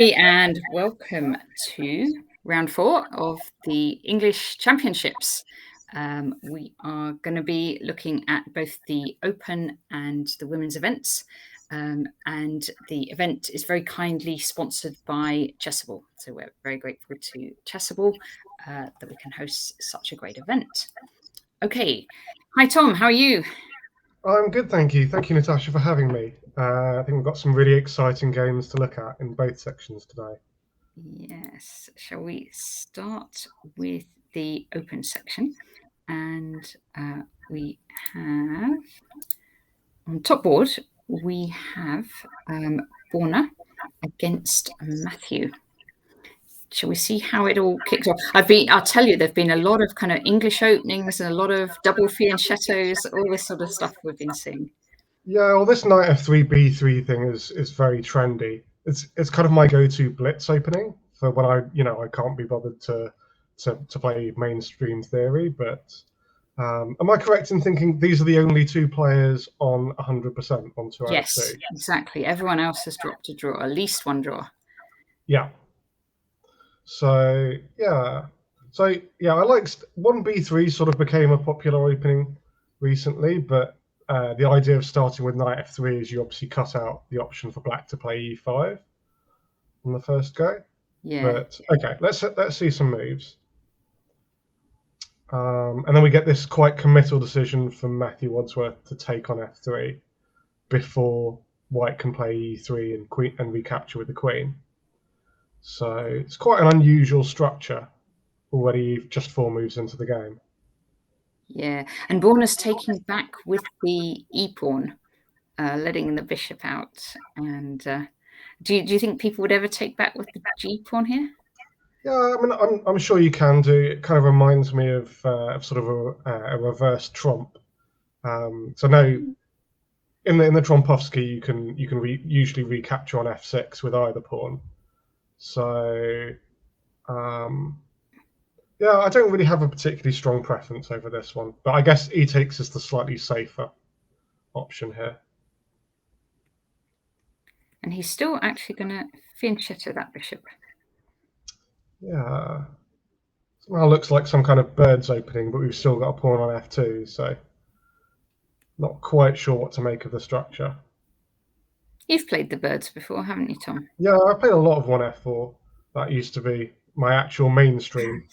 And welcome to round 4 of the English Championships. We are going to be looking at both the Open and the women's events. And the event is very kindly sponsored by Chessable. So we're very grateful to Chessable that we can host such a great event. Okay. Hi, Tom. How are you? I'm good, thank you. Thank you, Natasha, for having me. I think we've got some really exciting games to look at in both sections today. Yes. Shall we start with the Open section? And we have on top board, we have Borna against Matthew. Shall we see how it all kicks off? I'll tell you, there've been a lot of kind of English openings and a lot of double fianchettos, all this sort of stuff we've been seeing. Yeah, well, this knight f3 b3 thing is very trendy. It's kind of my go-to blitz opening for when I can't be bothered to play mainstream theory. But am I correct in thinking these are the only two players on 100% on 2 out of 2? Yes, exactly. Everyone else has dropped a draw, at least one draw. Yeah. So yeah, I like 1b3 sort of became a popular opening recently, but the idea of starting with knight f3 is you obviously cut out the option for black to play e5 on the first go. Yeah. But okay, let's see some moves. And then we get this quite committal decision from Matthew Wadsworth to take on f3 before white can play e3 and recapture with the queen. So it's quite an unusual structure already just 4 moves into the game. Yeah, and Borna's taking back with the e-pawn, letting the bishop out. And do you think people would ever take back with the g-pawn here? Yeah, I mean, I'm sure you can do. It kind of reminds me of sort of a reverse trump. So now in the Trompovsky, you can usually recapture on f6 with either pawn. So yeah, I don't really have a particularly strong preference over this one, but I guess e takes is the slightly safer option here. And he's still actually going to fianchetto that bishop. Yeah. Somehow looks like some kind of bird's opening, but we've still got a pawn on f2, so not quite sure what to make of the structure. You've played the birds before, haven't you, Tom? Yeah, I played a lot of 1f4. That used to be my actual mainstream.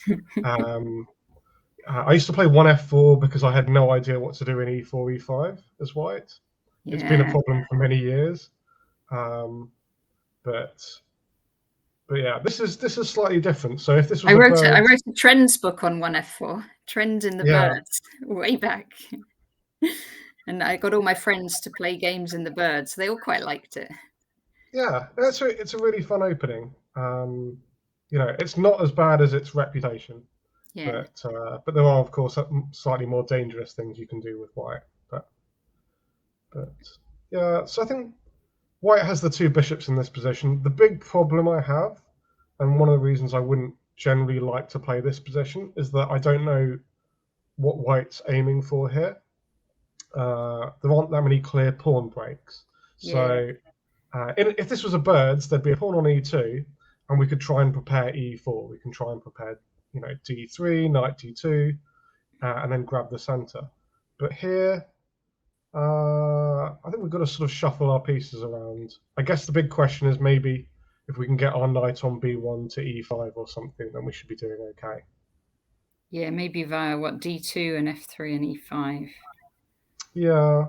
I used to play 1f4 because I had no idea what to do in e4, e5 as white. Yeah. It's been a problem for many years. But yeah, this is slightly different. So if this was I wrote a trends book on 1f4, trends in the birds, way back. And I got all my friends to play games in the birds. They all quite liked it. Yeah, it's a really fun opening. It's not as bad as its reputation. Yeah. But there are, of course, slightly more dangerous things you can do with white. But yeah, so I think white has the 2 bishops in this position. The big problem I have, and one of the reasons I wouldn't generally like to play this position, is that I don't know what white's aiming for here. There aren't that many clear pawn breaks. So if this was a birds, there'd be a pawn on e2, and we could try and prepare e4. We can try and prepare, d3, knight d2, and then grab the center. But here, I think we've got to sort of shuffle our pieces around. I guess the big question is maybe if we can get our knight on b1 to e5 or something, then we should be doing okay. Yeah, maybe via d2 and f3 and e5. Yeah,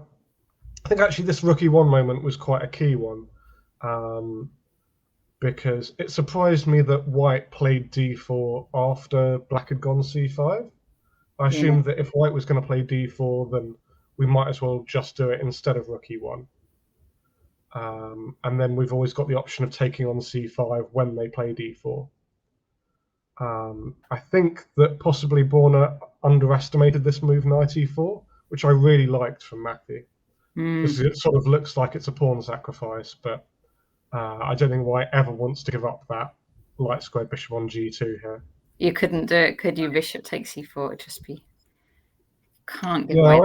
I think actually this rook e1 moment was quite a key one, because it surprised me that white played d4 after black had gone c5. I assumed that if white was going to play d4, then we might as well just do it instead of rook e1. And then we've always got the option of taking on c5 when they play d4. I think that possibly Borna underestimated this move knight e4, which I really liked from Matthew. Because it sort of looks like it's a pawn sacrifice, but I don't think white ever wants to give up that light square bishop on g2 here. You couldn't do it, could you? Bishop takes e4, it'd just be... Can't give away.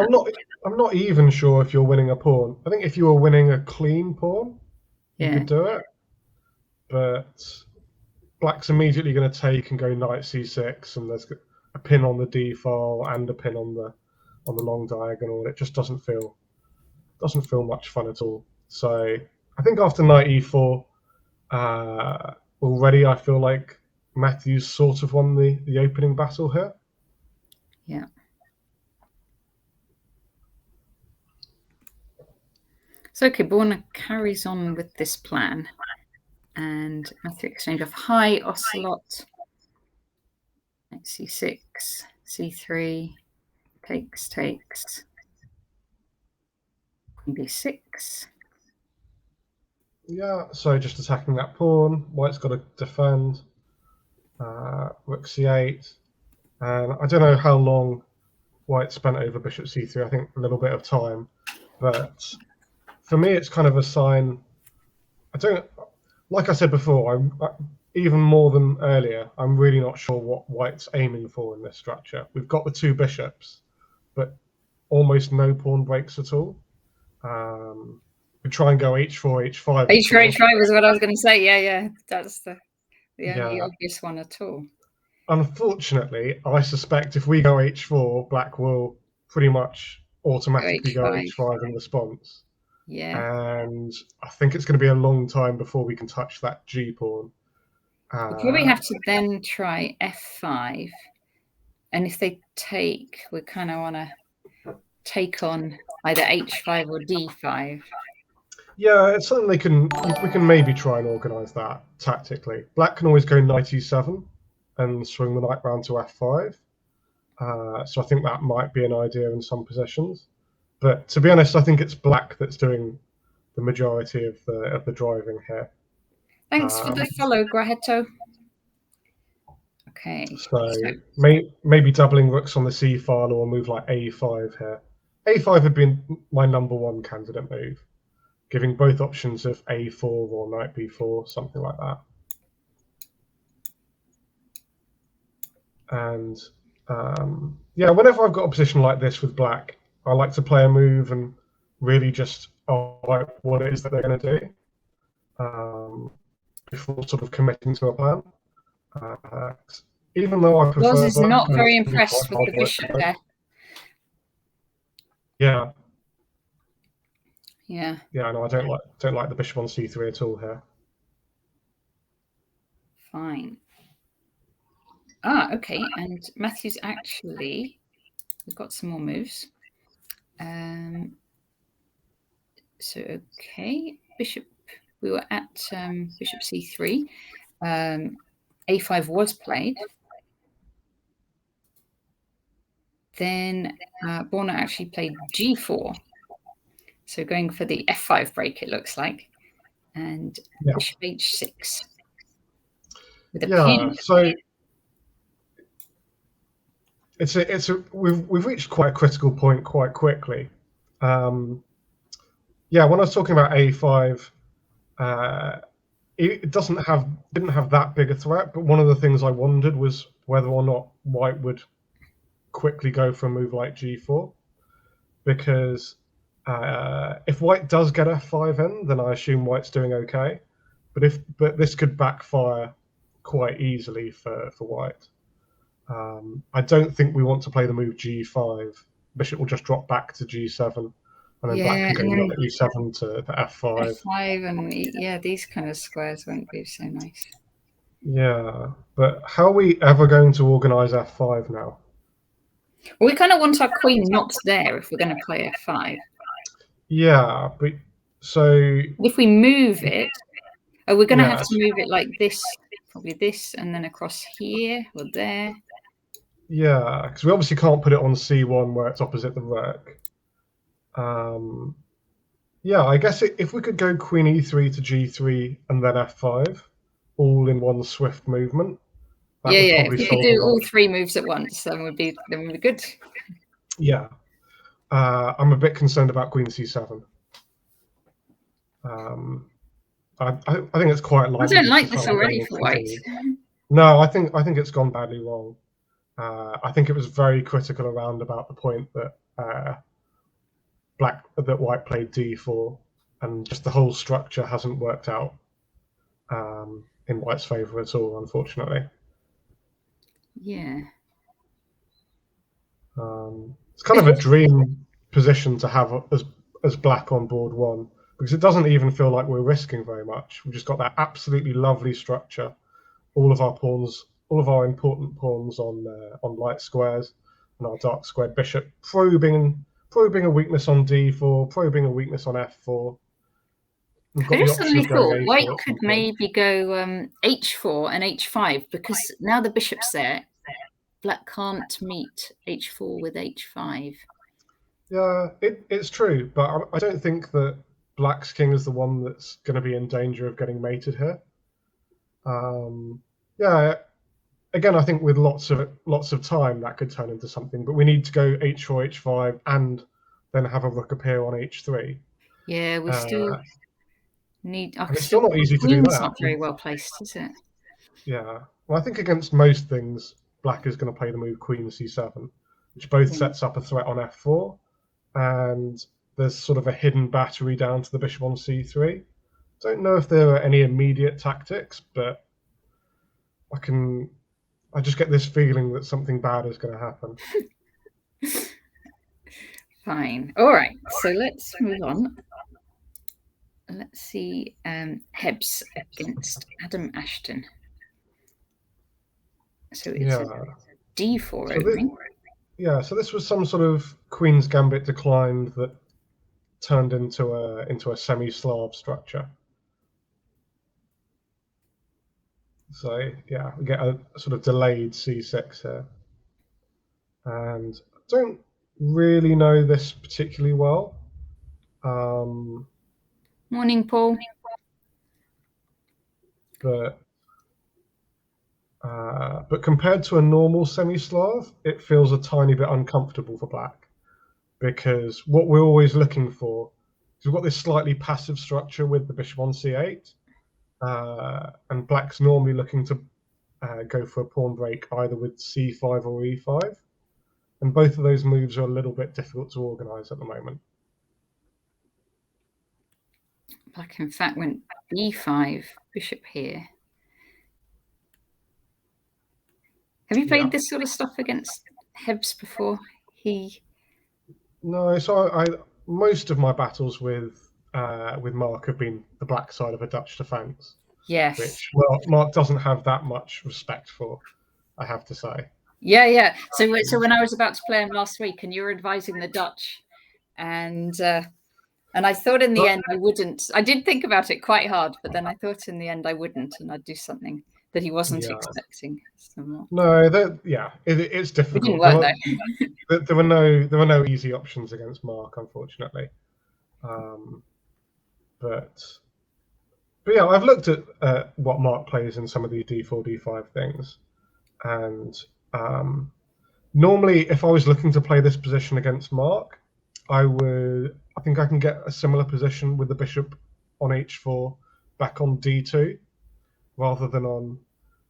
I'm not even sure if you're winning a pawn. I think if you were winning a clean pawn, you could do it. but black's immediately going to take and go knight c6, and there's a pin on the d file and a pin on the long diagonal, and it just doesn't feel much fun at all. So I think after knight e4, already I feel like Matthew's sort of won the opening battle here. Yeah. So okay, Borna carries on with this plan, and Matthew exchange of high ocelot. Knight c6, c3, takes, queen b6. Yeah, so just attacking that pawn. White's got to defend. Rook c8. And I don't know how long White spent over bishop c3. I think a little bit of time. But for me, it's kind of a sign. Like I said before, even more than earlier, I'm really not sure what White's aiming for in this structure. We've got the two bishops, but almost no pawn breaks at all. We try and go h4, h5. h4, h5 is what I was going to say. Yeah. That's the only obvious one at all. Unfortunately, I suspect if we go h4, black will pretty much automatically go h5 in response. Yeah. And I think it's going to be a long time before we can touch that g pawn. We'll probably have to then try f5. And if they take, we kind of want to take on either h5 or d5. Yeah, it's something we can maybe try and organise that tactically. Black can always go knight e7 and swing the knight round to f5. So I think that might be an idea in some positions. But to be honest, I think it's black that's doing the majority of the driving here. Thanks for the follow, Grahetto. Okay. So maybe doubling rooks on the c file or a move like a5 here. a5 had been my number one candidate move, giving both options of a4 or knight b4, something like that. And yeah, whenever I've got a position like this with black, I like to play a move and really just like what it is that they're going to do before sort of committing to a plan. Even though I prefer... Yours is not very impressed with the bishop there. Yeah. Yeah. Yeah, no, I don't like the bishop on c3 at all here. Fine. Okay, and Matthew's actually, we've got some more moves. So okay, bishop. We were at bishop c3. a5 was played. Then Borna actually played g4. So going for the f5 break, it looks like, and bishop h6 with a pin. So we've reached quite a critical point quite quickly. Yeah, when I was talking about a5, it didn't have that big a threat. But one of the things I wondered was whether or not White would quickly go for a move like g4, because if White does get f5 in, then I assume White's doing okay. But this could backfire quite easily for White. I don't think we want to play the move g5. Bishop will just drop back to g7, and then black can go knight e7 to f5. f5, and these kind of squares won't be so nice. Yeah, but how are we ever going to organise f5 now? Well, we kind of want our queen not there if we're going to play f5. Yeah, but so... If we move it, we're going to have to move it like this, probably this, and then across here or there. Yeah, because we obviously can't put it on c1 where it's opposite the rook. Yeah, I guess if we could go queen e3 to g3 and then f5, all in one swift movement. If we could do all three moves at once, then we'd be good. Yeah, I'm a bit concerned about queen c7. I think it's quite likely. I don't like this already for White. No, I think it's gone badly wrong. I think it was very critical around about the point that White played d4, and just the whole structure hasn't worked out. in white's favour at all, unfortunately. Yeah. It's kind of a dream position to have as black on board one, because it doesn't even feel like we're risking very much. We've just got that absolutely lovely structure. All of our pawns, all of our important pawns on light squares, and our dark squared bishop probing a weakness on d4, probing a weakness on f4. We've got I the just option suddenly of going thought a4 white at could some point. maybe go h4 and h5, because now the bishop's there, black can't meet h4 with h5. Yeah, it's true, but I don't think that black's king is the one that's going to be in danger of getting mated here. Yeah, again, I think with lots of time that could turn into something, but we need to go h4, h5, and then have a rook appear on h3. Yeah, we still need. And it's still not easy to do Queen's that. not very well placed, is it? Yeah, well, I think against most things, black is going to play the move queen c7, which both sets up a threat on f4, and there's sort of a hidden battery down to the bishop on c3. Don't know if there are any immediate tactics, but I just get this feeling that something bad is going to happen. Fine. All right. So let's move on. Let's see. Hebbs against Adam Ashton. So it's a d4 opening. So this was some sort of Queen's Gambit declined that turned into a semi-Slav structure. So yeah, we get a sort of delayed c6 here, and I don't really know this particularly well. Morning, Paul. But compared to a normal semi-Slav, it feels a tiny bit uncomfortable for black, because what we're always looking for is we've got this slightly passive structure with the bishop on c8, and black's normally looking to go for a pawn break either with c5 or e5, and both of those moves are a little bit difficult to organize at the moment. Black, in fact, went b5, bishop here. Have you played this sort of stuff against Hebbs before? No, so most of my battles with Mark have been the black side of a Dutch defense. Yes. Which Mark doesn't have that much respect for, I have to say. Yeah. So when I was about to play him last week, and you were advising the Dutch, and I thought in the end I wouldn't. I did think about it quite hard, but then I thought in the end I wouldn't, and I'd do something that he wasn't expecting. No, it's difficult. It didn't work, though. There were no easy options against Mark, unfortunately. But yeah, I've looked at what Mark plays in some of the d4, d5 things, and normally if I was looking to play this position against Mark, I think I can get a similar position with the bishop on h4 back on d2 rather than on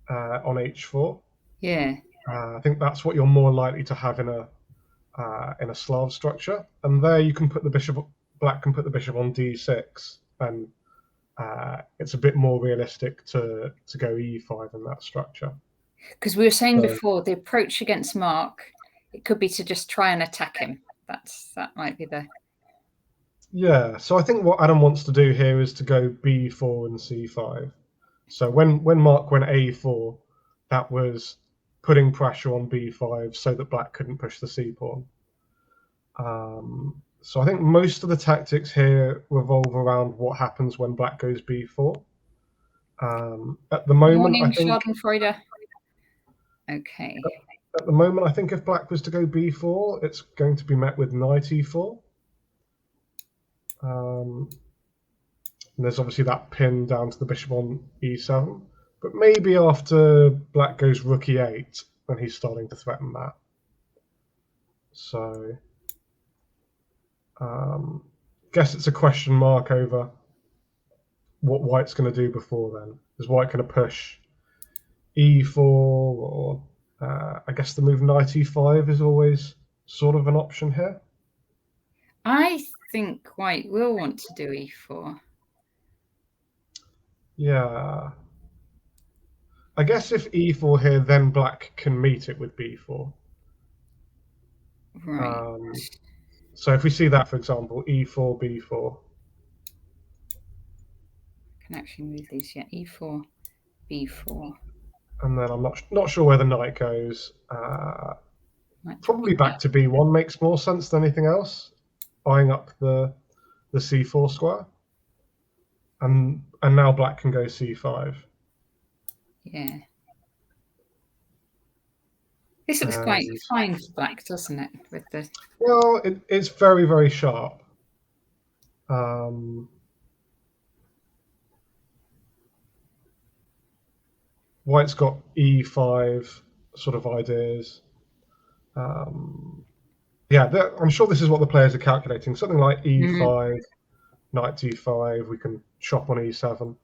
h4. Yeah. I think that's what you're more likely to have in a Slav structure, and there you can put the bishop. Black can put the bishop on d6, and it's a bit more realistic to go e5 in that structure. Because we were saying before, the approach against Mark, it could be to just try and attack him. That might be the. Yeah, so I think what Adam wants to do here is to go b4 and c5. So when Mark went a4, that was putting pressure on b5 so that black couldn't push the c pawn. So I think most of the tactics here revolve around what happens when black goes b4. At the moment, Morning, I think. Schadenfreude. Okay. At the moment, I think if black was to go b4, it's going to be met with knight e4. And there's obviously that pin down to the bishop on e7. But maybe after black goes rook e8, when he's starting to threaten that. So, guess it's a question mark over what white's going to do before then. Is white going to push e4, or I guess the move knight e5 is always sort of an option here? I think white will want to do e4. Yeah. I guess if e4 here, then black can meet it with b4. Right. So if we see that, for example, e4, b4. I can actually move these. Yeah, e4, b4. And then I'm not sure where the knight goes. Probably back to b1 makes more sense than anything else, eyeing up the c4 square. And now black can go c5. Yeah. This looks quite fine for black, doesn't it? With the Well, it's very, very sharp. White's got e5 sort of ideas. Yeah, I'm sure this is what the players are calculating. Something like e5, knight d5. We can chop on e7.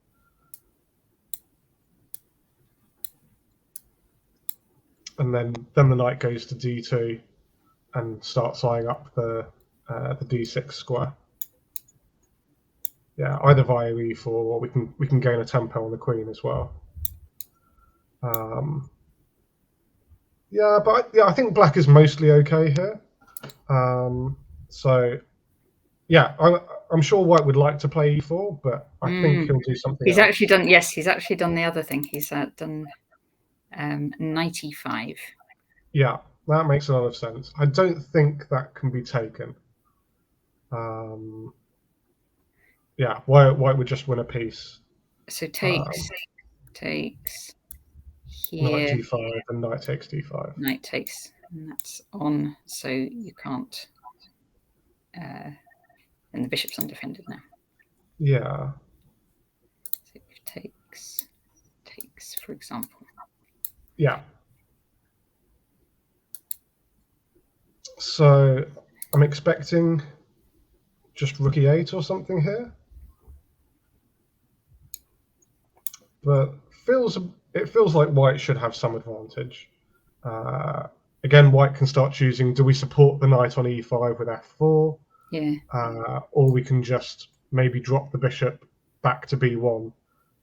And then the knight goes to d2 and starts eyeing up the d6 square. Yeah, either via e4 or we can gain a tempo on the queen as well. Yeah, but I think black is mostly okay here. So yeah, I'm sure white would like to play e4, but I think he'll do something he's else. actually done. Yes, he's actually done the other thing. He's done knight e5. Yeah, that makes a lot of sense. I don't think that can be taken. Yeah, white would just win a piece. So takes here. Knight d5 and knight takes d5. Knight takes, and that's on. So you can't. And the bishop's undefended now. Yeah. So if takes, for example. Yeah. So I'm expecting just rook e8 or something here. But it feels like white should have some advantage. Again, white can start choosing, do we support the knight on e5 with f4? Yeah. Or we can just maybe drop the bishop back to b1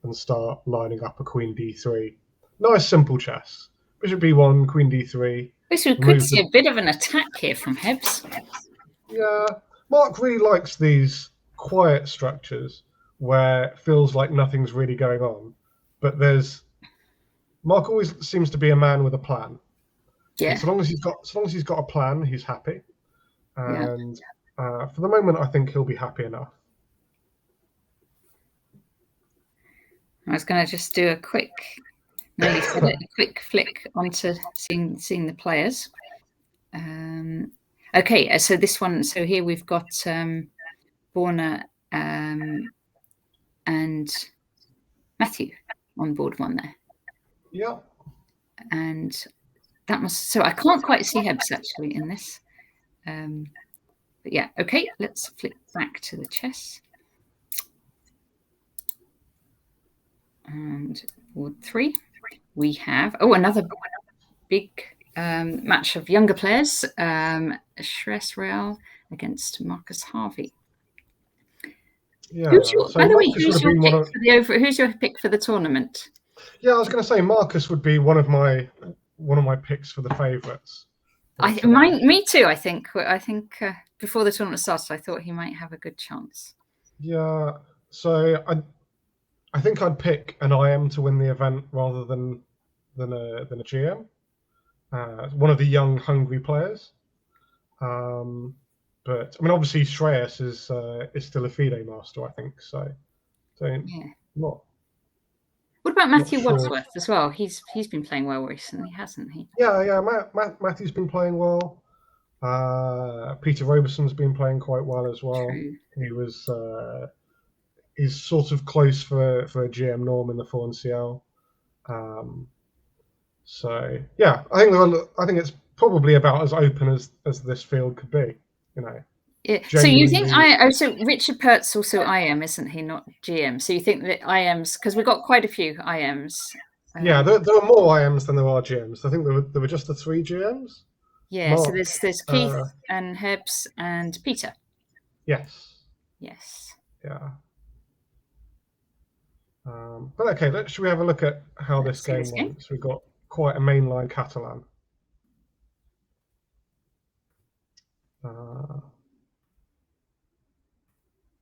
and start lining up a queen d3. Nice simple chess. Bishop b1, queen d3. So we could see a bit of an attack here from Hebs. Yeah, Mark really likes these quiet structures where it feels like nothing's really going on, but Mark always seems to be a man with a plan. Yeah. And so long as he's got a plan, he's happy. And for the moment, I think he'll be happy enough. I was going to just do a quick flick onto seeing the players. Okay, so this one. So here we've got Borna and Matthew on board one there. Yeah. And that must. So I can't quite see Hebs actually in this. But yeah, okay. Let's flick back to the chess. And board 3, we have another big match of younger players. Chessable against Marcus Harvey. Yeah. By the way, who's your pick for the tournament? Yeah, I was going to say Marcus would be one of my picks for the favourites. Me too. I think before the tournament started, I thought he might have a good chance. Yeah. So I think I'd pick an IM to win the event rather than a GM. One of the young, hungry players. But I mean, obviously, Shreyas is still a FIDE master, I think. So, not. What about Matthew Wadsworth as well? He's been playing well recently, hasn't he? Yeah. Matthew's been playing well. Peter Robeson's been playing quite well as well. True. He was. He's sort of close for a GM norm in the 4NCL. So yeah, I think it's probably about as open as this field could be. Yeah. So you think so Richard Pert's also IM, isn't he? Not GM. So you think that IMs, because we've got quite a few IMs. Yeah, there are more IMs than there are GMs. I think there were just the 3 GMs. Yeah. Mark, so there's Keith and Hebs and Peter. Yes. Yes. Yeah. But okay, should we have a look at how Let's this see this game game. went? So we've got quite a mainline Catalan.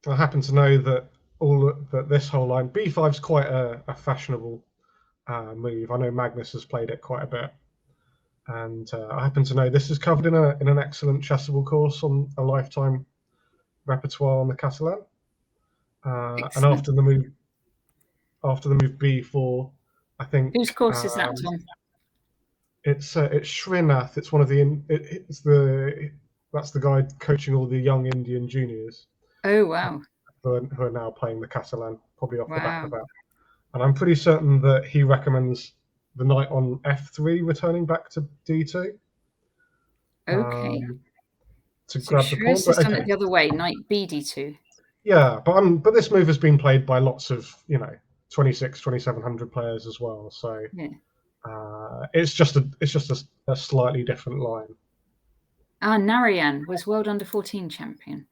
I happen to know that this whole line b5 is quite a fashionable move. I know Magnus has played it quite a bit, and I happen to know this is covered in an excellent Chessable course on a lifetime repertoire on the Catalan. And after the move b4, I think Whose course is that, Tom? it's Srinath. It's one of that's the guy coaching all the young Indian juniors. Oh wow! Who are now playing the Catalan, probably off the back Wow. of that. And I'm pretty certain that he recommends the knight on f3 returning back to d2 Okay. to So grab the pawn. Shrez But has done okay, it the other way, knight bd2. yeah, but this move has been played by lots of 2700 players as well. So Yeah. it's just a slightly different line. Narayan was World Under 14 champion.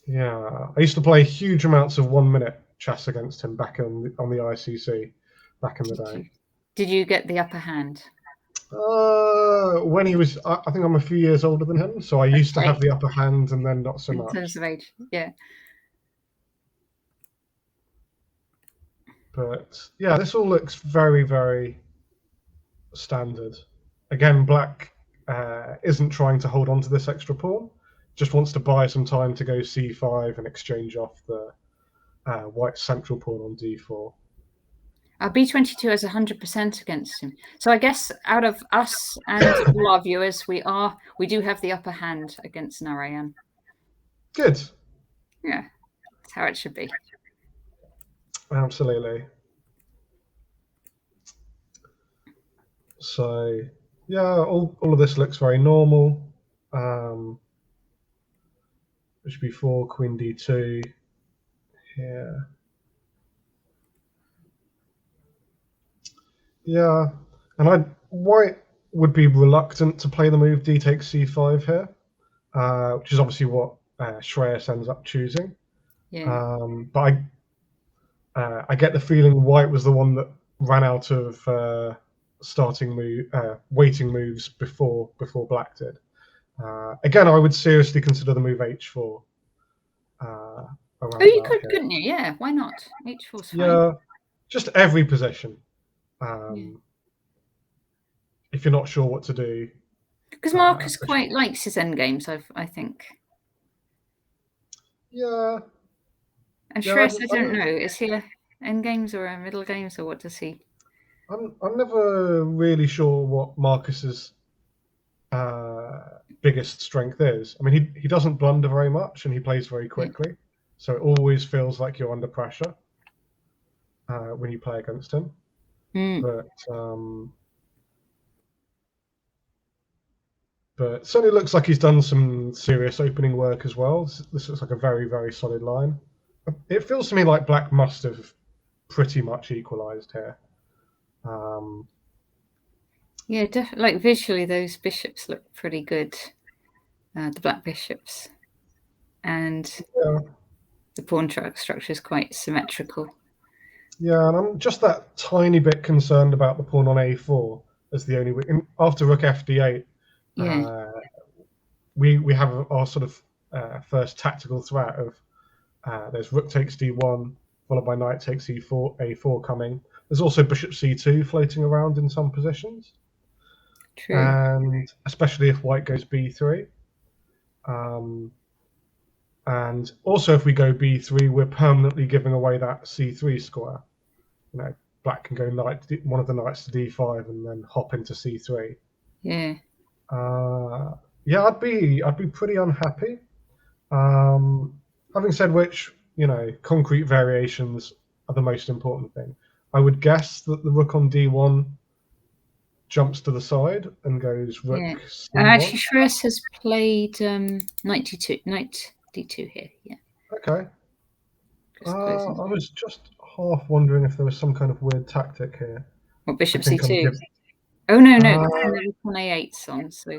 Yeah, I used to play huge amounts of 1 minute chess against him back on the ICC back in the day. Did you get the upper hand? When he was, I think I'm a few years older than him, so I used to have the upper hand, and then not so much. In terms of age, yeah. But yeah, this all looks very, very standard. Again, black isn't trying to hold on to this extra pawn, just wants to buy some time to go c5 and exchange off the white central pawn on d4. Our B22 has 100% against him. So I guess out of us and all our viewers, we do have the upper hand against Narayan. Good. Yeah, that's how it should be. Absolutely. So yeah, all of this looks very normal. Bishop b4, queen d2 here. Yeah, and white would be reluctant to play the move d takes c5 here, which is obviously what Shreyas ends up choosing. Yeah. But I get the feeling white was the one that ran out of waiting moves before black did. Again, I would seriously consider the move h4. You could, couldn't you? Yeah, why not? H4's fine. Yeah, just every position. If you're not sure what to do. Because Marcus quite likes his endgames, I think. Yeah. And Shreyas, I don't know. Is he a endgames or a middle games, or what does he? I'm never really sure what Marcus's biggest strength is. I mean, he doesn't blunder very much, and he plays very quickly, so it always feels like you're under pressure when you play against him. But it certainly looks like he's done some serious opening work as well. This looks like a very, very solid line. It feels to me like black must have pretty much equalized here. Yeah, definitely. Like visually, those bishops look pretty good. The black bishops, and the pawn structure is quite symmetrical. Yeah, and I'm just that tiny bit concerned about the pawn on a4 as the only way. After rook fd8, we have our sort of first tactical threat of there's rook takes d1 followed by knight takes a4 coming. There's also bishop c2 floating around in some positions. True. And especially if white goes b3. And also if we go b3, we're permanently giving away that c3 square. Black can go one of the knights to d5 and then hop into c3. Yeah. Yeah, I'd be pretty unhappy. Having said which, concrete variations are the most important thing. I would guess that the rook on d1 jumps to the side and goes rook c1. Actually, Shreyas has played knight d2 here. Yeah. Okay. I was just half wondering if there was some kind of weird tactic here. What, bishop c2? Oh no, rook on a8's on. So.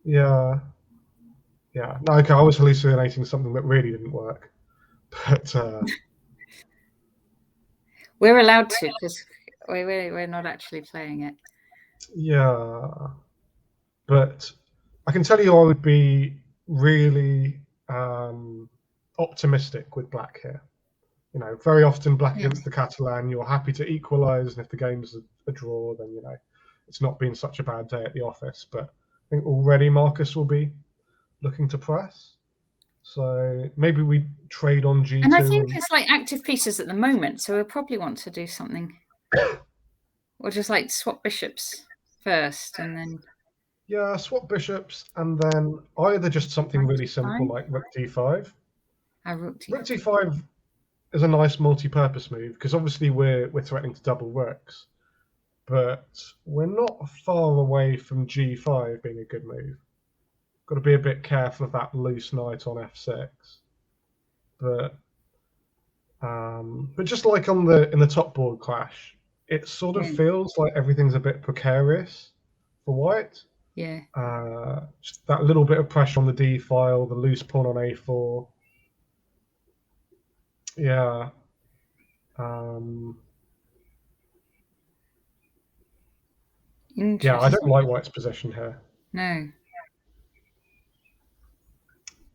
Yeah. Yeah. No, okay. I was hallucinating something that really didn't work, but. We're allowed to because we're not actually playing it. Yeah, but I can tell you I would be really optimistic with black here. You know, very often black against the Catalan, you're happy to equalise, and if the game's a draw, then you know it's not been such a bad day at the office. But I think already Marcus will be looking to press, so maybe we trade on G2. And I think it's like active pieces at the moment, so we'll probably want to do something, or just like swap bishops first, and then yeah, swap bishops, and then either just something really simple like rook d5. rook Rook d5 is a nice multi-purpose move because obviously we're threatening to double rooks, but we're not far away from g5 being a good move. Got to be a bit careful of that loose knight on f6. But just like on in the top board clash, it sort of feels like everything's a bit precarious for white. Yeah. Just that little bit of pressure on the d file, the loose pawn on a4. Yeah. Yeah, I don't like white's position here. No.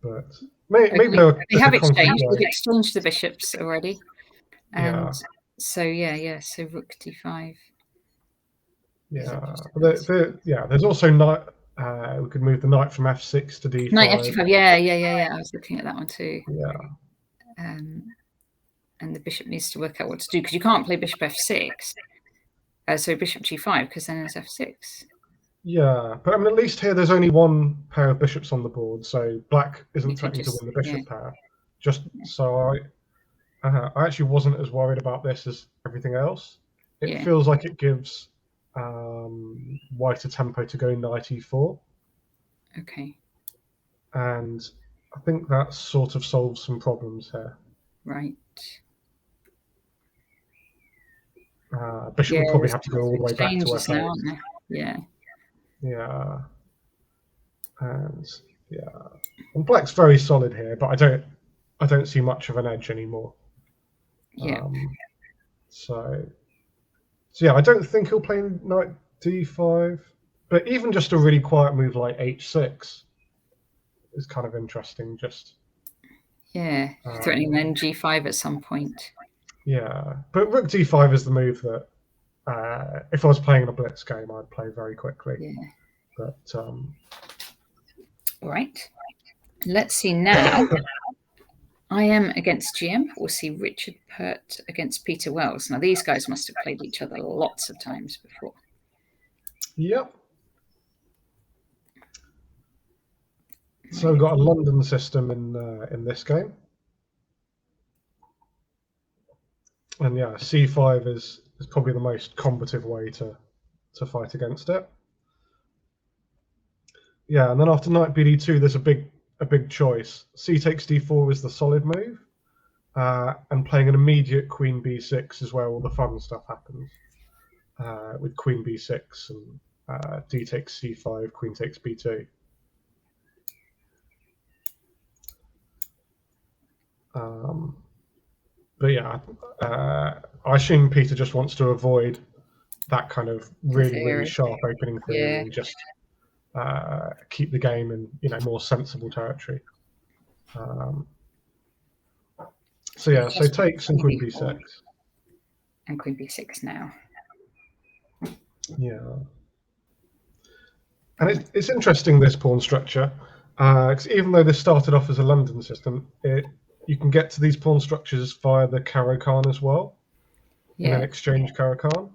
But maybe we have exchanged. We've exchanged the bishops already, and yeah. So so rook d5. Yeah, there's also knight. We could move the knight from f6 to d5. Knight f5. Yeah. I was looking at that one too. Yeah. And the bishop needs to work out what to do because you can't play bishop f6. So bishop g5 because then it's f6. Yeah, but I mean, at least here there's only one pair of bishops on the board, so black isn't threatening to win the bishop pair. So I actually wasn't as worried about this as everything else. It feels like it gives white a tempo to go knight e4. Okay. And I think that sort of solves some problems here. Right. Bishop will probably have to go all the way back to f8. Now, aren't there? Yeah. Yeah. And and black's very solid here, but I don't see much of an edge anymore. Yeah. So yeah, I don't think he'll play knight d5, but even just a really quiet move like h6 is kind of interesting. Just threatening then g5 at some point. Yeah, but rook d5 is the move that if I was playing in a blitz game, I'd play very quickly. Yeah. But all right, let's see now. I am against GM. We'll see Richard Pert against Peter Wells. Now, these guys must have played each other lots of times before. Yep. So we've got a London system in this game. And yeah, c5 is probably the most combative way to fight against it. Yeah, and then after knight bd2, there's a big choice. C takes d4 is the solid move, and playing an immediate queen b6 is where all the fun stuff happens, with queen b6 and d takes c5, queen takes b2. But yeah, I assume Peter just wants to avoid that kind of really sharp opening theory and just keep the game in more sensible territory. So takes and queen b6. And queen b6 now. Yeah. And it's interesting, this pawn structure, because even though this started off as a London system, you can get to these pawn structures via the Caro-Kann as well, in an exchange Caro-Kann.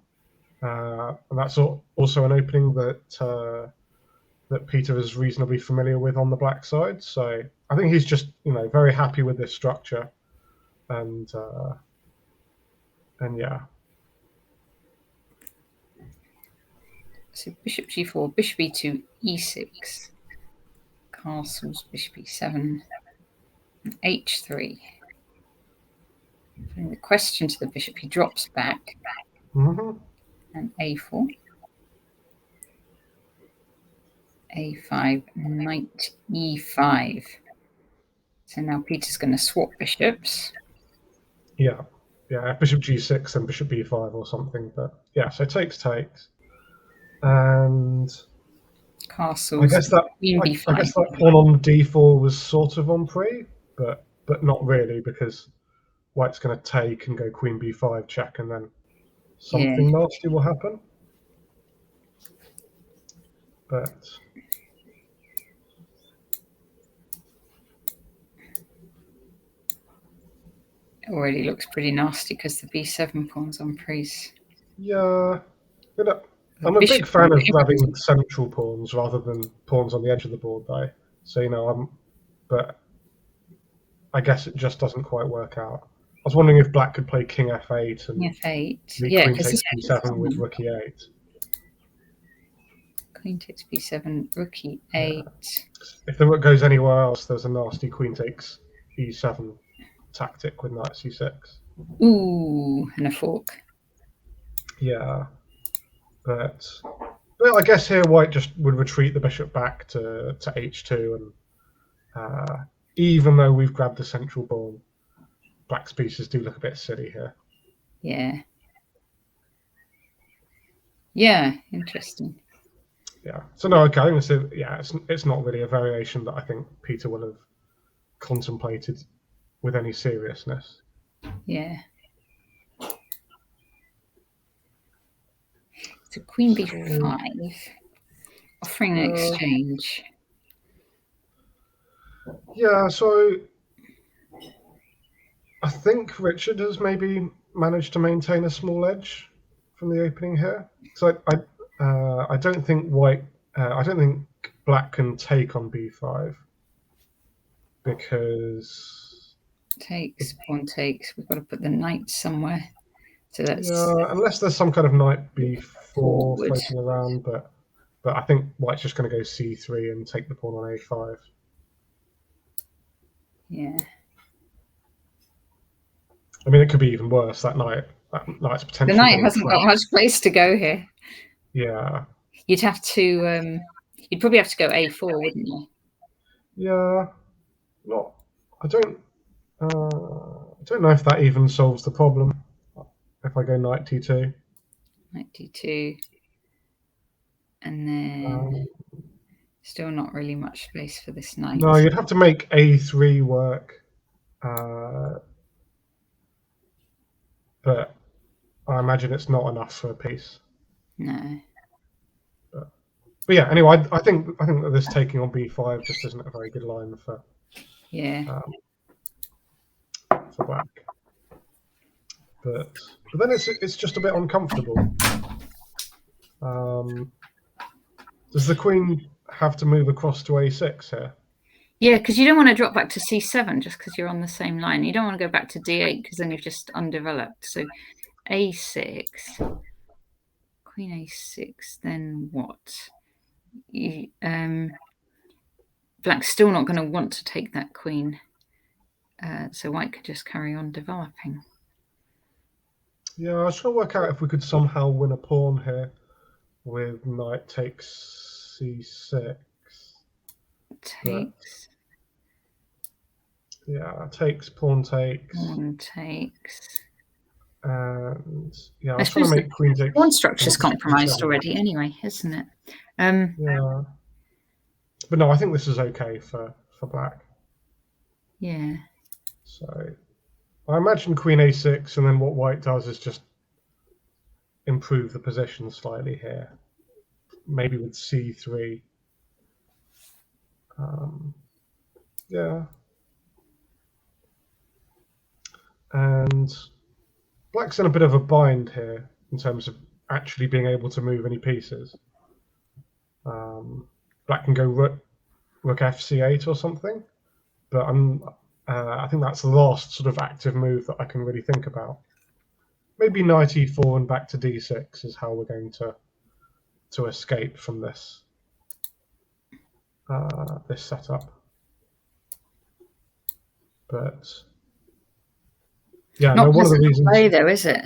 And that's also an opening that Peter is reasonably familiar with on the black side. So I think he's just very happy with this structure, and yeah. So bishop g4, bishop e2, e6, castles, bishop e7, and h3. Putting the question to the bishop, he drops back, and a4. a5, knight e5. So now Peter's going to swap bishops. Yeah. Yeah, bishop g6 and bishop b5 or something. But yeah, so takes, and Castles. I guess that Queen I b5. guess that pawn on d4 was sort of on pre, but not really, because white's going to take and go queen b5 check, and then something nasty will happen. But Already looks pretty nasty because the b7 pawn's on pre's. yeah, I'm a big fan of grabbing central pawns rather than pawns on the edge of the board, though. So but I guess it just doesn't quite work out. I was wondering if black could play king f8 and f8. rook queen takes b7 with rook e8. Queen takes b7, rook e8. Yeah. If the rook goes anywhere else, there's a nasty queen takes e7 tactic with knight c6. Ooh, and a fork. Yeah, but I guess here white just would retreat the bishop back to h2, and even though we've grabbed the central pawn, black's pieces do look a bit silly here. Yeah. Yeah, interesting. Yeah. So no, okay. So yeah, it's not really a variation that I think Peter will have contemplated with any seriousness. Yeah. So queen b5, offering an exchange. Yeah. So I think Richard has maybe managed to maintain a small edge from the opening here. So I don't think I don't think black can take on b5 because takes, pawn takes. We've got to put the knight somewhere. So that's unless there's some kind of knight b4 floating around, but I think white's just going to go c3 and take the pawn on a5. Yeah. I mean, it could be even worse. That knight's potentially. The knight hasn't got much place to go here. Yeah. You'd have to. You'd probably have to go a4, wouldn't you? Yeah. Not. I don't know if that even solves the problem. If I go knight d2. Knight d2. And then still not really much space for this knight. No, you'd have to make a3 work. But I imagine it's not enough for a piece. No. But yeah, anyway, I think that this taking on b5 just isn't a very good line for black. But then it's just a bit uncomfortable. Does the queen have to move across to a6 here? Yeah, because you don't want to drop back to c7 just because you're on the same line. You don't want to go back to d8 because then you've just undeveloped. So a6, queen a6, then what? Black's still not going to want to take that queen. So white could just carry on developing. Yeah, I was trying to work out if we could somehow win a pawn here with knight takes c6. Takes. Yeah, takes, pawn takes. Pawn takes. And yeah, I was trying to make queen takes. Pawn structure's compromised already anyway, isn't it? Yeah. But no, I think this is okay for black. Yeah. So I imagine queen a6, and then what white does is just improve the position slightly here. Maybe with c3. Yeah. And black's in a bit of a bind here in terms of actually being able to move any pieces. Black can go rook fc8 or something, but I think that's the last sort of active move that I can really think about. Maybe knight e4 and back to d6 is how we're going to escape from this this setup. But yeah, not one of the reasons. To play though, is it?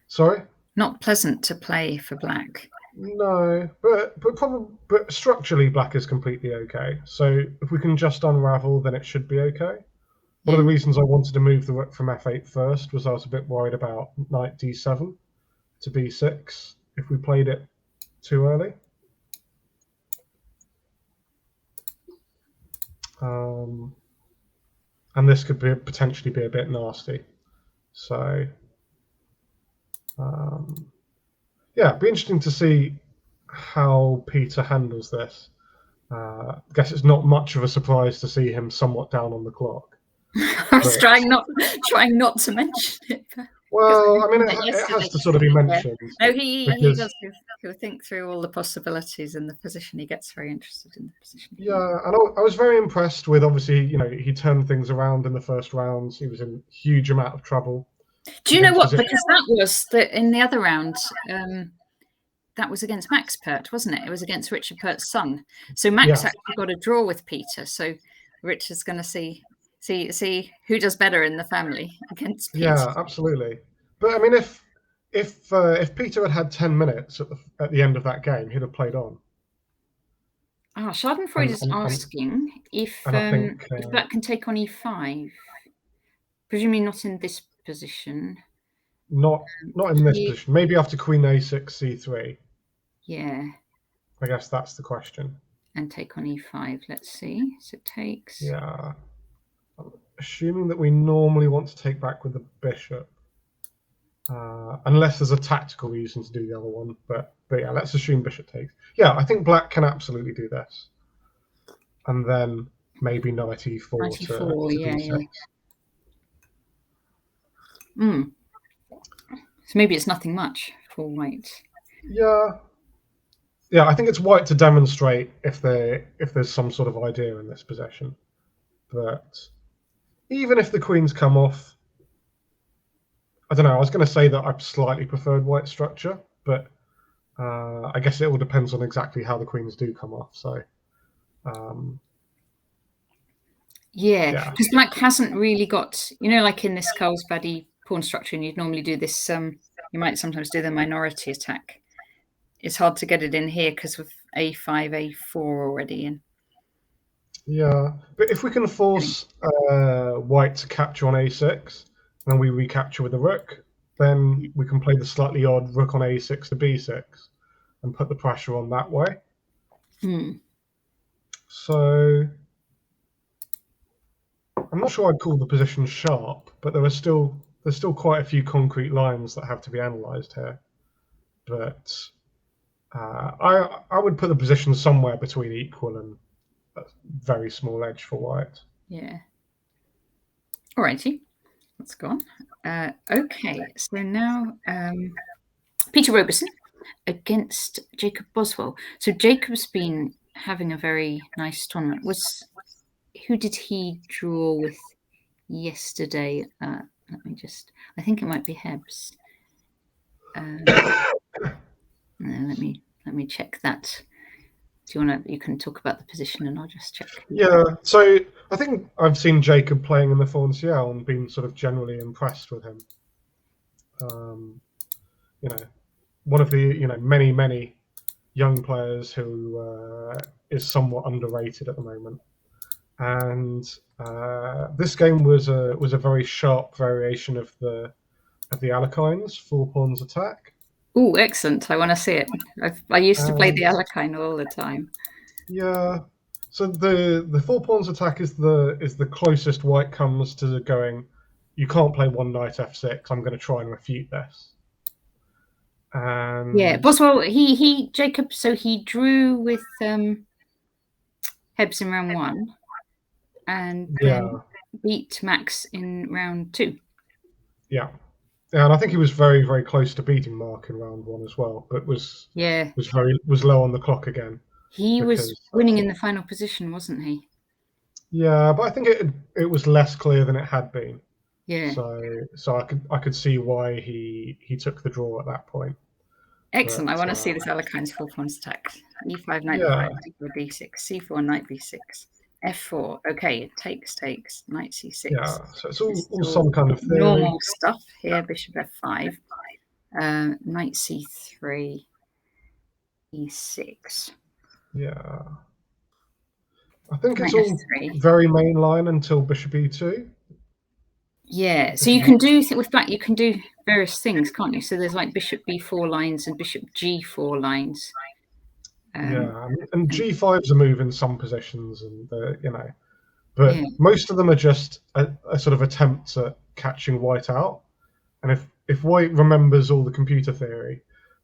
Sorry. Not pleasant to play for black. No, but structurally, black is completely okay. So if we can just unravel, then it should be okay. One of Yeah. the reasons I wanted to move the rook from f8 first was I was a bit worried about knight d7 to b6 if we played it too early. And this could potentially be a bit nasty. So, yeah, it'd be interesting to see how Peter handles this. I guess it's not much of a surprise to see him somewhat down on the clock. I was trying not to mention it. Well, I mean, it has to sort of be mentioned. Yeah. No, he does. He'll think through all the possibilities in the position. He gets very interested in the position. Yeah, and I was very impressed with, obviously, he turned things around in the first rounds. He was in a huge amount of trouble. Do you know what? Because that was in the other round. That was against Max Pert, wasn't it? It was against Richard Pert's son. So Max actually got a draw with Peter. So Richard's going to see who does better in the family against Peter. Yeah, absolutely. But I mean, if Peter had 10 minutes at the end of that game, he'd have played on. Schadenfreude is asking if that can take on e5. Presumably not in this position. Not in this position. Maybe after Queen a6, c3. Yeah. I guess that's the question. And take on e5. Let's see. So it takes. Yeah. I'm assuming that we normally want to take back with the bishop. Unless there's a tactical reason to do the other one. But yeah, let's assume bishop takes. Yeah, I think black can absolutely do this. And then maybe knight e4 Knight e4, to yeah, d6. Yeah. So maybe it's nothing much for white. Yeah, I think it's white to demonstrate if there's some sort of idea in this possession. But even if the queens come off, I don't know. I was going to say that I slightly preferred white structure, but I guess it all depends on exactly how the queens do come off. So. Yeah, because black hasn't really got, like in this Carlsbad pawn structure, and you'd normally do this, you might sometimes do the minority attack. It's hard to get it in here because of a5, a4 already in. Yeah, but if we can force white to capture on a6, and then we recapture with the rook, then we can play the slightly odd rook on a6 to b6 and put the pressure on that way. So I'm not sure I'd call the position sharp, but there's still quite a few concrete lines that have to be analysed here. But I would put the position somewhere between equal and a very small edge for white. Yeah. Alrighty, let's go on. Okay, so now Peter Roberson against Jacob Boswell. So Jacob's been having a very nice tournament. Who did he draw with yesterday? Let me just. I think it might be Hebs. Let me check that. Do you want to? You can talk about the position, and I'll just check. Yeah. So I think I've seen Jacob playing in the Fonciel and been sort of generally impressed with him. One of the many young players who is somewhat underrated at the moment. And this game was a very sharp variation of the Alekhines 4 pawns attack. Oh, excellent! I want to see it. I used to play the Alekhine all the time. Yeah. So the 4 pawns attack is the closest white comes to going. You can't play one knight f6. I'm going to try and refute this. And yeah, Boswell. Jacob. So he drew with Hebs in round 1. And then beat Max in round 2. Yeah, and I think he was very, very close to beating Mark in round 1 as well, but was low on the clock again. He was winning in the final position, wasn't he? Yeah, but I think it was less clear than it had been. Yeah. So I could see why he took the draw at that point. Excellent. But, I want to see this Alekhines 4 pawns attack. E5, knight b5, d4, d6, c4, knight b6. F4. Okay, it takes. Knight c6. Yeah, so it's all some kind of theory. Normal stuff here. Bishop f5. Knight c3. e6. Yeah. I think it's all very mainline until bishop e2. Yeah, so you can do with black. You can do various things, can't you? So there's like bishop b4 lines and bishop g4 lines. And g5's a move in some positions, and but most of them are just a sort of attempt at catching white out. And if white remembers all the computer theory,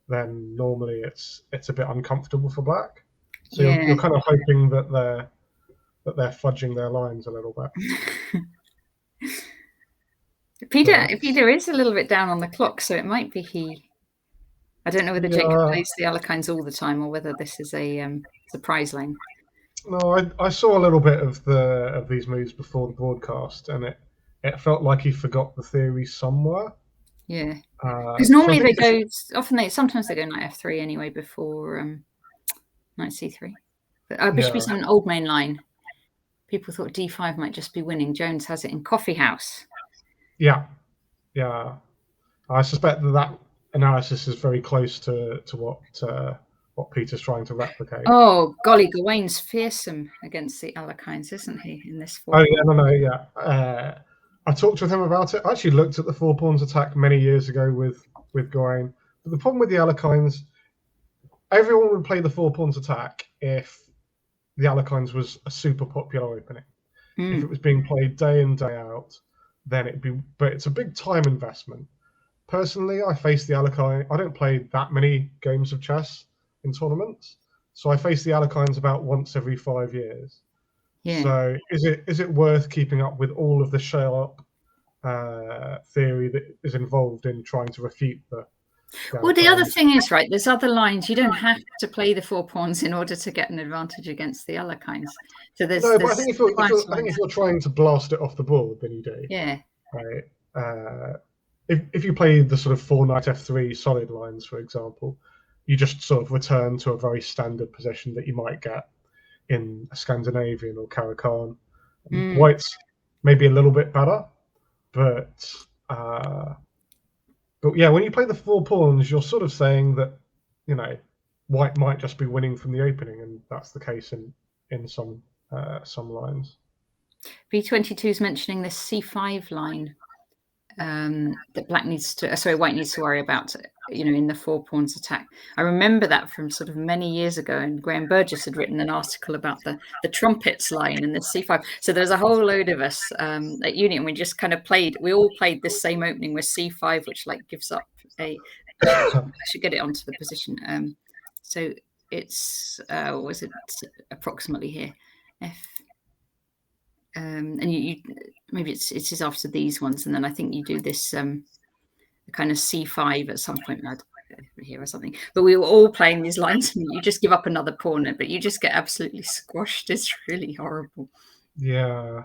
then normally it's a bit uncomfortable for black. So you're kind of hoping that they're fudging their lines a little bit. Peter is a little bit down on the clock, so it might be he. I don't know whether Jacob plays the Alekines all the time or whether this is a surprise lane. No, I saw a little bit of these moves before the broadcast, and it felt like he forgot the theory somewhere. Yeah, because normally sometimes they go knight f3 anyway before knight c3. But bishop e7 old main line. People thought d5 might just be winning. Jones has it in Coffee House. Yeah. I suspect that analysis is very close to what Peter's trying to replicate. Oh, golly, Gawain's fearsome against the Alekines, isn't he, in this form? Oh, yeah. I talked with him about it. I actually looked at the 4 pawns attack many years ago with Gawain. But the problem with the Alekines, everyone would play the 4 pawns attack if the Alekines was a super popular opening. If it was being played day in, day out, then it'd be, but it's a big time investment. Personally, I face the Alekine. I don't play that many games of chess in tournaments, so I face the Alekines about once every 5 years. Yeah. So is it worth keeping up with all of the sharp theory that is involved in trying to refute the well, the other thing is, right, there's other lines. You don't have to play the 4 pawns in order to get an advantage against the Alekines. So there's but I think if you're trying to blast it off the board, then you do. Yeah. Right. If you play the sort of 4 knight f3 solid lines, for example, you just sort of return to a very standard position that you might get in a Scandinavian or Caro-Kann. White's maybe a little bit better, but yeah, when you play the 4 pawns, you're sort of saying that White might just be winning from the opening, and that's the case in some lines. B22 is mentioning this c5 line that White needs to worry about, in the 4 pawns attack. I remember that from sort of many years ago, and Graham Burgess had written an article about the trumpets line and the c5. So there's a whole load of us at uni, and we just kind of we all played this same opening with c5, which like gives up I should get it onto the position. So it's was it approximately here? F. And you maybe it is after these ones, and then I think you do this kind of c5 at some point here or something. But we were all playing these lines, and you just give up another pawn, but you just get absolutely squashed. It's really horrible. Yeah.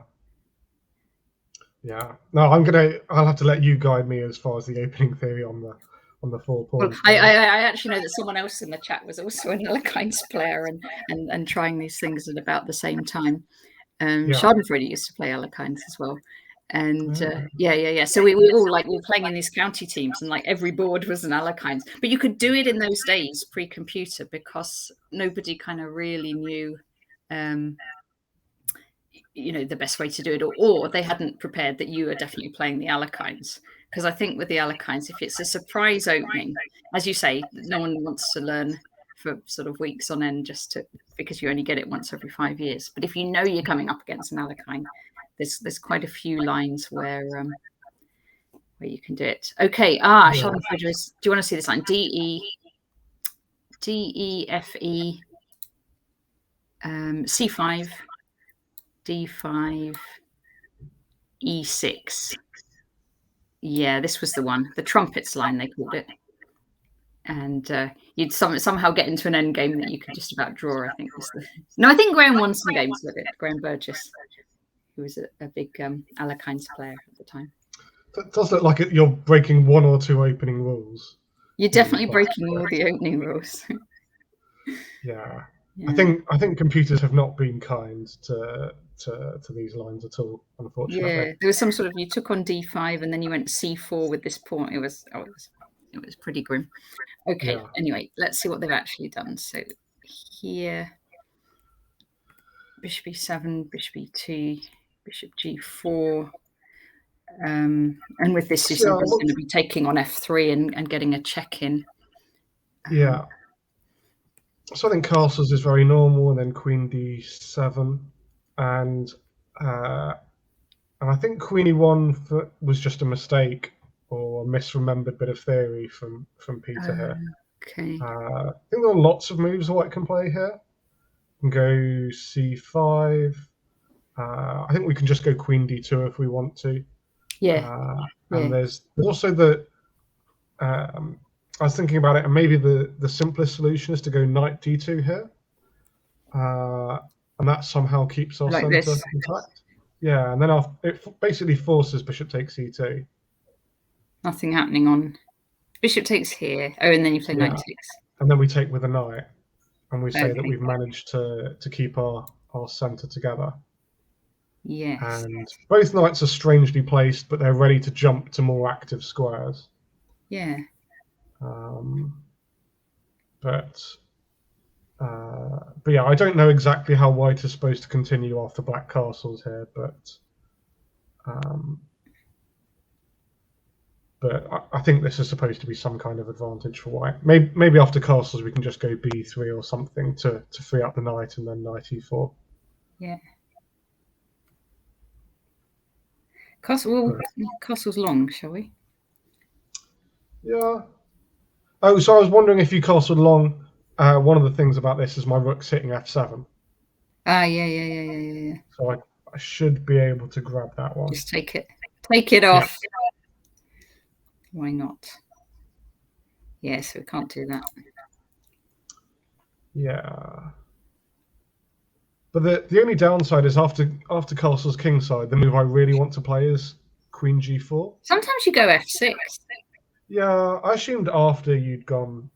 No, I'll have to let you guide me as far as the opening theory on the 4 pawns. Well, I actually know that someone else in the chat was also an Alekines player and trying these things at about the same time. Schadenfreude used to play Alekines as well. And so we all we were playing in these county teams, and like every board was an Alekines. But you could do it in those days pre-computer, because nobody kind of really knew the best way to do it, or they hadn't prepared that you were definitely playing the Alekines. Because I think with the Alekines, if it's a surprise opening, as you say, no one wants to learn for sort of weeks on end because you only get it once every 5 years. But if you know you're coming up against an Alekine, there's quite a few lines where you can do it. Okay. Schadenfreude, do you want to see this line? D E F E C5 D5 E6. Yeah, this was the one. The trumpets line, they called it. And you'd somehow get into an end game that you could just about draw, I think. I think Graham won some games with it. Graham Burgess, who was a big Alekines player at the time. That does look like you're breaking 1 or 2 opening rules. You're definitely breaking all the opening rules. Yeah. I think computers have not been kind to these lines at all, unfortunately. Yeah, there was some sort of, you took on d5 and then you went c4 with this pawn. It was pretty grim. Okay. Yeah. Anyway, let's see what they've actually done. So here, bishop e7, bishop e2, bishop g4. And with this, you're sometimes going to be taking on f3 and getting a check in. Yeah. So I think castles is very normal, and then queen d7, and I think queen e1 was just a mistake or a misremembered bit of theory from Peter here. Okay. I think there are lots of moves White can play here. We can go c5. I think we can just go queen d2 if we want to. Yeah. And there's also the. I was thinking about it, and maybe the simplest solution is to go knight d2 here, and that somehow keeps our centre intact. Yeah, and then it basically forces bishop takes e2. Nothing happening on bishop takes here. Oh, and then you play knight takes. And then we take with a knight, and we say that we've managed to keep our centre together. Yes. And both knights are strangely placed, but they're ready to jump to more active squares. Yeah. But yeah, I don't know exactly how White is supposed to continue after black castles here, but I think this is supposed to be some kind of advantage for White. Maybe after castles we can just go b3 or something to free up the knight, and then knight e4. Yeah. Castle's long, shall we? Yeah. Oh, so I was wondering if you castled long. One of the things about this is my rook's hitting f7. Yeah. So I should be able to grab that one. Just take it. Take it off. Yeah. Why not? Yes, we can't do that. Yeah. But the only downside is after castle's kingside, the move I really want to play is queen g4. Sometimes you go f6. Yeah, I assumed after you'd gone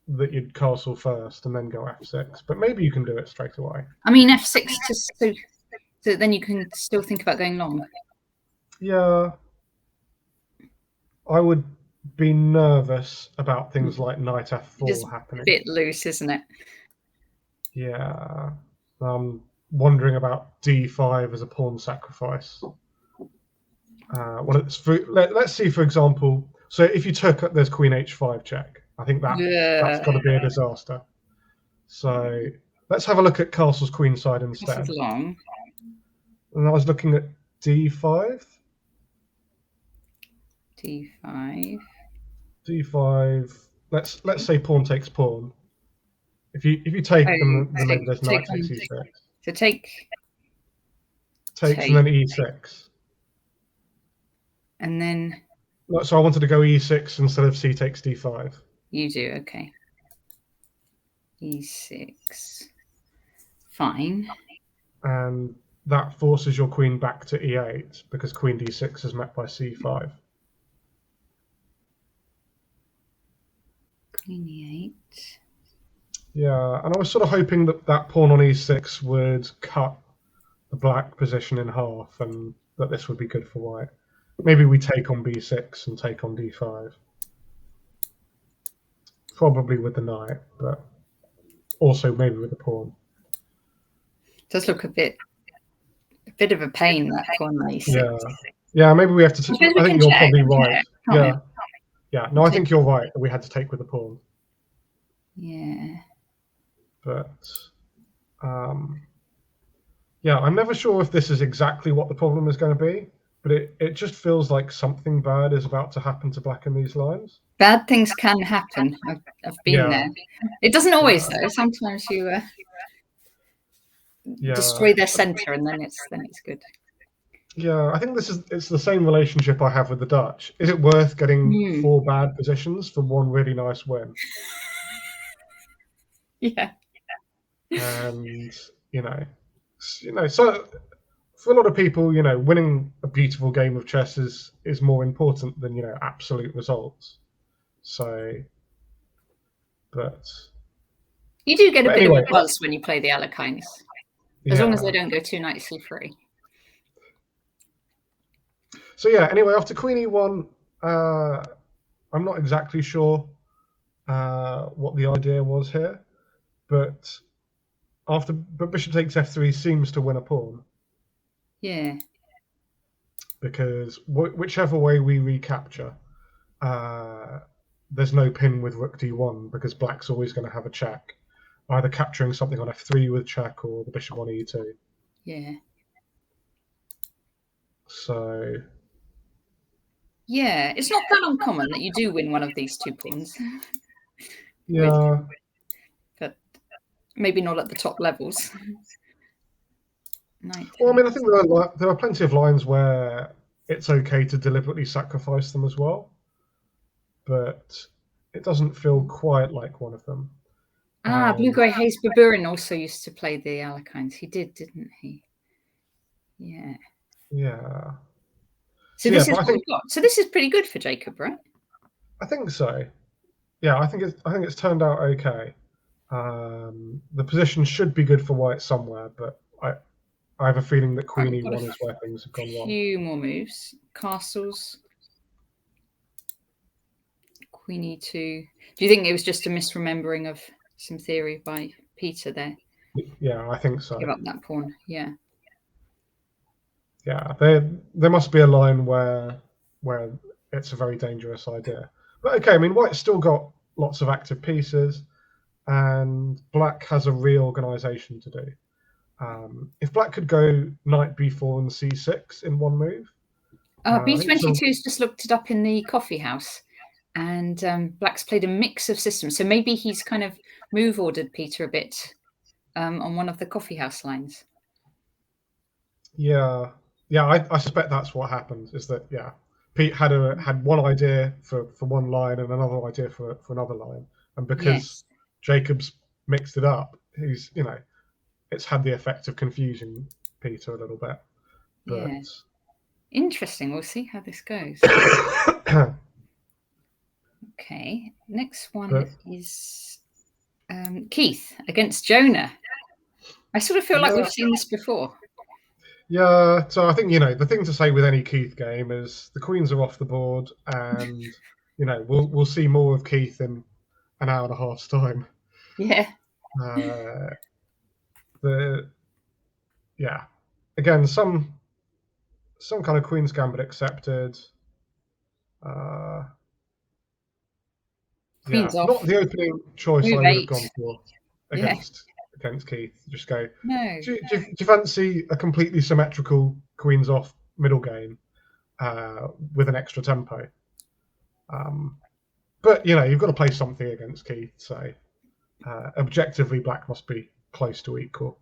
that you'd castle first and then go f6, but maybe you can do it straight away. I mean, f6 so then you can still think about going long. Yeah. I would be nervous about things like knight f4 happening. A bit loose, isn't it? Yeah. Wondering about d5 as a pawn sacrifice. Let's see, for example, so if you took, there's queen h5 check. I think that's got to be a disaster. So let's have a look at castle's queenside instead. This is long. And I was looking at d5. D5. Let's say pawn takes pawn. If you take them, then maybe there's knight takes e6. So takes and then e6. And then. So I wanted to go e6 instead of c takes d5. You do, okay. e6. Fine. And that forces your queen back to e8 because queen d6 is met by c5. Queen e8. Yeah, and I was sort of hoping that pawn on e6 would cut the black position in half, and that this would be good for White. Maybe we take on b6 and take on d5. Probably with the knight, but also maybe with the pawn. It does look a bit of a pain, that pawn on e6. Yeah. Maybe we have to. I think you're probably right. Yeah. No, I think you're right. We had to take with the pawn. Yeah. But yeah, I'm never sure if this is exactly what the problem is going to be, but it just feels like something bad is about to happen to black in these lines. Bad things can happen. I've been there. It doesn't always though. Sometimes you destroy their center, and then it's good. Yeah, I think it's the same relationship I have with the Dutch. Is it worth getting 4 bad positions for one really nice win? Yeah. And so for a lot of people, winning a beautiful game of chess is more important than absolute results. So, but you do get a bit of a buzz when you play the Alekhines, as long as they don't go too nicely free. So yeah, anyway, after queen e1, I'm not exactly sure what the idea was here, but bishop takes f3 seems to win a pawn. Yeah. because whichever way we recapture, there's no pin with rook d1 because black's always going to have a check, either capturing something on f3 with check or the bishop on e2. Yeah. So yeah, it's not that uncommon that you do win one of these 2 pawns. yeah, but maybe not at the top levels. well, I mean, I think there are plenty of lines where it's okay to deliberately sacrifice them as well, but it doesn't feel quite like one of them. Blue Grey Hayes Baburin also used to play the Alekines. He did, didn't he? Yeah. Yeah. So this is what we've got. So this is pretty good for Jacob, right? I think so. Yeah, I think it's turned out okay. The position should be good for white somewhere, but I have a feeling that Queen E1 is where things have gone wrong. A few more moves. Castles. Queen E2. Do you think it was just a misremembering of some theory by Peter there? Yeah, I think so. Give up that pawn. Yeah. Yeah, there must be a line where it's a very dangerous idea. But okay, I mean, white's still got lots of active pieces, and black has a reorganization to do. If black could go knight b4 and c6 in one move. B22 has just looked it up in the coffee house, and black's played a mix of systems. So maybe he's kind of move ordered Peter a bit on one of the coffee house lines. Yeah, I suspect that's what happened. Is that Pete had one idea for one line and another idea for another line, and because Jacob's mixed it up, he's it's had the effect of confusing Peter a little bit. But yeah, interesting. We'll see how this goes. Okay, next one is Keith against Jonah. I sort of feel like we've seen this before. Yeah, so I think the thing to say with any Keith game is the queens are off the board, and we'll see more of Keith in an hour and a half's time. Yeah. Again, some kind of Queen's Gambit accepted. Queen's off. Not the opening choice I would have gone for against Keith. Just go. No. Do you fancy a completely symmetrical Queen's off middle game with an extra tempo? But you've got to play something against Keith, so objectively, black must be close to equal.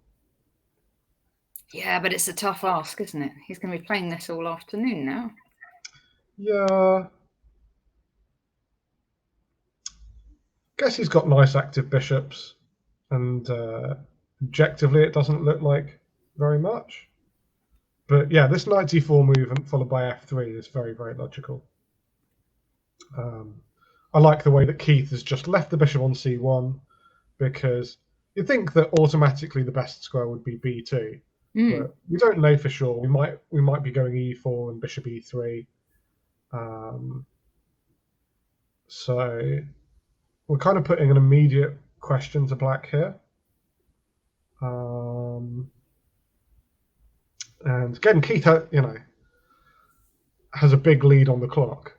Yeah, but it's a tough ask, isn't it? He's going to be playing this all afternoon now. Yeah. Guess he's got nice active bishops, and objectively it doesn't look like very much. But yeah, this knight d4 move followed by f3 is very, very logical. I like the way that Keith has just left the bishop on c1, because you'd think that automatically the best square would be b2, but we don't know for sure. We might be going e4 and bishop e3. So we're kind of putting an immediate question to black here. And again, Keith, has a big lead on the clock.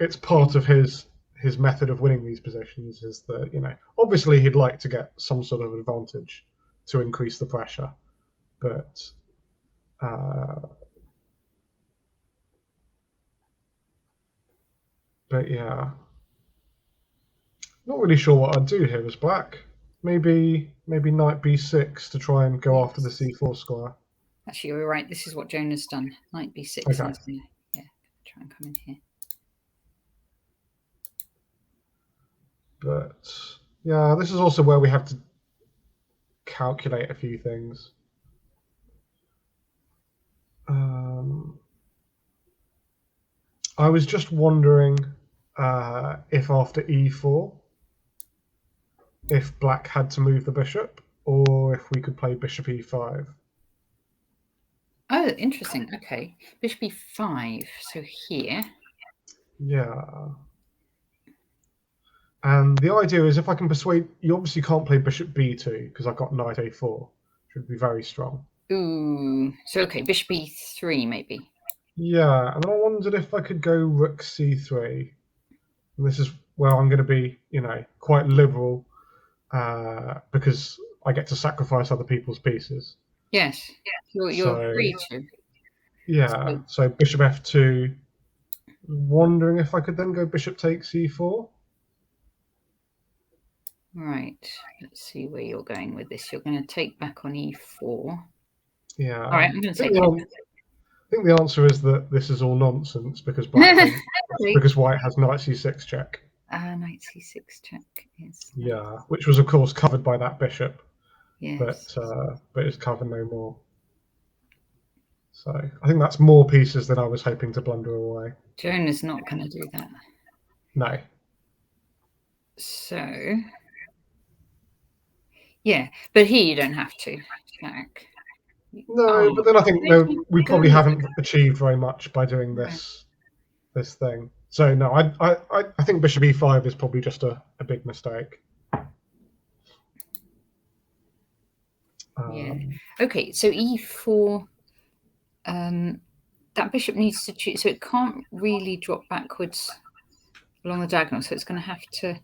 It's part of his method of winning these positions is that obviously he'd like to get some sort of advantage to increase the pressure, but yeah, not really sure what I'd do here as black. Maybe knight b6 to try and go after the c4 square. Actually, you're right. This is what Jonah's done. Knight b6. Okay. Try and come in here. But yeah, this is also where we have to calculate a few things. I was just wondering if after e4, if black had to move the bishop, or if we could play bishop e5. Oh, interesting. Okay, bishop e5. So here. Yeah. And the idea is if I can persuade... You obviously can't play bishop b2 because I've got knight a4. Which would be very strong. Ooh. So, okay, bishop e3 maybe. Yeah, and then I wondered if I could go rook c3. And this is where I'm going to be, quite liberal, because I get to sacrifice other people's pieces. Yes, you're So free to. yeah, so bishop f2. Wondering if I could then go bishop takes e4. Right, let's see where you're going with this. You're going to take back on e4. Yeah. All right, I'm going to take it. I think the answer is that this is all nonsense because because white has knight c6 check. Knight c6 check is. Yeah, which was of course covered by that bishop, Yes. but is covered no more. So I think that's more pieces than I was hoping to blunder away. Joan is not going to do that. No. So yeah, but here you don't have to check. No, but then I think we probably haven't achieved very much by doing this thing. So no, I think bishop e5 is probably just a big mistake. Yeah. Okay, so e4. That bishop needs to choose, so it can't really drop backwards along the diagonal. So it's going to have to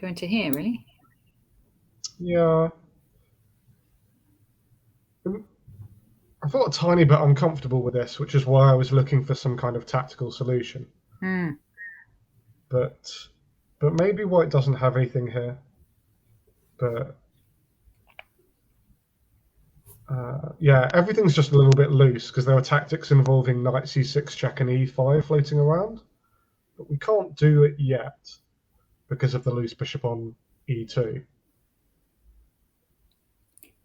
go into here, really. Yeah. I felt a tiny bit uncomfortable with this, which is why I was looking for some kind of tactical solution. But maybe white doesn't have anything here. But yeah, everything's just a little bit loose because there are tactics involving knight c6 check and e5 floating around. But we can't do it yet because of the loose bishop on e2.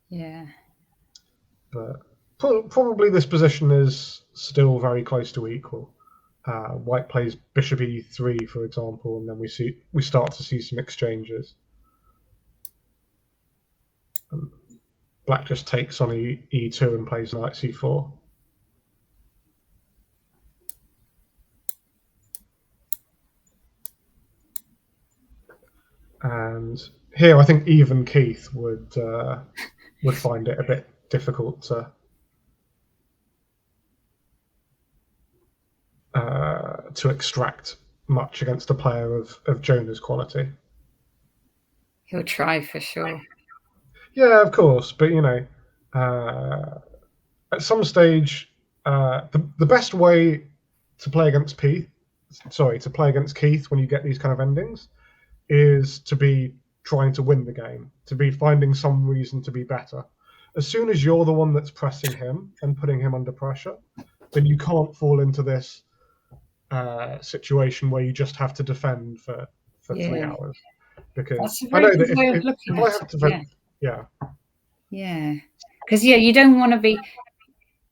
Yeah. But probably this position is still very close to equal. White plays bishop e3, for example, and then we start to see some exchanges. Black just takes on e2 and plays knight c4. And here, I think even Keith would find it a bit difficult to extract much against a player of Jonah's quality. He'll try for sure. Yeah, of course, but at some stage, the best way to play against Keith when you get these kind of endings is to be trying to win the game, to be finding some reason to be better. As soon as you're the one that's pressing him and putting him under pressure, then you can't fall into this situation where you just have to defend for 3 hours. Because I know that if I have to defend, yeah, because you don't want to be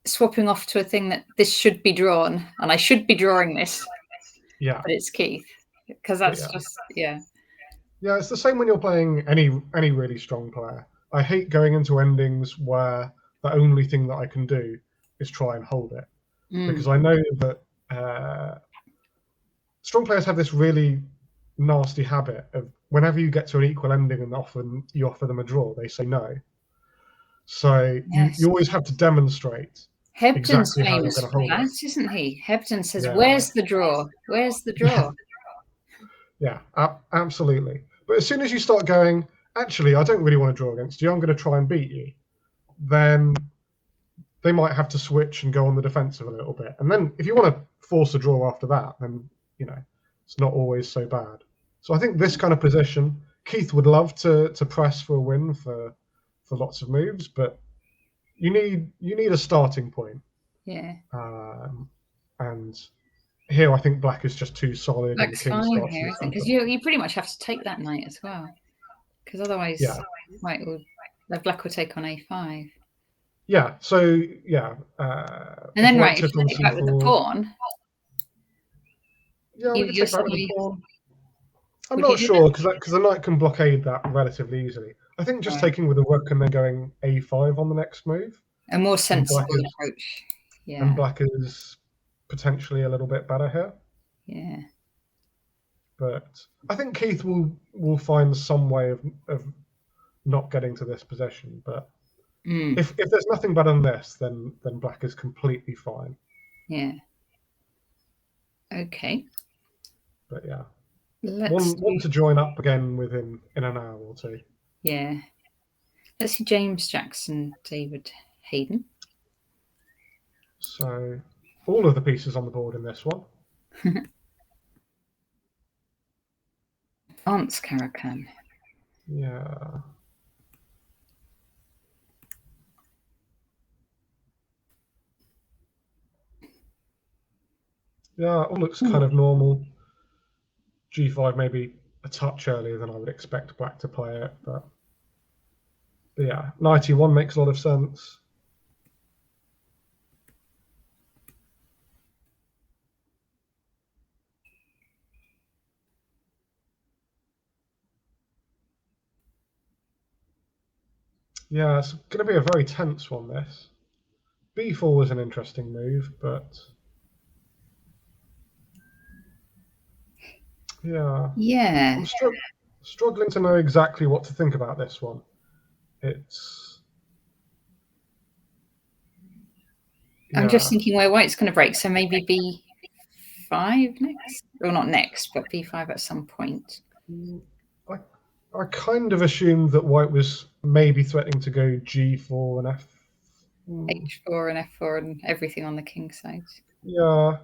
swapping off to a thing that this should be drawn, and I should be drawing this. Yeah, but it's Keith, because that's just Yeah, it's the same when you're playing any really strong player. I hate going into endings where the only thing that I can do is try and hold it, because I know that strong players have this really nasty habit of whenever you get to an equal ending and often you offer them a draw, they say no. So you always have to demonstrate Hebden's exactly how you're famous going to for hold that, it. isn't he? Hebden says, "Where's the draw? Where's the draw?" Yeah, absolutely. But as soon as you start going, actually, I don't really want to draw against you, I'm going to try and beat you, then they might have to switch and go on the defensive a little bit. And then if you want to force a draw after that, then it's not always so bad. So I think this kind of position, Keith would love to press for a win for lots of moves, but you need a starting point. Yeah. And here I think black is just too solid. Black's and the king fine starts here, isn't it? Because you pretty much have to take that knight as well. Because otherwise, black will take on a5. Yeah. So yeah. And then if you take back with the pawn. Yeah, we can take back with the pawn. I'm not sure because the knight can blockade that relatively easily. I think just taking with the rook and then going a5 on the next move. A more sensible approach. Yeah. And black is potentially a little bit better here. Yeah. But I think Keith will find some way of not getting to this position. But if there's nothing better than this, then black is completely fine. Yeah. Okay. But yeah, Let's want to join up again within in an hour or two. Yeah. Let's see James Jackson, David Hayden. So all of the pieces on the board in this one. Advanced Caracan. Yeah. Yeah, all looks kind of normal. G5 maybe a touch earlier than I would expect black to play it, but yeah, 91 makes a lot of sense. Yeah, it's going to be a very tense one, this. B4 was an interesting move, but yeah. Yeah. I'm struggling to know exactly what to think about this one. It's... I'm just Yeah. thinking where white's going to break, so maybe B5 next? Well, not next, but B5 at some point. I kind of assumed that white was maybe threatening to go G4 and F. H4 and F4 and everything on the king side. Yeah.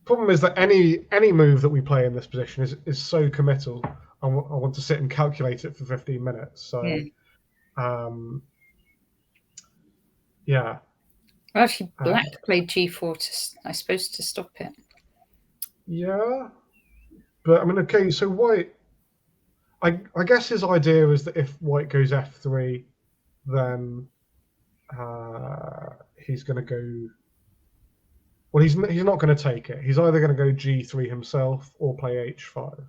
Problem is that any move that we play in this position is so committal. I want to sit and calculate it for 15 minutes. So, yeah. Well, actually, black played G4 to, I suppose, to stop it. Yeah, but I mean, okay. So white, I guess his idea is that if white goes F3, then he's going to go. Well, he's not going to take it. He's either going to go G3 himself or play H5.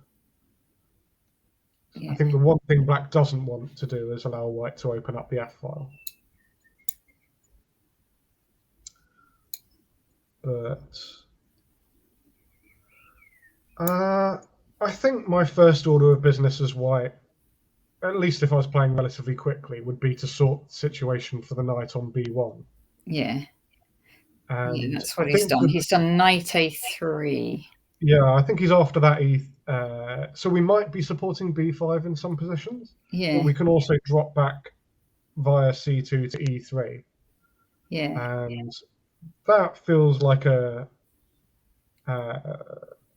Yeah. I think the one thing black doesn't want to do is allow white to open up the F file. But I think my first order of business as white, at least if I was playing relatively quickly, would be to sort the situation for the knight on B1. Yeah. And yeah, that's what he's done. He's done knight A3. Yeah, I think he's after that so we might be supporting B5 in some positions, but we can also drop back via C2 to E3. Yeah. And that feels like a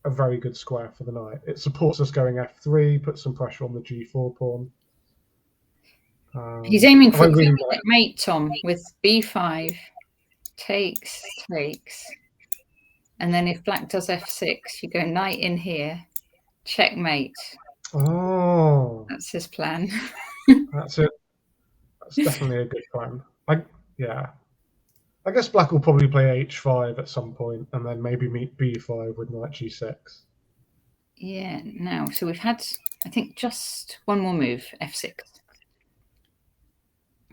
very good square for the knight. It supports us going F3, puts some pressure on the G4 pawn. He's aiming for a mate, Tom, with B5, takes, and then if black does F6, you go knight in here, checkmate. Oh, that's his plan. That's it. That's definitely a good plan. I guess black will probably play H5 at some point, and then maybe meet B5 with knight G6. Yeah. Now, so we've had, I think, just one more move, F6,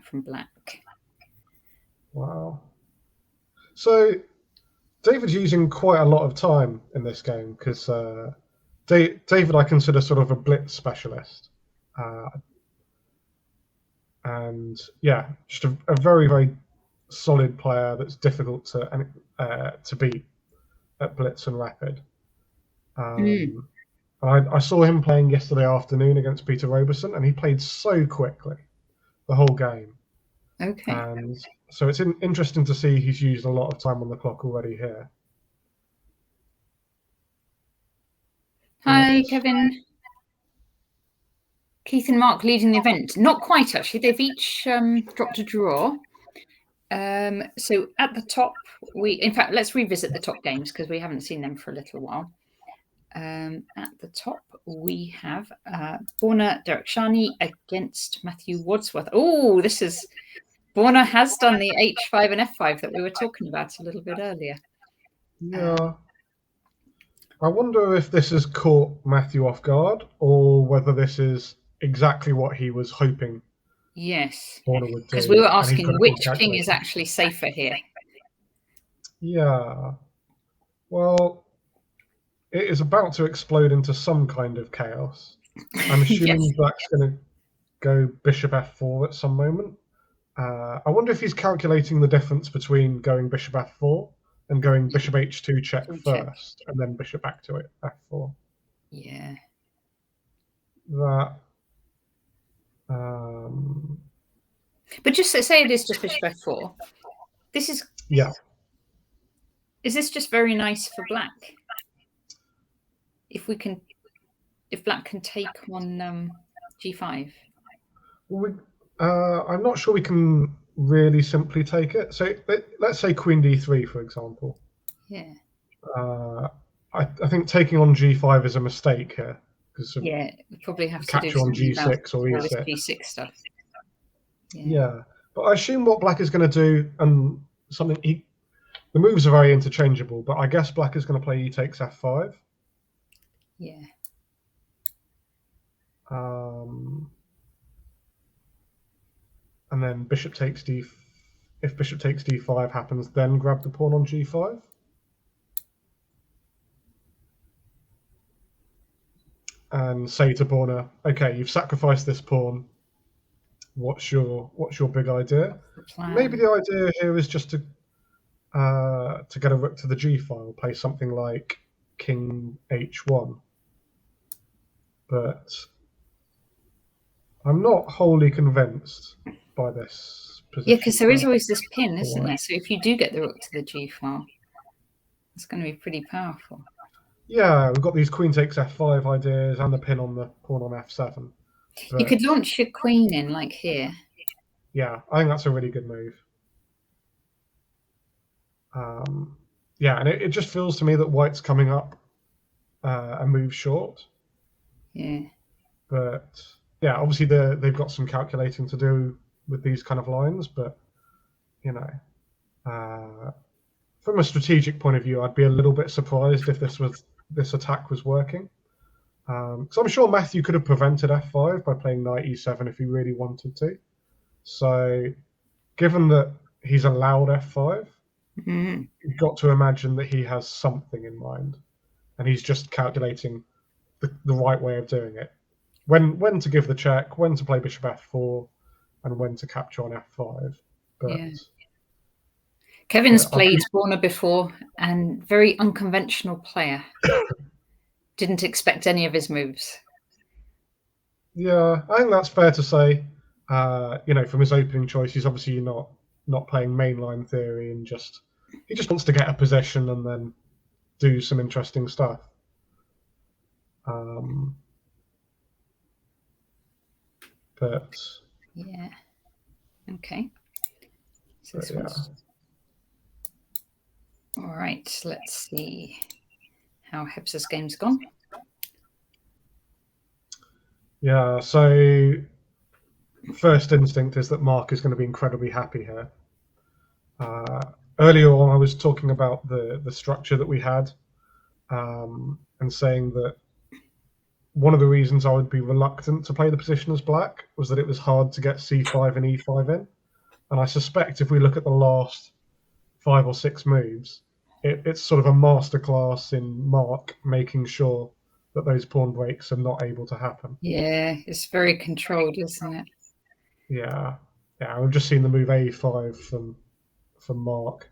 from black. Wow. So David's using quite a lot of time in this game because David I consider sort of a blitz specialist. And yeah, just a very, very solid player that's difficult to beat at blitz and rapid. I saw him playing yesterday afternoon against Peter Roberson, and he played so quickly the whole game. Okay. And so it's interesting to see he's used a lot of time on the clock already here. Hi, Kevin. Keith and Mark leading the event. Not quite, actually. They've each dropped a draw. So at the top, in fact, let's revisit the top games because we haven't seen them for a little while. At the top, we have Borna Derekshani against Matthew Wadsworth. Oh, Borna has done the H5 and F5 that we were talking about a little bit earlier. Yeah. I wonder if this has caught Matthew off guard or whether this is exactly what he was hoping. Yes. Borna would do. Because we were asking which king is actually safer here. Yeah. Well, it is about to explode into some kind of chaos. I'm assuming Yes. black's going to go bishop F4 at some moment. I wonder if he's calculating the difference between going bishop f4 and going bishop h2 check first, and then bishop back to it, f4. Yeah. That. But just say it is just bishop f4. This is. Yeah. Is this just very nice for black? If black can take on g5. Well, I'm not sure we can really simply take it. So let's say queen d3, for example. Yeah. I think taking on g5 is a mistake here. Yeah, we probably have to capture do on g6 or all e6. this g6 stuff. Yeah, but I assume what black is going to do, and the moves are very interchangeable, but I guess black is going to play e takes f5. Yeah. And then bishop takes d. If bishop takes d5 happens, then grab the pawn on g5. And say to Borna, okay, you've sacrificed this pawn. What's your big idea? Maybe the idea here is just to get a rook to the g file, play something like king h1. But I'm not wholly convinced by this position. Yeah, because there is always this pin, isn't there? So if you do get the rook to the g file, it's going to be pretty powerful. Yeah, we've got these queen takes f5 ideas and the pin on the pawn on f7. But you could launch your queen in, like here. Yeah, I think that's a really good move. Yeah, and it just feels to me that white's coming up a move short. Yeah. But yeah, obviously they've got some calculating to do with these kind of lines. But you know, from a strategic point of view, I'd be a little bit surprised if this attack was working. Because I'm sure Matthew could have prevented f5 by playing knight e7 if he really wanted to. So, given that he's allowed f5, you've got to imagine that he has something in mind, and he's just calculating the right way of doing it. When to give the check, when to play bishop f4, and when to capture on f5. But yeah. Kevin's played Borna before, and very unconventional player. Didn't expect any of his moves. Yeah, I think that's fair to say. From his opening choice, he's obviously not playing mainline theory, and he just wants to get a possession and then do some interesting stuff. But yeah, okay. So this all right. Let's see how Hebser's game's gone. Yeah, so first instinct is that Mark is going to be incredibly happy here. Earlier on, I was talking about the structure that we had, and saying that one of the reasons I would be reluctant to play the position as black was that it was hard to get c5 and e5 in. And I suspect if we look at the last 5 or 6 moves, it's sort of a masterclass in Mark making sure that those pawn breaks are not able to happen. Yeah, it's very controlled, isn't it? Yeah. We've just seen the move a5 from Mark.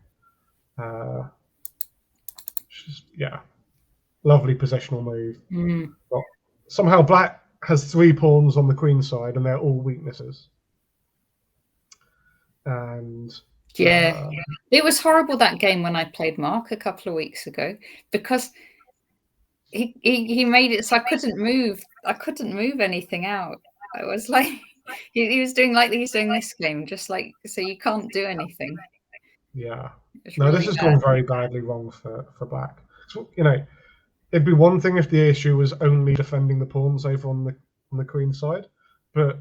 Lovely positional move. But somehow black has 3 pawns on the queen side, and they're all weaknesses. And yeah, it was horrible that game when I played Mark a couple of weeks ago, because he made it so I couldn't move. I couldn't move anything out. I was like, he was doing like he's doing this game, just like, so you can't do anything. Yeah. No, this has gone very badly wrong for black. So, it'd be one thing if the issue was only defending the pawns over on the queen side, but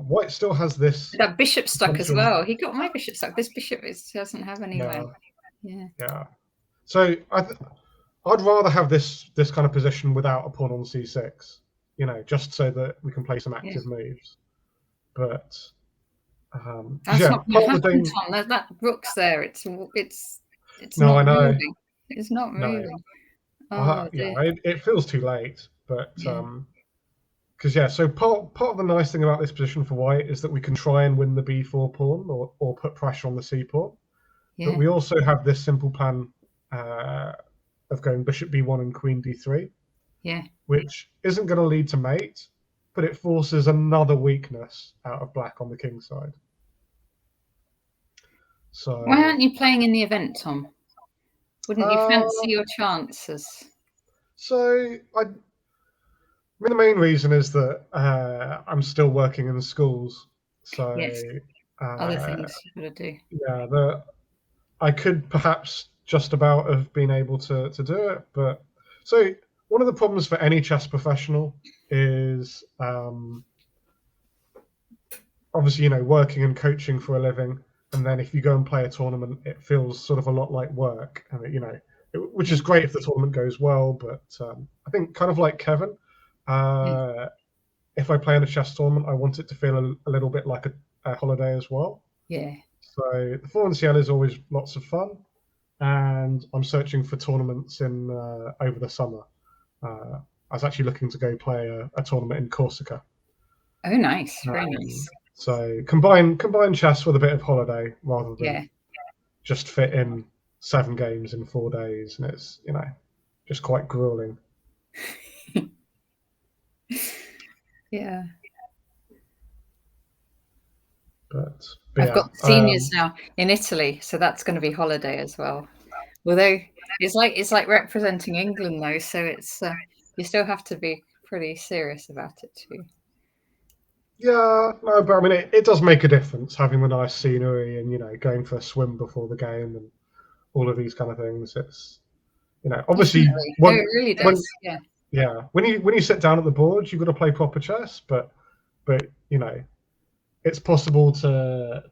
white still has this. That bishop stuck as well. He got my bishop stuck. This bishop doesn't have anywhere. Yeah. So I'd rather have this kind of position without a pawn on c6, just so that we can play some active moves. But that's not going to happen, Tom. That rook's there. It's not moving. It's not moving. No. It feels too late, but Because so part of the nice thing about this position for white is that we can try and win the b4 pawn or put pressure on the c pawn. Yeah. But we also have this simple plan of going bishop b1 and queen d3. Yeah. Which isn't going to lead to mate, but it forces another weakness out of black on the king side. So why aren't you playing in the event, Tom? Wouldn't you fancy your chances? So I mean, the main reason is that I'm still working in schools. So yes, other things you've got to do. Yeah, I could perhaps just about have been able to do it, but so one of the problems for any chess professional is obviously working and coaching for a living, and then if you go and play a tournament, it feels sort of a lot like work, and which is great if the tournament goes well, but I think kind of like Kevin, if I play in a chess tournament, I want it to feel a little bit like a holiday as well. Yeah. So the 4NCL is always lots of fun, and I'm searching for tournaments in over the summer. I was actually looking to go play a tournament in Corsica. Oh, nice, very nice. So combine chess with a bit of holiday rather than just fit in 7 games in 4 days, and it's just quite grueling. Yeah. But I've got seniors now in Italy, so that's going to be holiday as well. Although it's like representing England though, so it's you still have to be pretty serious about it too. Yeah, no, but I mean, it does make a difference having the nice scenery and going for a swim before the game and all of these kind of things. It's obviously it really does. When you sit down at the board, you've got to play proper chess, but it's possible to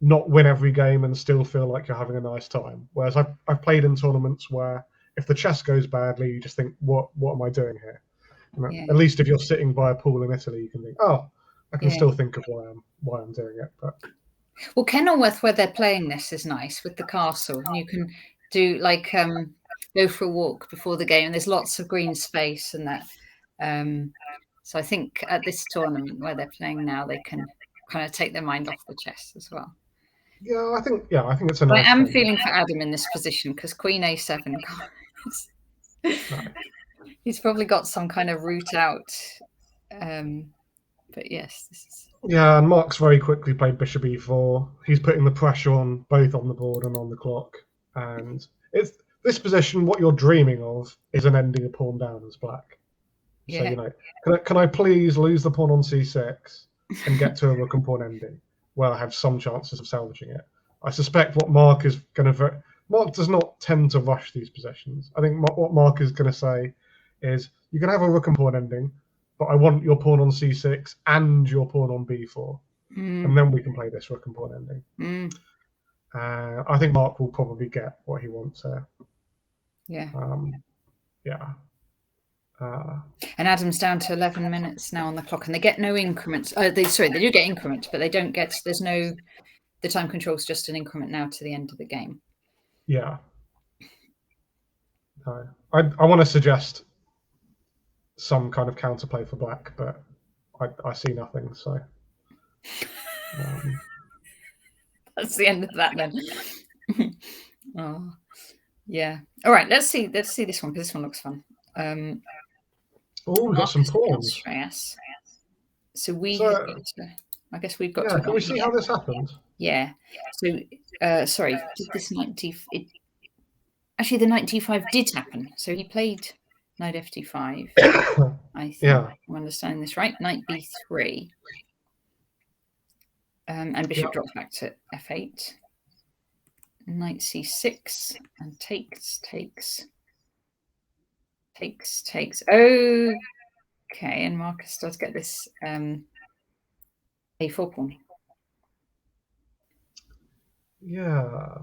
not win every game and still feel like you're having a nice time. Whereas I've played in tournaments where if the chess goes badly, you just think, what am I doing here? At least if you're sitting by a pool in Italy, you can think, oh, I can still think of why I'm doing it. But well, Kenilworth, where they're playing this, is nice with the castle, and you can do like go for a walk before the game, and there's lots of green space and that. So I think at this tournament where they're playing now, they can kind of take their mind off the chess as well. Yeah, I think it's a nice. I am feeling for Adam in this position because Queen A7. He's probably got some kind of route out. But yes, this is. Yeah, and Mark's very quickly played Bishop E4. He's putting the pressure on both on the board and on the clock. And it's this position. What you're dreaming of is an ending a pawn down as black. Yeah. So can I please lose the pawn on C6 and get to a rook and pawn ending where I have some chances of salvaging it? I suspect what Mark is going to. Mark does not tend to rush these positions. I think what Mark is going to say is you can have a rook and pawn ending, but I want your pawn on C6 and your pawn on B4, and then we can play this rook and pawn ending. I think Mark will probably get what he wants here. Yeah. Yeah. And Adam's down to 11 minutes now on the clock, and they get no increments. They do get increments, but they don't get. There's no. The time control is just an increment now to the end of the game. Yeah. I want to suggest some kind of counterplay for black, but I see nothing. So that's the end of that then. Oh, yeah. All right. Let's see this one because this one looks fun. We've got some pawns. So I guess we've got. Yeah. Can we see how this happened? Yeah. So sorry. Did this knight actually the knight d5 did happen. So he played knight fd5. I think. Yeah. I'm understanding this right. Knight b3. And bishop drops back to f8. Knight c6 and takes. Okay, and Marcus does get this a4 pawn. Yeah.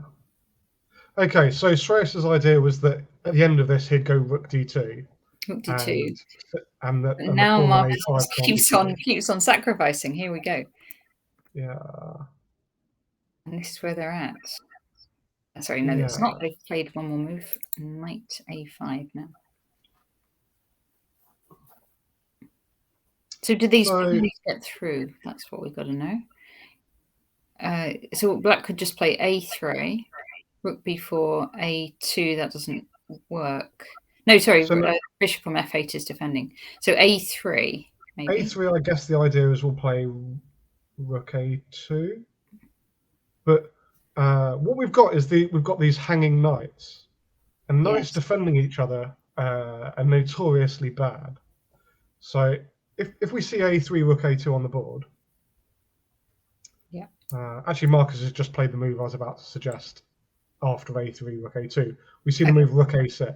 Okay, so Shreyas's idea was that at the end of this he'd go rook d2. Rook d2. And now Marcus keeps on sacrificing. Here we go. Yeah. And this is where they're at. Sorry, no, it's not. They've played one more move. Knight a5 now. So do these So pawns get through? That's what we've got to know. So black could just play a3, rook b4, a2. That doesn't work. No, sorry, so bishop on f8 is defending. So a3, maybe. a3, I guess the idea is we'll play rook a2. But what we've got is we've got these hanging knights, and knights defending each other are notoriously bad. So if we see a3, rook a2 on the board, yeah. Actually, Marcus has just played the move I was about to suggest. After a3, rook a2, we see the move rook a6.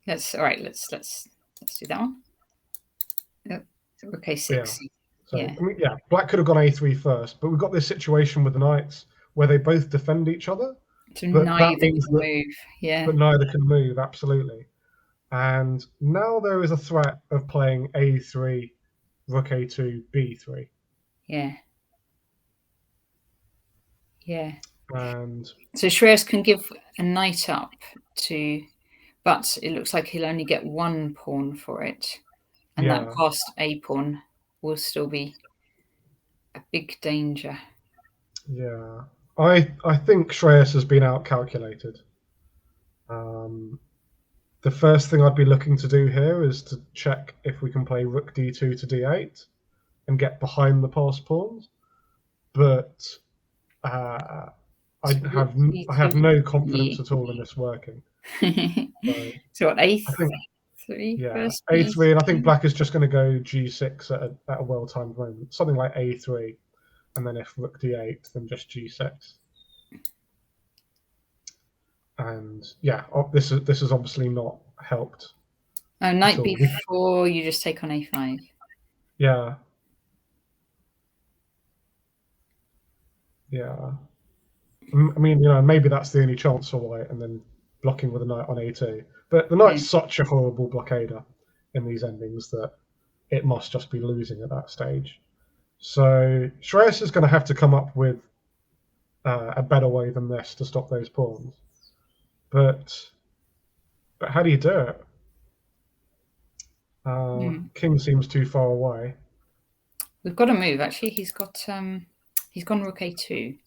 That's all right. Let's do that one. Oh, rook a6. Yeah. So I mean, yeah, black could have gone a3 first, but we've got this situation with the knights where they both defend each other. So but neither that means can move. Yeah. But neither can move, absolutely. And now there is a threat of playing a3, rook a2, b3. Yeah. Yeah. And so Shreyas can give a knight up to, but it looks like he'll only get one pawn for it, and that passed a pawn will still be a big danger. Yeah, I think Shreyas has been outcalculated. The first thing I'd be looking to do here is to check if we can play rook d2 to d8 and get behind the passed pawns, but I have no confidence at all in this working. So what, a3? Yeah, a3, and I think black is just going to go g6 at a well-timed moment, something like a3, and then if rook d8, then just g6. And yeah, this is obviously not helped. Oh, knight b4, you just take on a5. Yeah. Yeah. I mean, maybe that's the only chance for white, and then blocking with a knight on a2. But the knight's such a horrible blockader in these endings that it must just be losing at that stage. So Shreyas is going to have to come up with a better way than this to stop those pawns. But how do you do it? King seems too far away. We've got to move. Actually, he's gone rook a2.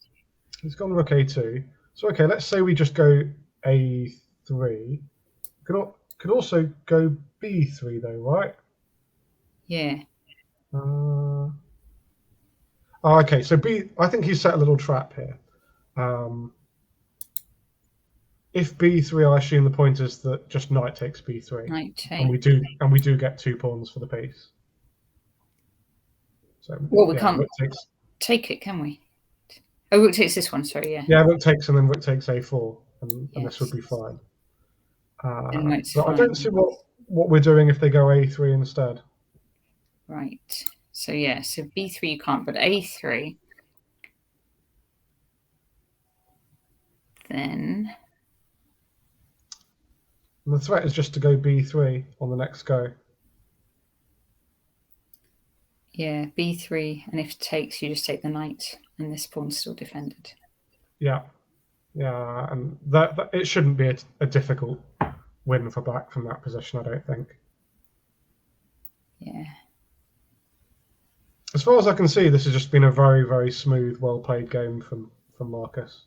He's gone rook a2. So okay, let's say we just go a3. Could also go b3 though, right? Yeah. Okay, so I think he's set a little trap here. If b3, I assume the point is that just knight takes b3, and we do get 2 pawns for the piece. So we can't take it, can we? Oh, rook takes this one. Sorry, yeah. Yeah, rook takes, and then rook takes a4, and this would be fine. But I don't see what we're doing if they go a3 instead. Right. So yeah, so b3 you can't, but a3. Then. And the threat is just to go b3 on the next go. Yeah, b3, and if it takes, you just take the knight, and this pawn's still defended. Yeah, and that it shouldn't be a difficult win for black from that position, I don't think. Yeah. As far as I can see, this has just been a very, very smooth, well-played game from Marcus.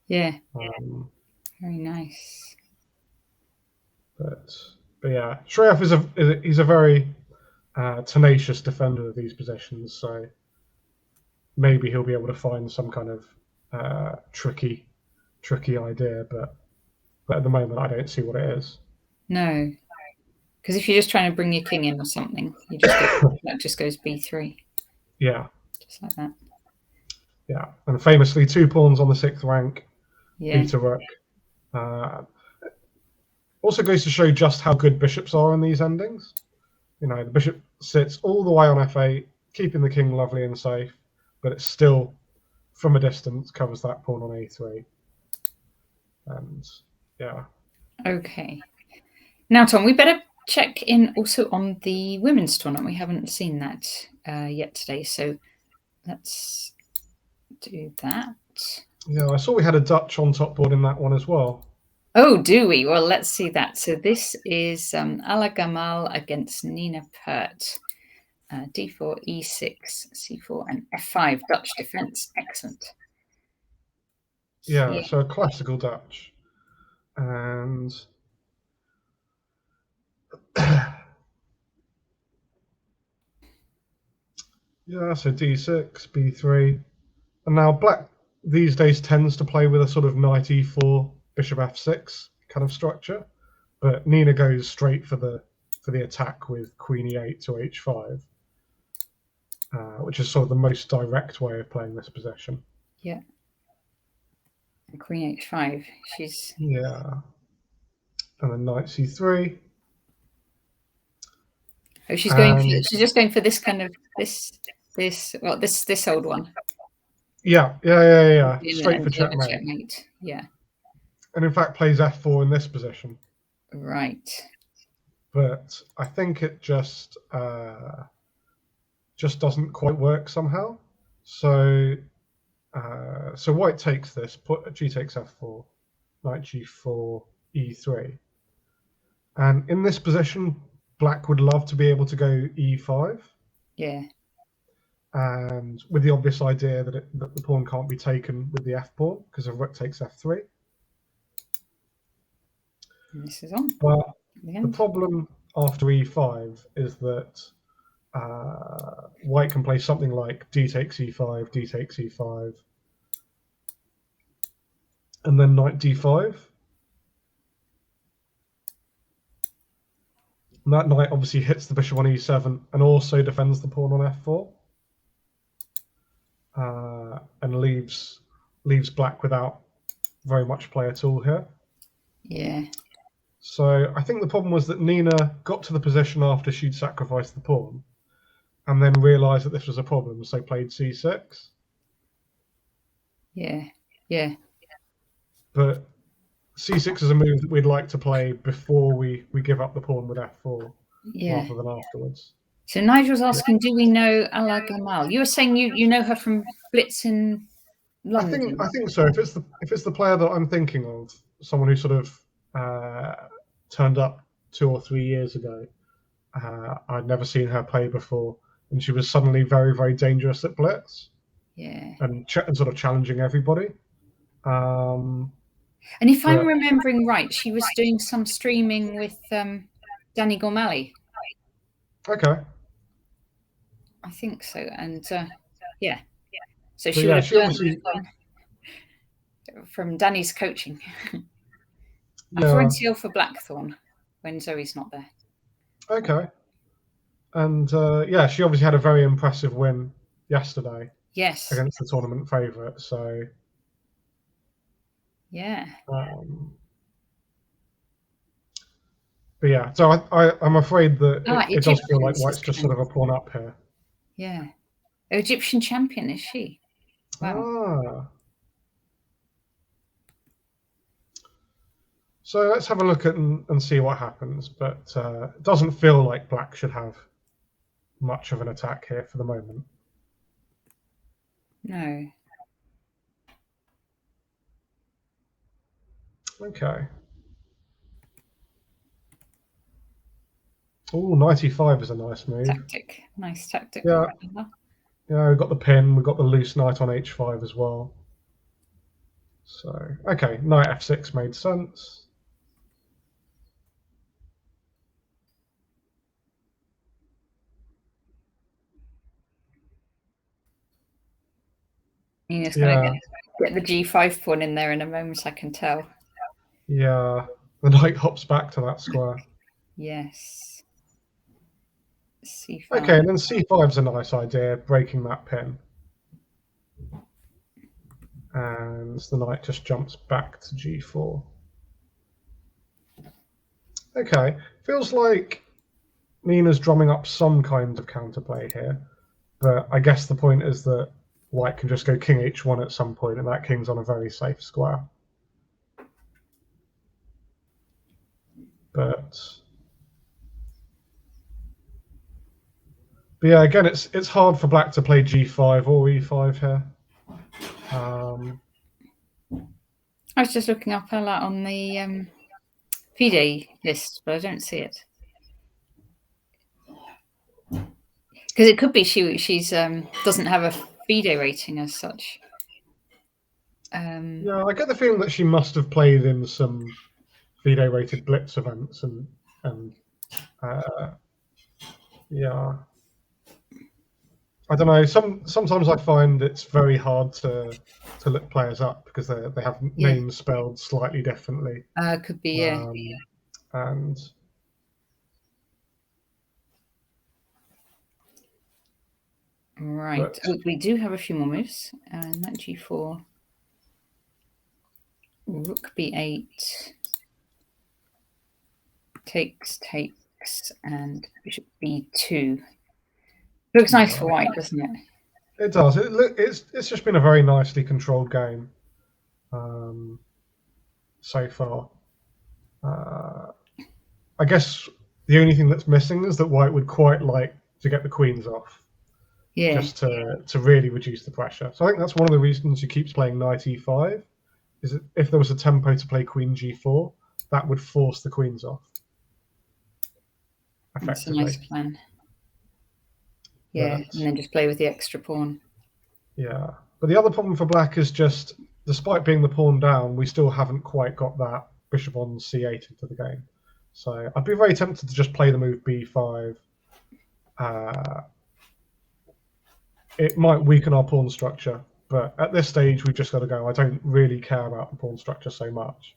Yeah. Very nice. But yeah, Shreyas he's a very tenacious defender of these positions, so maybe he'll be able to find some kind of tricky idea, but at the moment I don't see what it is. No, because if you're just trying to bring your king in or something, you just that just goes b3. Yeah, just like that. Yeah, and famously 2 pawns on the 6th rank, Peter rook. Also goes to show just how good bishops are in these endings. The bishop sits all the way on f8, keeping the king lovely and safe, but it still, from a distance, covers that pawn on a3. And yeah. Okay. Now, Tom, we better check in also on the women's tournament. We haven't seen that yet today, so let's do that. Yeah, I saw we had a Dutch on top board in that one as well. Oh, do we? Well, let's see that. So this is Ala Gamal against Nina Pert. d4, e6, c4, and f5. Dutch defense. Excellent. Yeah, so a classical Dutch. And yeah, so d6, b3. And now black these days tends to play with a sort of knight e4, bishop f6 kind of structure. But Nina goes straight for the attack with queen e8 to h5, which is sort of the most direct way of playing this position. Yeah. And queen h5. She's Yeah. And then knight c3. Oh, she's going. She's just going for this kind of this old one. Yeah. Straight for checkmate. Checkmate. Yeah. And in fact, plays f4 in this position. Right. But I think it just doesn't quite work somehow. So white takes this. G takes f4. Knight g4, e3. And in this position, black would love to be able to go e5. Yeah. And with the obvious idea that the pawn can't be taken with the f pawn because of rook takes f3. And this is on. But the problem after e5 is that white can play something like d takes e5, d takes e5, and then knight d5. And that knight obviously hits the bishop on e7 and also defends the pawn on f4. And leaves black without very much play at all here. Yeah. So I think the problem was that Nina got to the position after she'd sacrificed the pawn, and then realised that this was a problem, so played c6. Yeah. But c6 is a move that we'd like to play before we give up the pawn with f4, rather than afterwards. So Nigel's asking, do we know Ala Gamal? You were saying you know her from Blitz in London. I think so. If it's the player that I'm thinking of, someone who sort of turned up 2 or 3 years ago, I'd never seen her play before, and she was suddenly very, very dangerous at Blitz. Yeah. And sort of challenging everybody. And if I'm remembering right, she was doing some streaming with Danny Gormally. Okay. I think so. And yeah. So she would have learned from Danny's coaching. And Florencio for Blackthorn when Zoe's not there. Okay. And she obviously had a very impressive win yesterday. Yes. Against the tournament favourite. So yeah. But yeah, so I'm afraid that it does feel like white's just sort of a pawn up here. Yeah. Egyptian champion, is she? Wow. So let's have a look at and see what happens. But it doesn't feel like black should have much of an attack here for the moment. No. Okay. Oh, 95 is a nice move. Nice tactic. Yeah. Yeah, we've got the pin. We've got the loose knight on h5 as well. So, okay, knight f6 made sense. Nina's going to get the g5 pawn in there in a moment, I can tell. Yeah, the knight hops back to that square. Yes. C5. Okay, and then c5's a nice idea, breaking that pin. And the knight just jumps back to g4. Okay, feels like Nina's drumming up some kind of counterplay here, but I guess the point is that white can just go king h1 at some point, and that king's on a very safe square. But yeah, again, it's hard for black to play g5 or e5 here. I was just looking up Ella on the FIDE list, but I don't see it. Because it could be she's doesn't have a FIDE rating as such. Yeah, I get the feeling that she must have played in some FIDE-rated Blitz events, and yeah, I don't know. Sometimes I find it's very hard to look players up because they have Yeah. names spelled slightly differently, Could be, yeah. and Right. but Oh, we do have a few more moves. Knight G4, Rook B8, takes, and Bishop B2. Looks nice for white, doesn't it? it does. It's just been a very nicely controlled game so far. I guess the only thing that's missing is that white would quite like to get the queens off, Yeah. just to really reduce the pressure. So I think that's one of the reasons he keeps playing knight e5. Is that if there was a tempo to play queen g4, that would force the queens off. Effectively. That's a nice plan. Yeah, and then just play with the extra pawn. Yeah, but the other problem for black is just, despite being the pawn down, we still haven't quite got that bishop on c8 into the game. So I'd be very tempted to just play the move b5. It might weaken our pawn structure, but at this stage we've just got to go, I don't really care about the pawn structure so much.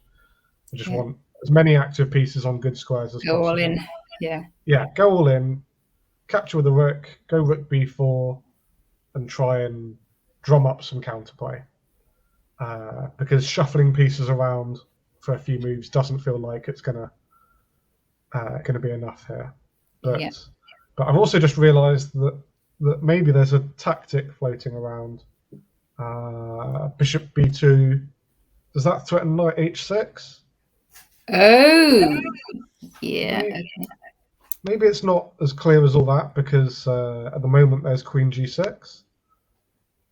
I just want as many active pieces on good squares as possible. Go all in, yeah. Yeah, go all in, capture with the rook, go rook b4, and try and drum up some counterplay. Because shuffling pieces around for a few moves doesn't feel like it's gonna be enough here. But I've also just realised that maybe there's a tactic floating around. Bishop b2. Does that threaten knight h6? Oh, yeah. Maybe it's not as clear as all that because at the moment there's queen g6,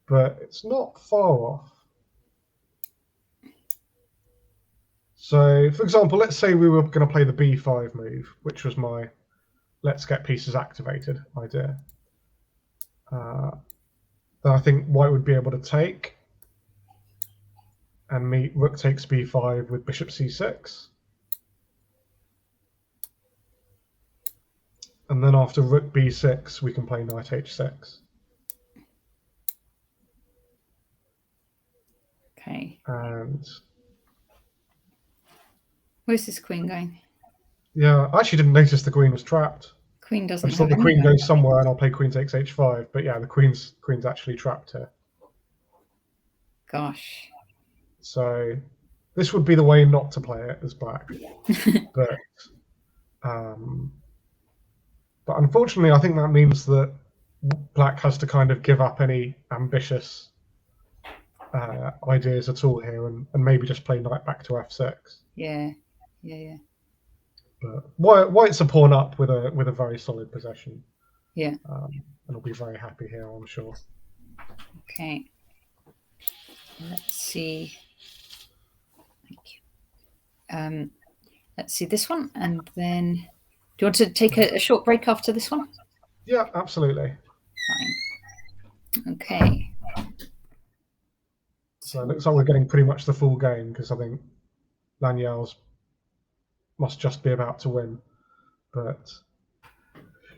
but it's not far off. So, for example, let's say we were going to play the b5 move, which was my let's get pieces activated idea. Then I think white would be able to take and meet rook takes b5 with bishop c6. And then after rook b6, we can play knight h6. Okay. And where's this queen going? Yeah, I actually didn't notice the queen was trapped. Queen doesn't. I just thought the queen goes somewhere, and I'll play queen takes h5. But yeah, the queen's actually trapped here. Gosh. So this would be the way not to play it as black. But unfortunately, I think that means that black has to kind of give up any ambitious ideas at all here, and maybe just play knight back to f6. Yeah. But white's a pawn up with a very solid possession. Yeah. And I'll be very happy here, I'm sure. Okay. Let's see. Thank you. Let's see this one, and then do you want to take a short break after this one? Yeah, absolutely. Fine. Okay. So it looks like we're getting pretty much the full game because I think Lanyel's must just be about to win. But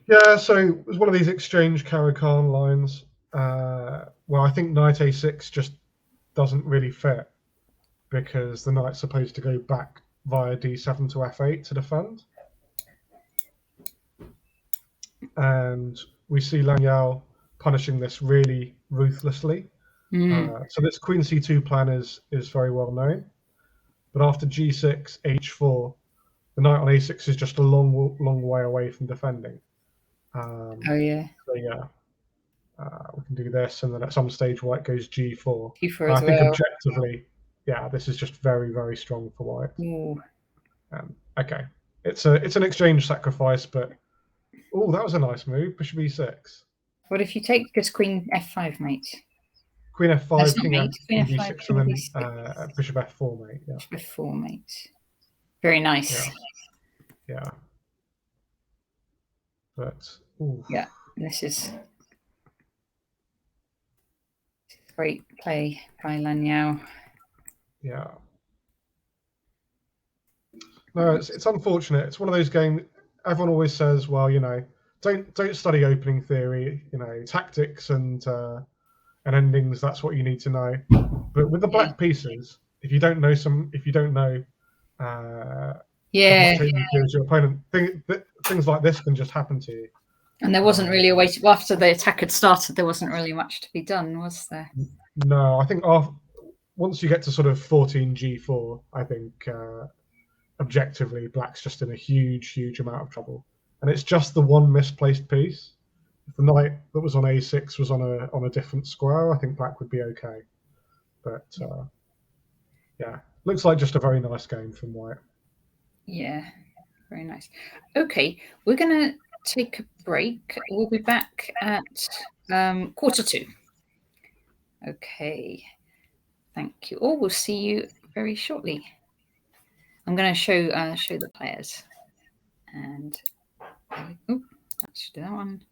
yeah, so it was one of these exchange Caro-Kann lines where I think knight a6 just doesn't really fit because the knight's supposed to go back via d7 to f8 to defend. And we see Lanyel punishing this really ruthlessly. So this queen c2 plan is very well known. But after g6, h4, the knight on a6 is just a long way away from defending. Oh yeah. So yeah, we can do this, and then at some stage white goes g4. G4 I think objectively, yeah, this is just very, very strong for white. Ooh. Okay, it's an exchange sacrifice, but oh, that was a nice move. Bishop e6. What if you take just queen f5, mate? Queen f5, king mate. Queen f5, f5, and then bishop f4, mate. Yeah. Bishop f4, mate. Very nice. Yeah. But ooh. Yeah. This is great play by Lanyao. Yeah. No, it's unfortunate. It's one of those games. Everyone always says, well, don't study opening theory. Tactics and endings. That's what you need to know. But with the black pieces, if you don't know as much opening theory as your opponent, things like this can just happen to you. And there wasn't really a way to, after the attack had started, there wasn't really much to be done, was there? No, I think once you get to sort of 14 G4, I think objectively black's just in a huge amount of trouble. And it's just the one misplaced piece. If the knight that was on A6 was on a different square, I think black would be okay. But yeah, looks like just a very nice game from white. Yeah, very nice. Okay, we're going to take a break. We'll be back at 1:45. Okay, thank you all. We'll see you very shortly. I'm going to show the players, and let's do that one.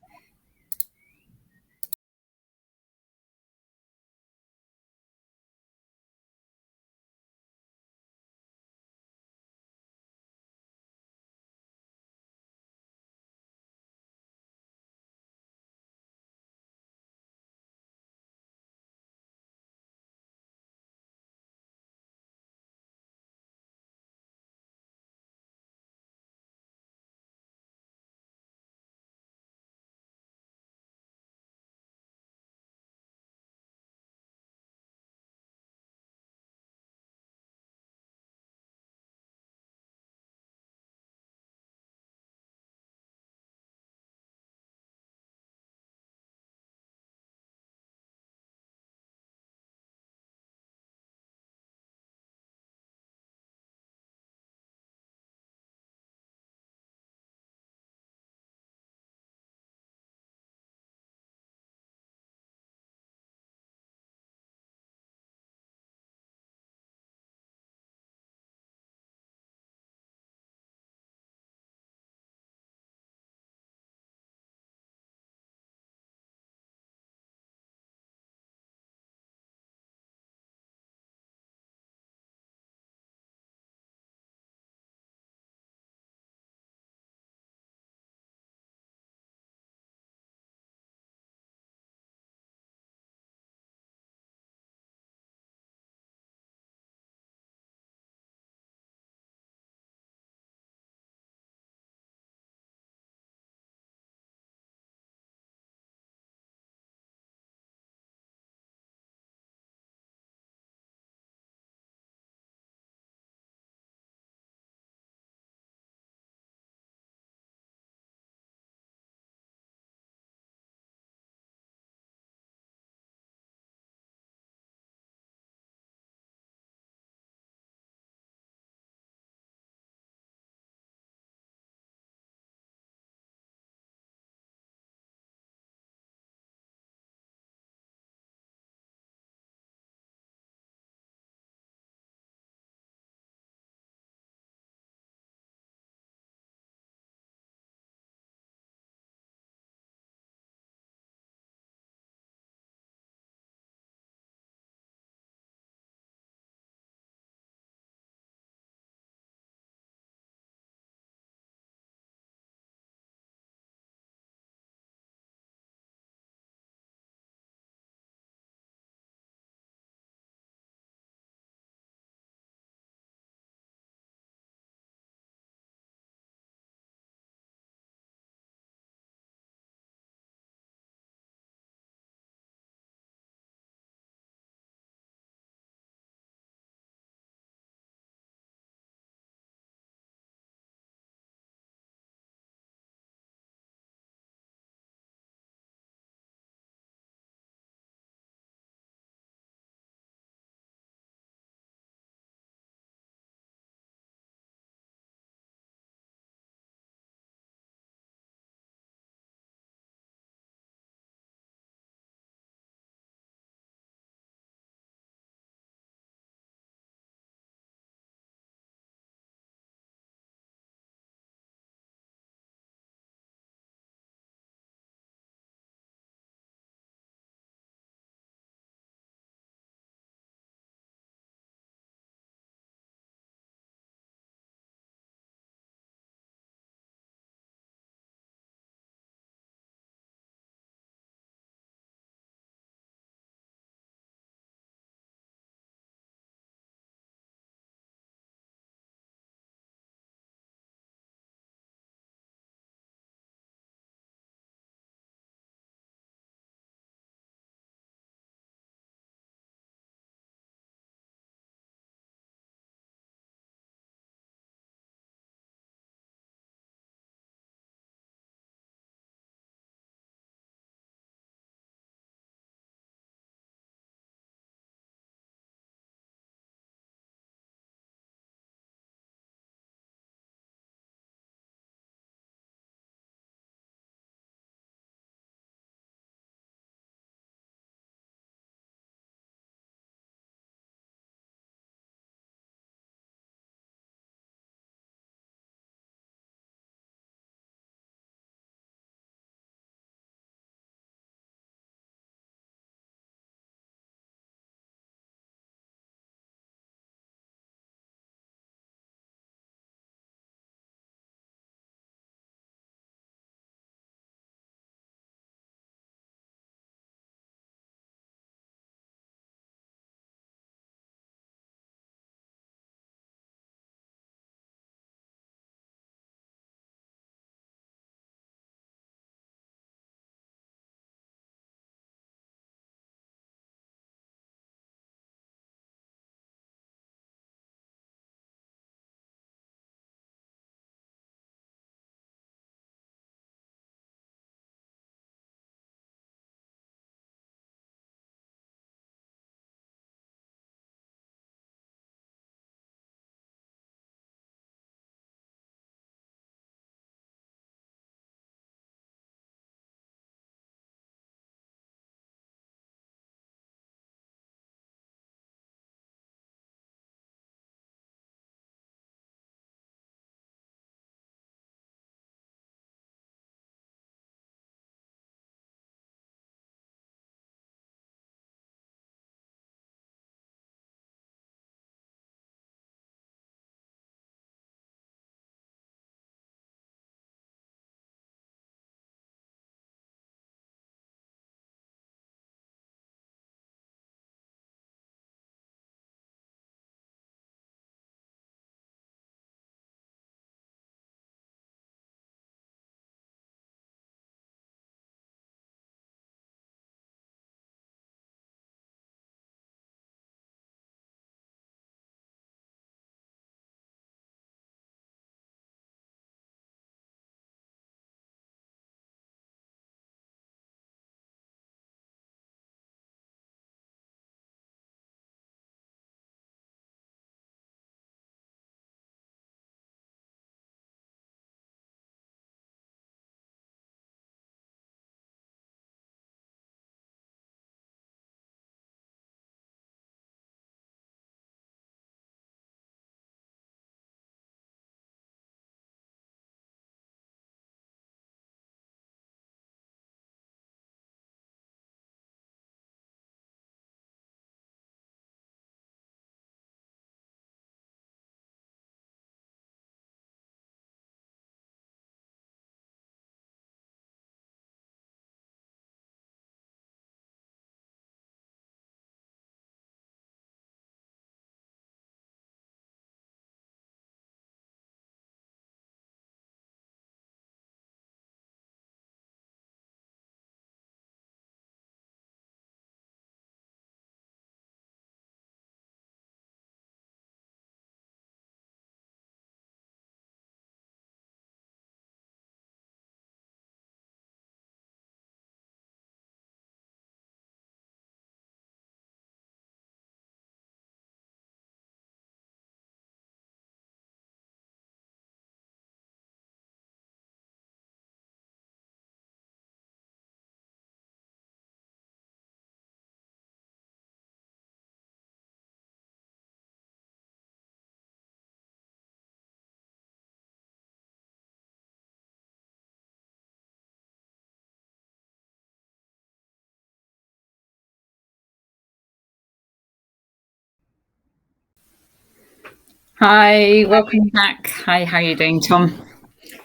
Hi, welcome back. Hi, how are you doing, Tom?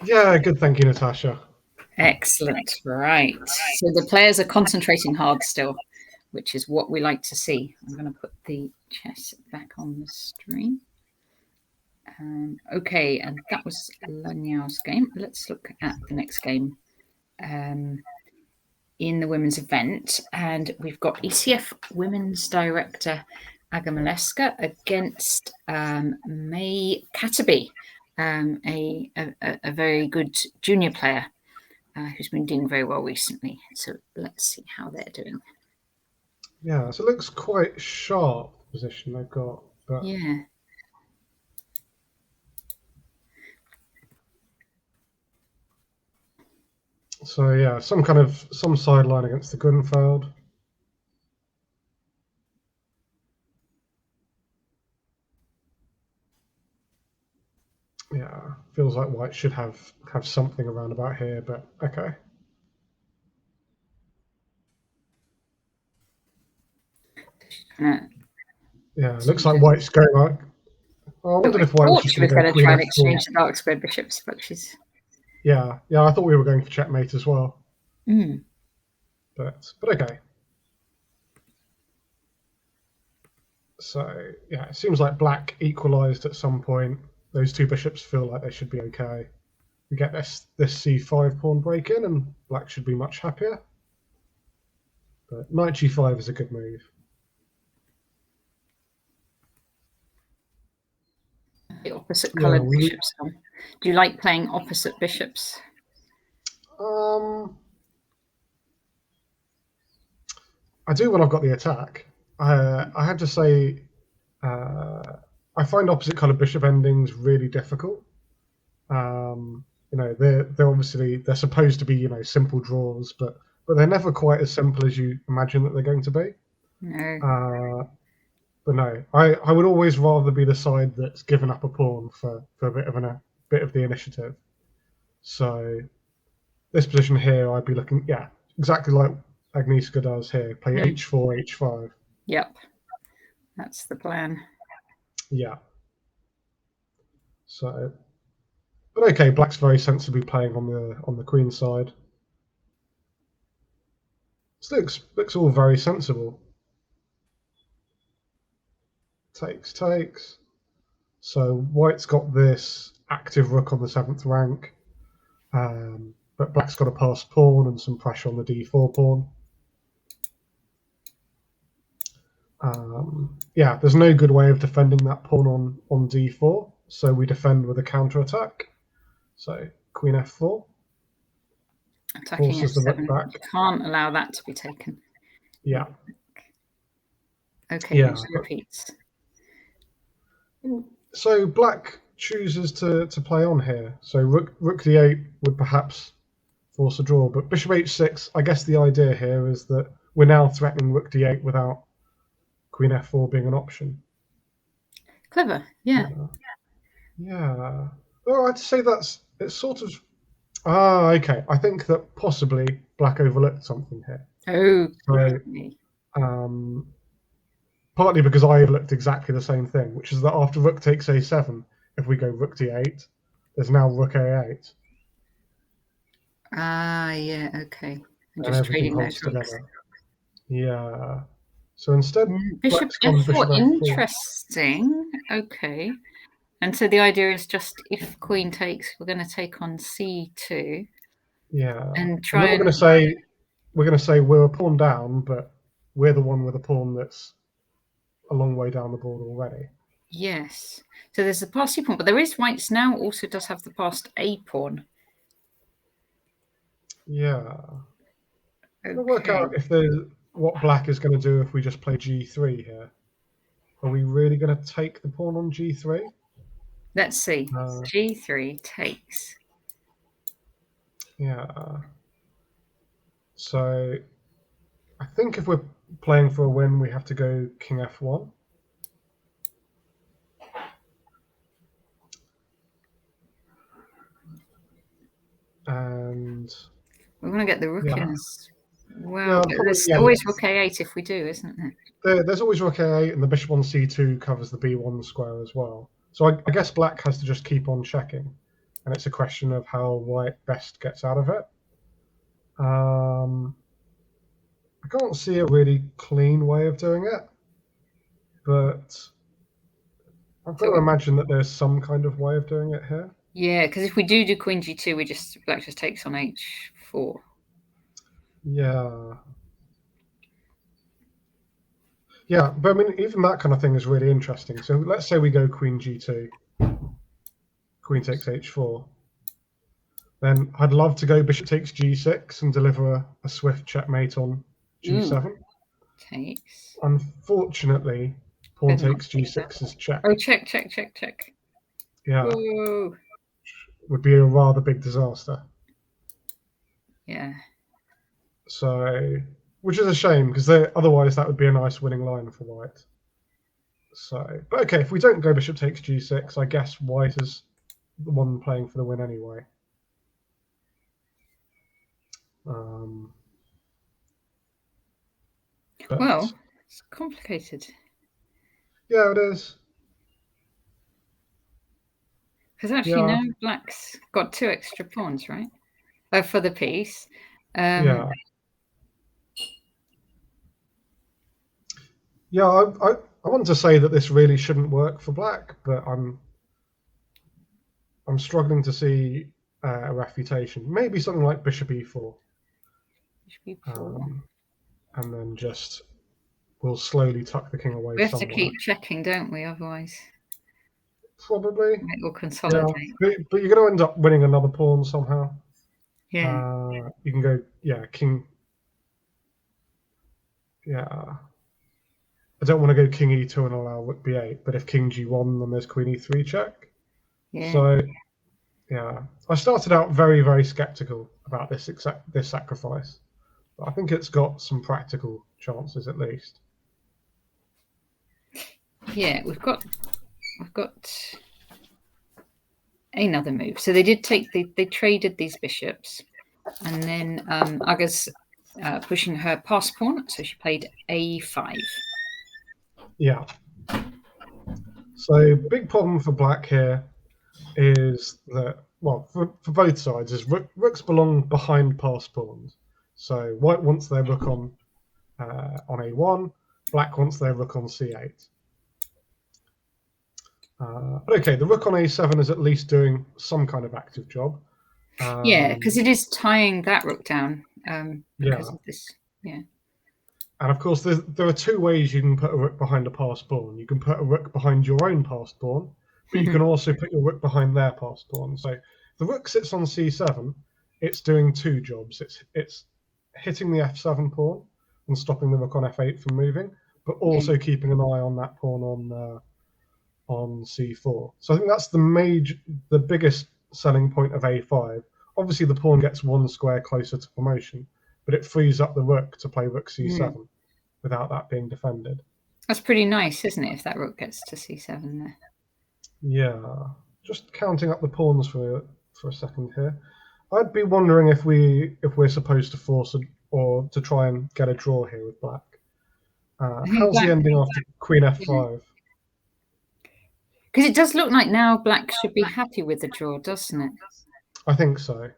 Yeah, good. Thank you, Natasha. Excellent. Right. So the players are concentrating hard still, which is what we like to see. I'm going to put the chess back on the screen. Okay, and that was Lanyao's game. Let's look at the next game in the women's event. And we've got ECF Women's Director Aga Maleska against May Kataby, a very good junior player who's been doing very well recently. So let's see how they're doing. Yeah, so it looks quite sharp position they've got. But Yeah. so yeah, some sideline against the Grunfeld. Yeah, feels like White should have something around about here, but okay. Yeah, looks like White's going like. Oh, I wondered I if White was thought just she going was to go going to Queen try and F4. exchange the dark squared bishops, but she's. Yeah, I thought we were going for checkmate as well. Mm. But okay. So yeah, it seems like Black equalised at some point. Those two bishops feel like they should be okay. We get this c5 pawn break in, and Black should be much happier. But knight g5 is a good move. The opposite Yeah, coloured bishops. Do you like playing opposite bishops? I do when I've got the attack. I have to say, I find opposite coloured bishop endings really difficult. They're obviously they're supposed to be simple draws, but they're never quite as simple as you imagine that they're going to be. No. But no, I would always rather be the side that's given up a pawn for a bit of the initiative. So this position here, I'd be looking, yeah, exactly like Agnieszka does here. Play h4, h5. Yep, that's the plan. Yeah. So, but okay, Black's very sensibly playing on the queen side. This looks all very sensible. Takes. So White's got this active rook on the 7th rank, but Black's got a passed pawn and some pressure on the d4 pawn. Yeah, there's no good way of defending that pawn on d4, so we defend with a counter attack. So queen f4. Attacking Forces the rook f7. back. You can't allow that to be taken. Yeah. Okay, Yeah. repeats. So Black chooses to play on here. So rook d8 would perhaps force a draw, but bishop h6. I guess the idea here is that we're now threatening rook d8 without queen f4 being an option. Clever, yeah. Yeah. Well, I'd say it's sort of. Okay. I think that possibly Black overlooked something here. Oh, so, partly because I looked exactly the same thing, which is that after rook takes a7, if we go rook d8, there's now rook a8. Yeah, okay. And just everything trading holds those rooks. together. Yeah. So instead, Bishop Black's gone bishop f4. f4. Interesting. Okay. And so the idea is just if queen takes, we're going to take on c2. Yeah. And try then we're going to say we're a pawn down, but we're the one with a pawn that's a long way down the board already. Yes. So there's the passed c pawn, but there is White's now also does have the passed a pawn. Yeah. Okay. We'll work out if there's what Black is going to do if we just play g3 here. Are we really going to take the pawn on g3? Let's see. g3 takes. Yeah. So I think if we're playing for a win, we have to go king f1. And we want to get the rook in as well. Yeah, there's always rook a8 if we do, isn't there? There's always rook a8, and the bishop on c2 covers the b1 square as well. So I guess black has to just keep on checking, and it's a question of how white best gets out of it. I can't see a really clean way of doing it, but I've got to imagine that there's some kind of way of doing it here. Yeah, because if we do queen g2, black just takes on h4. Yeah. Yeah, but I mean, even that kind of thing is really interesting. So let's say we go queen g2, queen takes h4. Then I'd love to go bishop takes g6 and deliver a swift checkmate on g7. Ooh, takes. Unfortunately, pawn takes g6 is check. Oh, check, check, check, check. Yeah. Ooh. Would be a rather big disaster. Yeah. So, which is a shame because otherwise that would be a nice winning line for white. So, but okay, if we don't go bishop takes g6, I guess white is the one playing for the win anyway. Well, it's complicated. Yeah, it is. Because actually now black's got 2 extra pawns, right? For the piece. Yeah. Yeah, I want to say that this really shouldn't work for black, but I'm struggling to see a refutation. Maybe something like bishop e4. Bishop e4. And then just we'll slowly tuck the king away We have somewhere. to keep checking, don't we? Otherwise, probably it will consolidate. Yeah, but you're going to end up winning another pawn somehow. Yeah. You can go, king. Yeah. I don't want to go king e2 and allow rook b8, but if king g1, then there's queen e3 check. Yeah. So, yeah, I started out very, very skeptical about this sacrifice, but I think it's got some practical chances at least. Yeah, we've got another move. So they did take they traded these bishops, and then Aga's pushing her pass pawn, so she played a5. Yeah. So big problem for black here is that, well, for both sides, is rooks belong behind pass pawns. So white wants their rook on a1, black wants their rook on c8. But okay, the rook on a7 is at least doing some kind of active job. Yeah, because it is tying that rook down because of this. Yeah. And of course, there are 2 ways you can put a rook behind a passed pawn. You can put a rook behind your own passed pawn, but you can also put your rook behind their passed pawn. So the rook sits on c7, it's doing 2 jobs. It's hitting the f7 pawn and stopping the rook on f8 from moving, but also keeping an eye on that pawn on c4. So I think that's the biggest selling point of a5. Obviously, the pawn gets 1 square closer to promotion, but it frees up the rook to play rook c7 without that being defended. That's pretty nice, isn't it, if that rook gets to c7 there? Yeah. Just counting up the pawns for a second here. I'd be wondering if we're supposed to force or to try and get a draw here with black. How's the ending after queen f5? Because it does look like now black should be happy with the draw, doesn't it? I think so.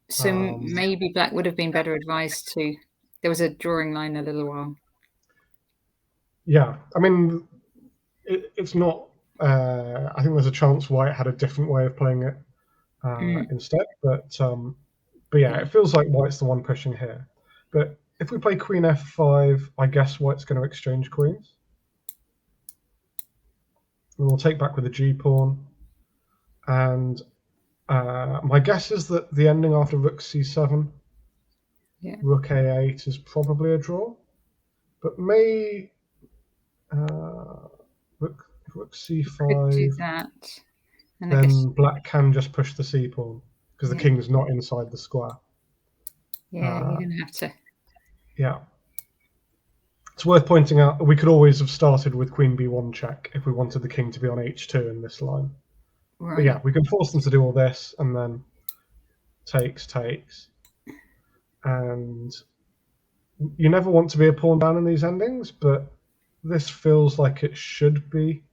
So maybe black would have been better advised to. There was a drawing line a little while. Yeah, I mean, it's not. I think there's a chance white had a different way of playing it instead, but yeah, it feels like white's the one pushing here. But if we play queen f5, I guess white's going to exchange queens. And we'll take back with a g pawn, and my guess is that the ending after rook c7, rook a8 is probably a draw, but rook c5. Could do that. And then black can just push the c pawn because the king's not inside the square. Yeah, you're going to have to. Yeah. It's worth pointing out we could always have started with queen b1 check if we wanted the king to be on h2 in this line. Right. But yeah, we can force them to do all this and then takes. And you never want to be a pawn down in these endings, but this feels like it should be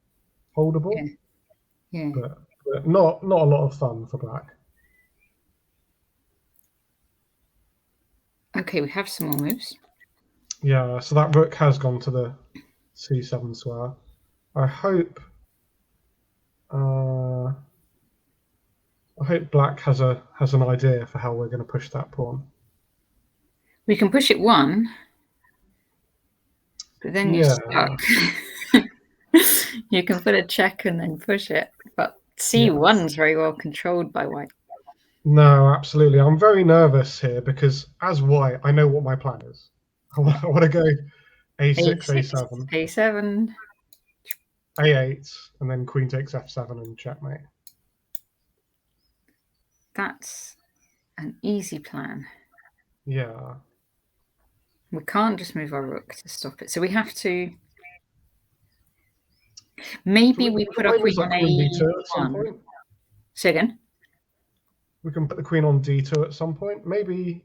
holdable, Yeah. but not a lot of fun for black. Okay, we have some more moves. Yeah, so that rook has gone to the c7 square. I hope black has an idea for how we're going to push that pawn. We can push it one, but then you're stuck. You can put a check and then push it, but c1 is very well controlled by white. No, absolutely. I'm very nervous here because as white, I know what my plan is. I want to go a6, a7, a7, a8, and then queen takes f7 and checkmate. That's an easy plan. Yeah. We can't just move our rook to stop it, so we have to. Maybe we put our queen on d2 at some a1. point. Say again. We can put the queen on d2 at some point. Maybe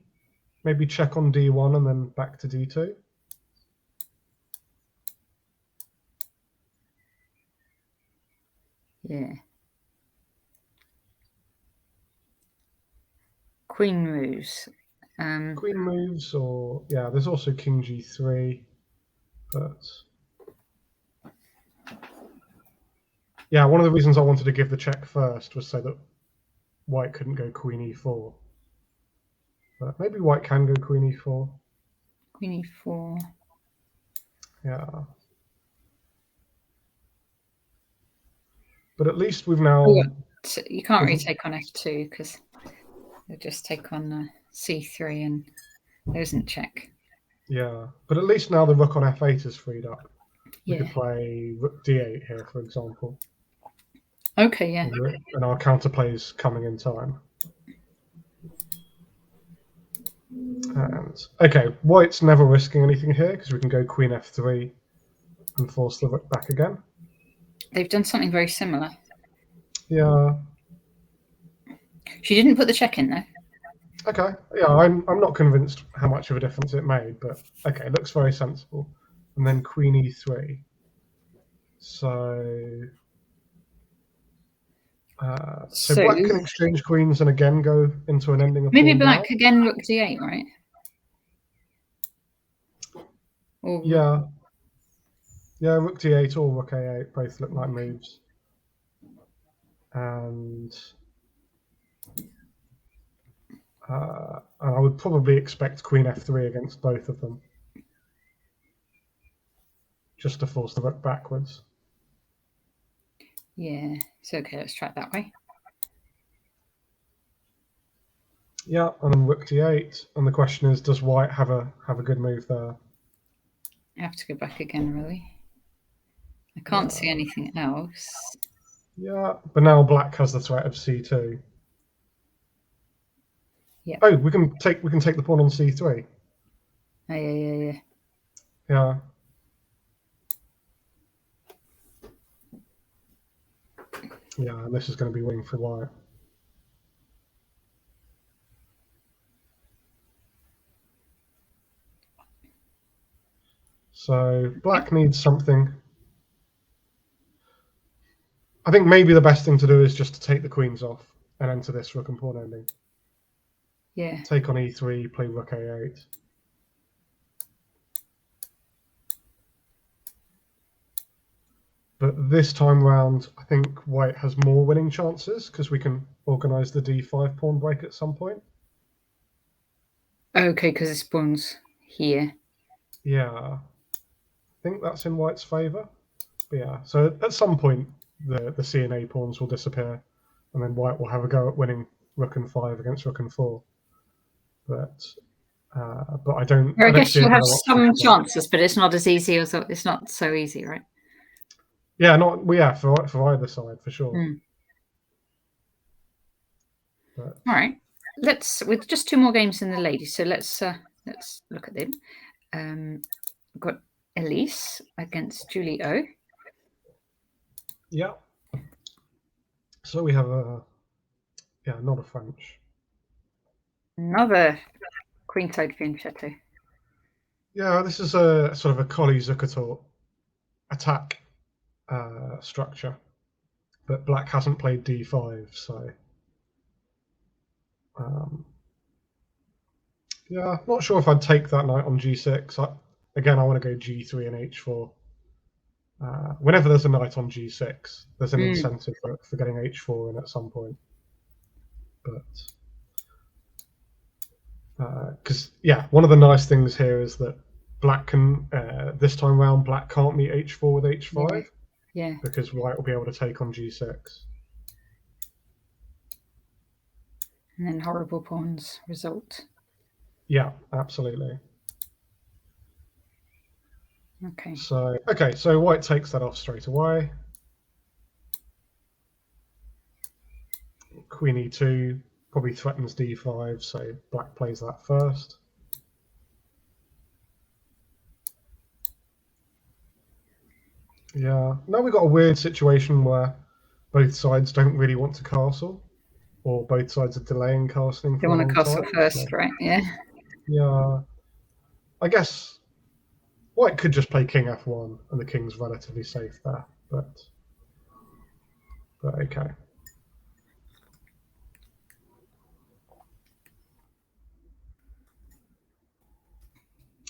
check on d1 and then back to d2. Yeah. Queen moves. Queen moves, or yeah, there's also king g3, but yeah, one of the reasons I wanted to give the check first was so that white couldn't go queen e4. But maybe white can go queen e4. Queen e4. Yeah. But at least we've now. You can't really take on f2 because they'll just take on c3 and there isn't check. Yeah, but at least now the rook on f8 is freed up. We Yeah. could play rook d8 here, for example. Okay, yeah. And our counterplay is coming in time. And okay, white's never risking anything here because we can go queen f3 and force the rook back again. They've done something very similar. Yeah. She didn't put the check in though. Okay. Yeah, I'm not convinced how much of a difference it made, but okay, it looks very sensible. And then queen e3. So black can exchange queens and again go into an ending of maybe pawn black down. again rook d8, right? Or yeah, rook d8 or rook a8 both look like moves. And I would probably expect queen f3 against both of them, just to force the rook backwards. Yeah, it's okay. Let's try it that way. Yeah, and then rook d8, and the question is, does white have a good move there? I have to go back again, really. I can't see anything else. Yeah, but now black has the threat of c2. Yeah. Oh, we can take the pawn on c3. Oh, yeah. Yeah. Yeah, and this is going to be winning for white. So black needs something. I think maybe the best thing to do is just to take the queens off and enter this rook and pawn ending. Yeah. Take on e3, play rook a8. But this time round, I think white has more winning chances because we can organise the d5 pawn break at some point. Okay, because this pawn's here. Yeah, I think that's in white's favour. But yeah, so at some point the c and a pawns will disappear, and then white will have a go at winning rook and 5 against rook and 4. But I don't. I guess you have some chances, but it's not as easy as it's not so easy, right? Yeah, for either side for sure. But, all right, with just 2 more games in the ladies, so let's look at them. We've got Elise against Julie O. Yeah. So we have not a French. Another queenside fianchetto. Yeah, this is a sort of a Collie Zucator attack. structure. But black hasn't played d5, so yeah, not sure if I'd take that knight on g6. Again, I want to go g3 and h4. Whenever there's a knight on g6, there's an incentive for getting h4 in at some point. But because one of the nice things here is that black can this time round black can't meet h4 with h5. Yeah. Because white will be able to take on g6. And then horrible pawns result. Yeah, absolutely. Okay. So white takes that off straight away. Queen e2 probably threatens d5, so black plays that first. Yeah. Now we've got a weird situation where both sides don't really want to castle, or both sides are delaying castling for a long time. They want to castle first, right? Yeah. Yeah. I guess white could just play king f1, and the king's relatively safe there, but okay.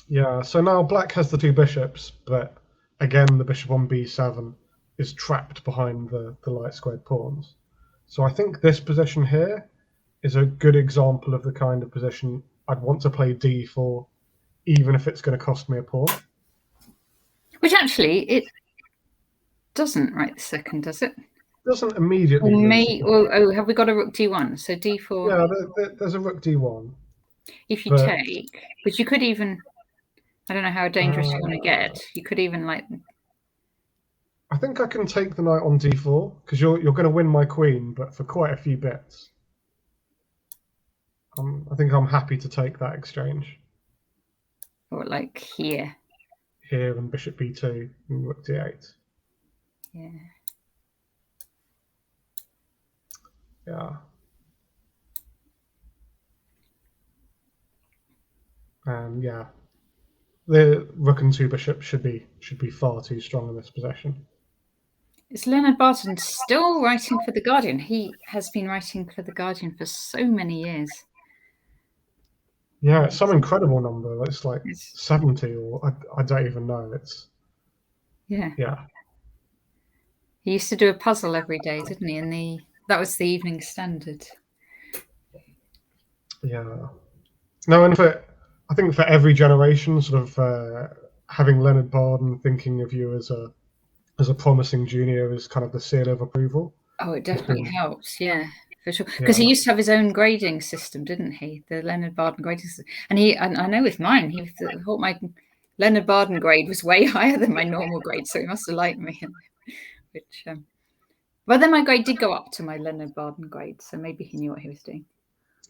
Yeah, so now black has the two bishops, but again the bishop on b7 is trapped behind the light squared pawns. So I think this position here is a good example of the kind of position I'd want to play d4, even if it's going to cost me a pawn. Which actually it doesn't right this second, does it? Doesn't immediately. Have we got a rook d1? So d4. Yeah, there's a rook d1. If you take, but you could even, I don't know how dangerous you want to get. You could even like. I think I can take the knight on d4 because you're going to win my queen, but for quite a few bits. I think I'm happy to take that exchange. Or like here. Here and bishop b2 and rook d8. Yeah. Yeah. And yeah, the rook and two bishops should be far too strong in this position. Is Leonard Barton still writing for The Guardian? He has been writing for The Guardian for so many years. Yeah, it's some incredible number. It's like 70 or I don't even know. It's yeah. Yeah. He used to do a puzzle every day, didn't he? That was the Evening Standard. Yeah. No, and I think for every generation, sort of having Leonard Barden thinking of you as a promising junior is kind of the seal of approval. Oh, it definitely helps, yeah, for sure. Because he used to have his own grading system, didn't he? The Leonard Barden grading system. And I know with mine, he thought my Leonard Barden grade was way higher than my normal grade, so he must have liked me. Which, well, then my grade did go up to my Leonard Barden grade, so maybe he knew what he was doing.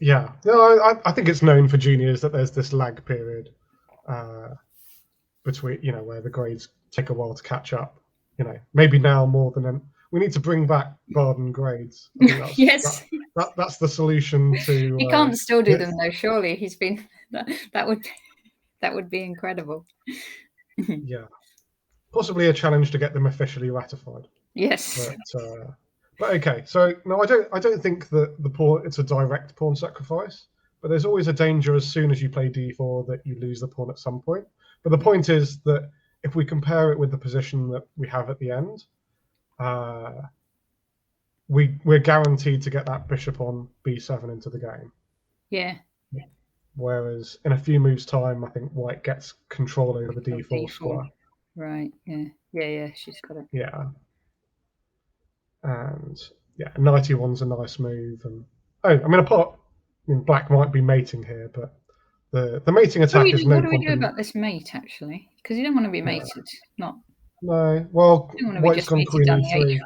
Yeah, no, I think it's known for juniors that there's this lag period between, where the grades take a while to catch up. Maybe now more than we need to bring back Barden grades. Yes, that's the solution to. He can't still do them though. Surely he's been that would be incredible. Yeah, possibly a challenge to get them officially ratified. Yes. But okay, so no, I don't think that the pawn it's a direct pawn sacrifice, but there's always a danger as soon as you play d4 that you lose the pawn at some point. But the point is that if we compare it with the position that we have at the end, we're guaranteed to get that bishop on b7 into the game. Yeah. Whereas in a few moves' time, I think white gets control over the d4 square. Right. Yeah. She's got it. Yeah. And yeah, knight e1's a nice move. And black might be mating here, but the mating attack is no. What do we do about this mate actually? Because you don't want to be mated, not. No, well, white's gone queen e3.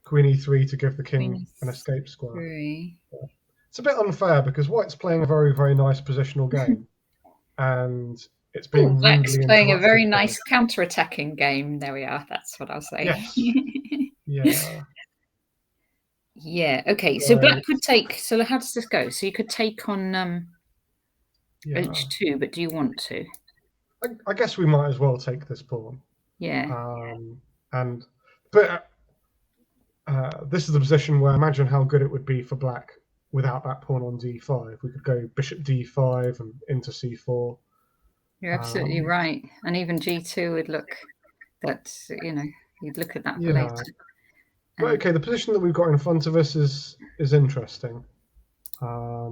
Queen e3 to give the king an escape square. Yeah. It's a bit unfair because white's playing a very, very nice positional game, and it's being black's playing a very nice counter-attacking game. There we are. That's what I'll say. Yes. Yeah. Yeah. Okay. So black could take. So how does this go? So you could take on h2, but do you want to? I guess we might as well take this pawn. Yeah. And but this is the position where imagine how good it would be for black without that pawn on d5. We could go bishop d5 and into c4. You're absolutely right. And even g2 would look, that, you'd look at that for Yeah. later. But okay, the position that we've got in front of us is interesting. I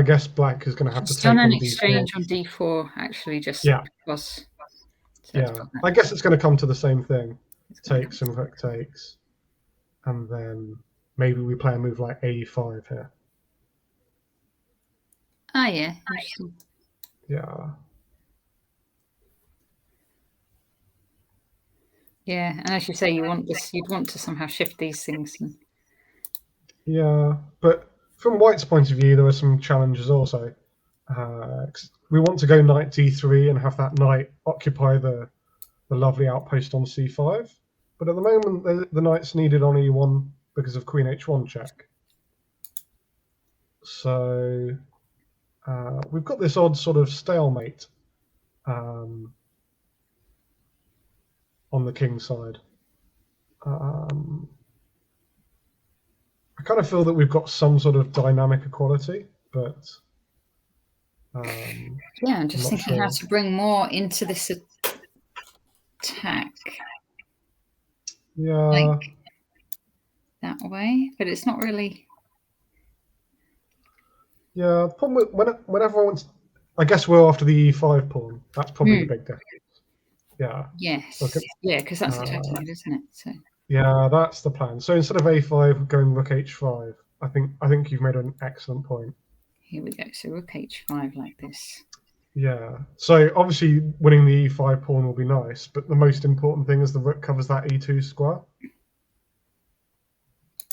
guess black is going to have to She's take done an on exchange d4. on d4, actually, just Yeah. because. So Yeah, I guess it's going to come to the same thing. Takes and rook takes. And then maybe we play a move like a5 here. Ah, yeah, interesting. Yeah. Yeah, and as you say, you'd want to somehow shift these things. Yeah, but from white's point of view, there are some challenges also. We want to go knight d3 and have that knight occupy the lovely outpost on c5. But at the moment, the knight's needed on e1 because of queen h1 check. So we've got this odd sort of stalemate on the king side. I kind of feel that we've got some sort of dynamic equality, but yeah, I'm just thinking sure how to bring more into this attack. Yeah, like that way, but it's not really. Yeah, the problem with whenever I want, I guess we're after the e5 pawn. That's probably the big difference. Yeah. Yes. Okay. Yeah, because that's attacking it, isn't it? So. Yeah, that's the plan. So instead of a5, going rook h5. I think you've made an excellent point. Here we go. So rook h5 like this. Yeah. So obviously winning the e5 pawn will be nice, but the most important thing is the rook covers that e2 square.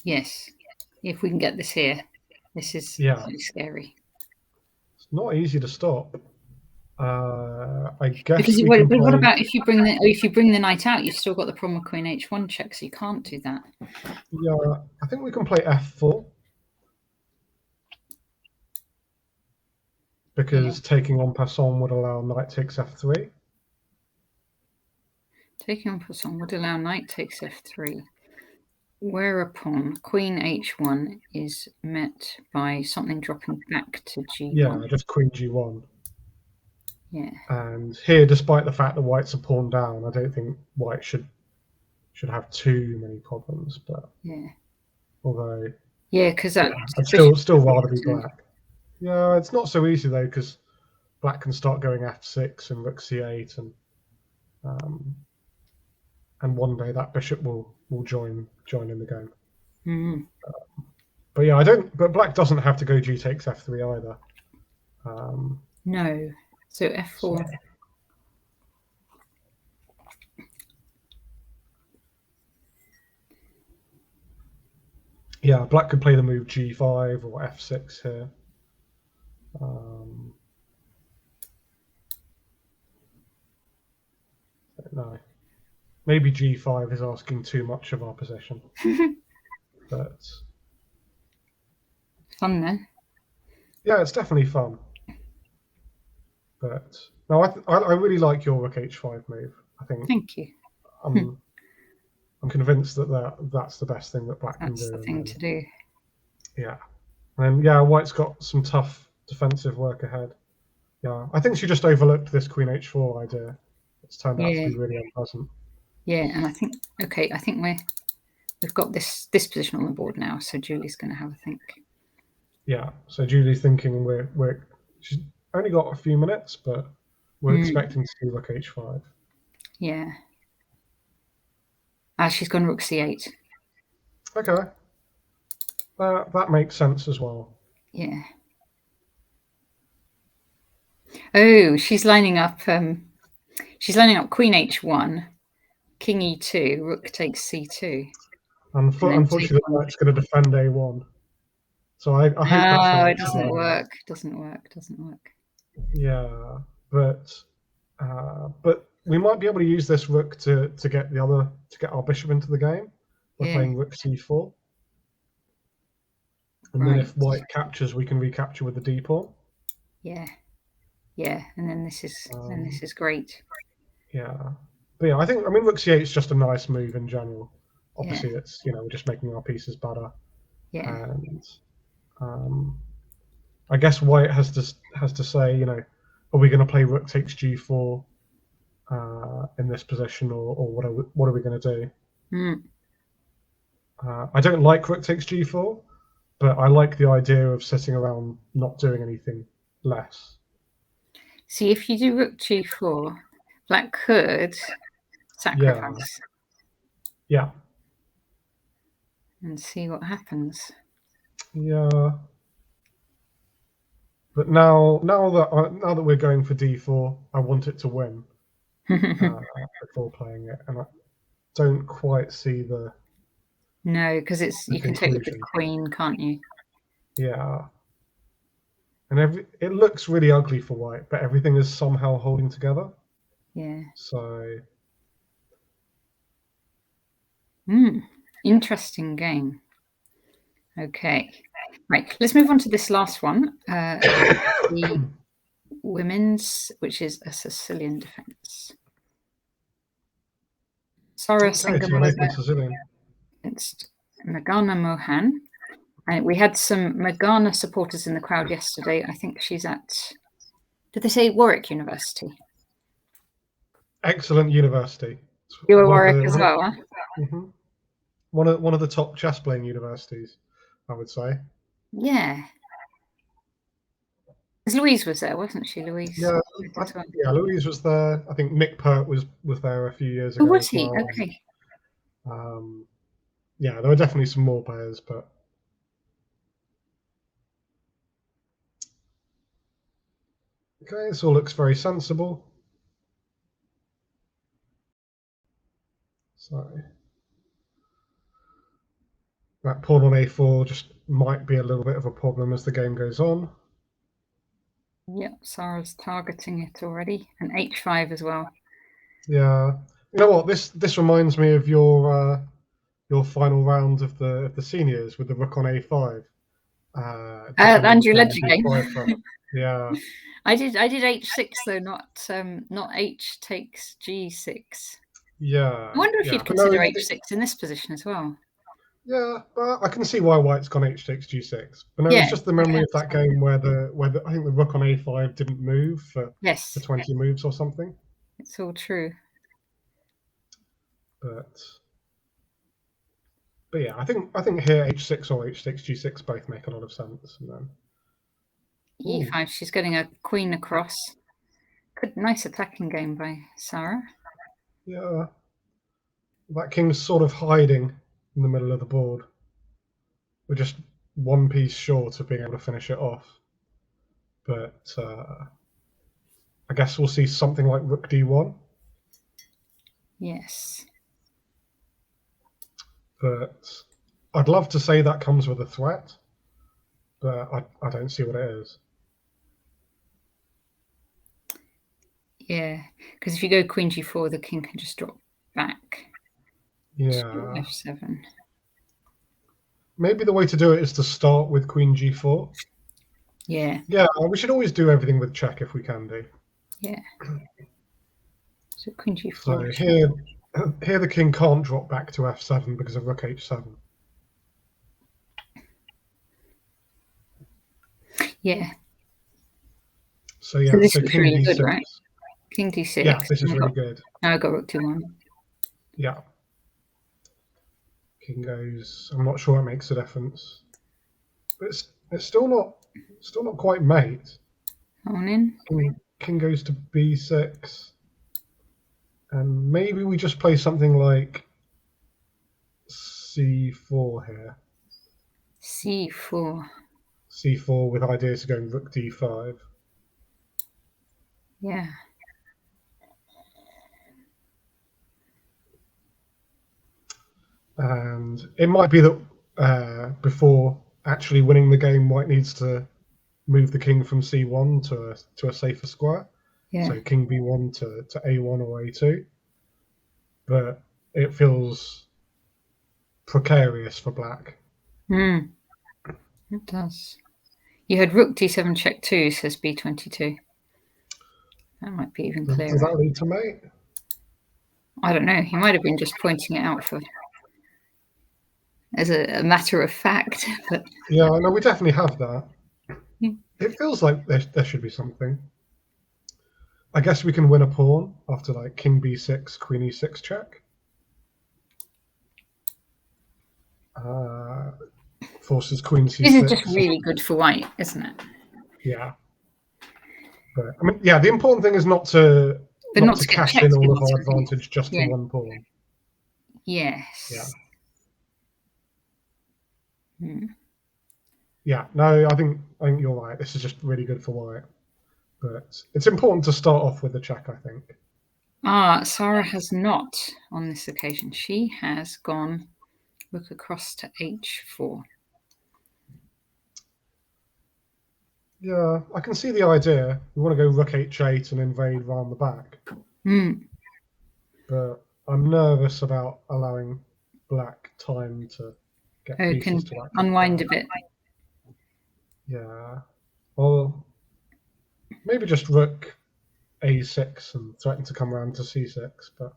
Yes. If we can get this here, this is really scary. It's not easy to stop. I guess because what about if you bring the knight out? You've still got the problem with queen h1 check, so you can't do that. Yeah, I think we can play f4 because taking on passant would allow knight takes f3. Taking on passant would allow knight takes f3. Whereupon queen h1 is met by something dropping back to g1. Yeah, just queen g1. Yeah. And here, despite the fact that white's a pawn down, I don't think white should have too many problems. But yeah, although because I'd still rather be black. Yeah, it's not so easy though because black can start going f6 and rook c8 and one day that bishop will join in the game. Mm-hmm. But yeah, But black doesn't have to go g takes f3 either. No, so f4. So. Yeah, black could play the move g5 or f6 here. No. Maybe g5 is asking too much of our position. But fun then. Yeah, it's definitely fun. But no, I really like your rook h5 move. I think. Thank you. I'm convinced that's the best thing that black can do. That's the thing to do. Yeah, and yeah, white's got some tough defensive work ahead. Yeah, I think she just overlooked this queen h4 idea. It's turned out to be really unpleasant. Yeah, and I think we've got this position on the board now, so Julie's going to have a think. Yeah, so Julie's thinking she's only got a few minutes, but we're expecting to see rook h5. Yeah. She's gone rook c8. Okay. That makes sense as well. Yeah. Oh, she's lining up. She's lining up queen h1, king e2, rook takes c2. Unfortunately, the knight's going to defend a1. So I hope that's no, it doesn't work. Doesn't work. Yeah, but we might be able to use this rook to get our bishop into the game by playing rook c4. And then if white captures, we can recapture with the d pawn. Yeah, and then this is great. Yeah. But yeah, I mean, rook c8 is just a nice move in general. Obviously, Yeah. it's, we're just making our pieces better. Yeah. And I guess white has to say, are we going to play rook takes g4 in this position, or what are we going to do? Mm. I don't like rook takes g4, but I like the idea of sitting around not doing anything less. See, if you do rook g4, black could sacrifice. Yeah. And see what happens. Yeah. But now that we're going for d4, I want it to win before playing it, and I don't quite see the No, because you can take with the conclusion. queen, can't you? Yeah. And it looks really ugly for white, but everything is somehow holding together. Yeah. So. Interesting game. Okay. Right, let's move on to this last one. The women's, which is a Sicilian defense. Sarah Okay, so an open Sicilian against Megana Mohan. And we had some Megana supporters in the crowd yesterday. I think she's at, did they say Warwick University? Excellent university. You were Warwick as well, huh? Mm-hmm. One of the top chess playing universities, I would say. Yeah. Because Louise was there, wasn't she, Louise? Yeah, Louise was there. I think Nick Pert was there a few years ago. Oh, was as he? well. Okay. Yeah, there were definitely some more players, but okay, this all looks very sensible. So that pawn on a4 just might be a little bit of a problem as the game goes on. Yep, Sarah's targeting it already, and h5 as well. Yeah, you know what? This reminds me of your final round of the seniors with the rook on a5. Andrew Ledger game. Yeah. I did h6 though, not h takes g6. Yeah. I wonder if Yeah. you'd consider h6 in this position as well. Yeah, but I can see why white's gone h takes g6. But no, Yeah, it's just the memory of that game where I think the rook on a5 didn't move for 20 moves or something. It's all true. But yeah, I think here h6 or h takes g6 both make a lot of sense. And then e5, she's getting a queen across. Good, nice attacking game by Sarah. Yeah, that king's sort of hiding in the middle of the board. We're just one piece short of being able to finish it off. But I guess we'll see something like rook d1. Yes. But I'd love to say that comes with a threat, but I don't see what it is. Yeah, because if you go queen g4, the king can just drop back. Yeah. f7. Maybe the way to do it is to start with queen g4. Yeah. Yeah, we should always do everything with check if we can do. Yeah. So queen g4. So here the king can't drop back to f7 because of rook h7. Yeah. So yeah, this so is king really d6. good, right? King d6. Yeah, this is really good. Now I got rook d1. Yeah. King goes. I'm not sure it makes a difference, but it's still not quite mate. On in. King goes to b6, and maybe we just play something like c4 here. c4. c4 with ideas of going rook d5. Yeah. And it might be that before actually winning the game, white needs to move the king from c1 to a safer square. Yeah. So king b1 to a1 or a2. But it feels precarious for black. It does. You had rook d7 check 2, says b22. That might be even clearer. Does that lead to mate? I don't know. He might have been just pointing it out as a matter of fact. But Yeah, no, we definitely have that. Hmm. It feels like there should be something. I guess we can win a pawn after like king b6, queen e6 check. Forces queen this is c6. just really good for white, isn't it? Yeah. But I mean, yeah, the important thing is not to But not to get cash in checked all of our immediately. advantage just for Yeah. one pawn. Yes. Yeah. Hmm. Yeah. No, I think you're right. This is just really good for white. But it's important to start off with the check, I think. Sarah has not on this occasion. She has gone rook across to h4. Yeah, I can see the idea. We want to go rook h8 and invade round the back. But I'm nervous about allowing black time to get pieces Can to that. unwind a bit. Yeah. Well, maybe just rook a6 and threaten to come around to c6. But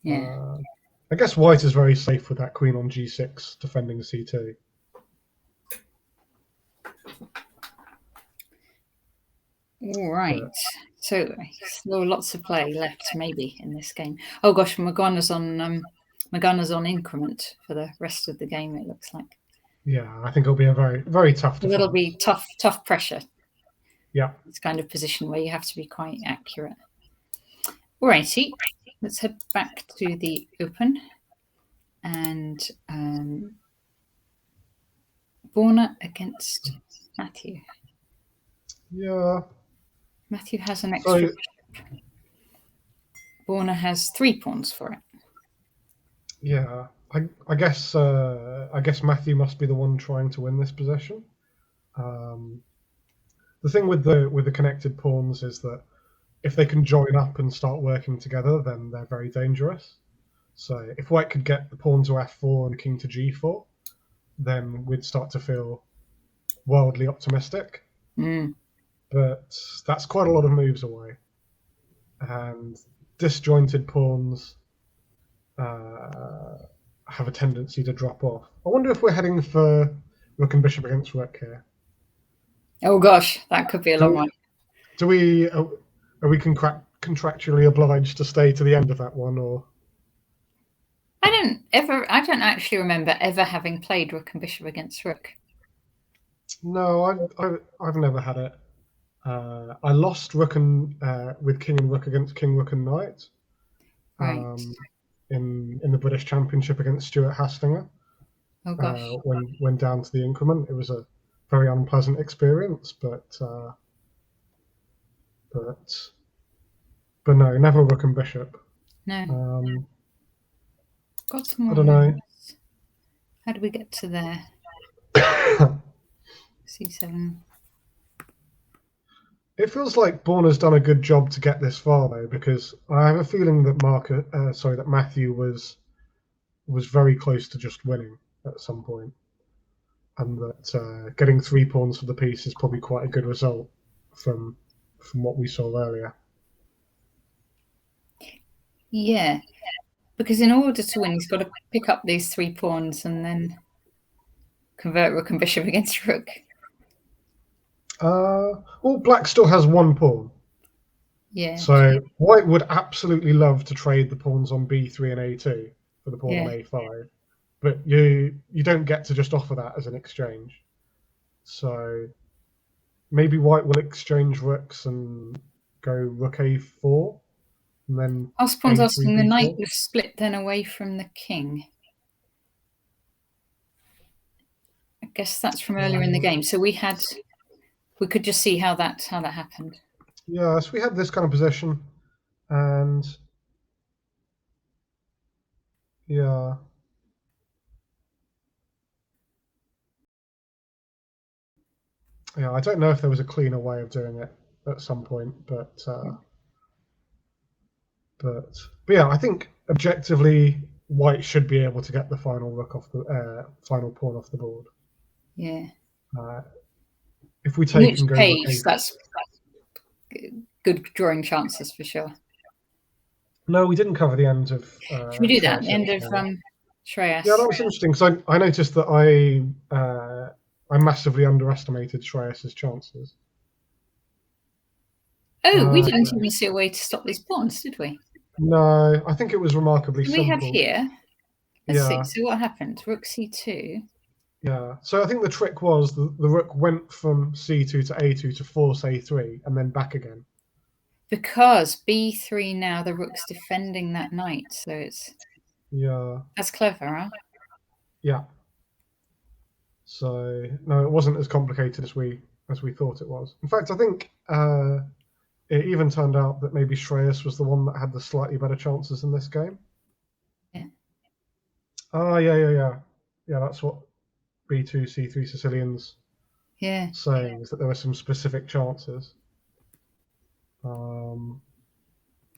Yeah. I guess white is very safe with that queen on g6 defending c2. All right. So still lots of play left, maybe in this game. Oh gosh, Magana's on increment for the rest of the game. It looks like. Yeah, I think it'll be a very, very tough defense. It'll be tough pressure. Yeah. It's kind of position where you have to be quite accurate. Alrighty, let's head back to the open. And Borna against Matthew. Yeah. Matthew has an extra bishop. Borna has 3 pawns for it. Yeah, I guess Matthew must be the one trying to win this position. The thing with the connected pawns is that if they can join up and start working together, then they're very dangerous. So if white could get the pawn to f4 and king to g4, then we'd start to feel wildly optimistic. But that's quite a lot of moves away, and disjointed pawns have a tendency to drop off. I wonder if we're heading for rook and bishop against rook here. Oh gosh, that could be a long one. Are we contractually obliged to stay to the end of that one, or? I don't actually remember ever having played rook and bishop against rook. No, I've never had it. I lost rook and with king and rook against king, rook and knight. Right. In the British Championship against Stuart Hastinger. Oh gosh. When down to the increment, it was a very unpleasant experience, but no, never rook and bishop. No. Got some more. I don't know. How do we get to there? C7. It feels like Borna's done a good job to get this far, though, because I have a feeling that Matthew was very close to just winning at some point, and that getting 3 pawns for the piece is probably quite a good result from what we saw earlier. Yeah, because in order to win, he's got to pick up these 3 pawns and then convert rook and bishop against rook. Well, black still has 1 pawn. Yeah. So white would absolutely love to trade the pawns on b3 and a2 for the pawn on a5, but you don't get to just offer that as an exchange. So maybe white will exchange rooks and go rook a4, and then Osborne's asking the knight was split then away from the king. I guess that's from earlier in the game. So we could just see how that happened. Yeah, so we had this kind of position, and yeah. Yeah, I don't know if there was a cleaner way of doing it at some point, but yeah, I think objectively, white should be able to get the final rook off the final pawn off the board. Yeah. If we take and go page, that's good drawing chances for sure. No, we didn't cover the end of Should we do that? The Shreyas end of yesterday. Shreyas. Yeah, that was interesting because I noticed that I massively underestimated Shreyas's chances. Oh, we didn't Yeah. even see a way to stop these pawns, did we? No, I think it was remarkably So we have simple. here. Let's see. Yeah, So what happened? Rook c2. yeah. So I think the trick was the rook went from c2 to a2 to force a3 and then back again. Because b3 now, the rook's defending that knight. So it's... Yeah. That's clever, huh? Yeah. So no, it wasn't as complicated as we thought it was. In fact, I think it even turned out that maybe Shreyas was the one that had the slightly better chances in this game. Yeah. Ah, yeah. That's what B2 C3 Sicilians saying, is that there were some specific chances.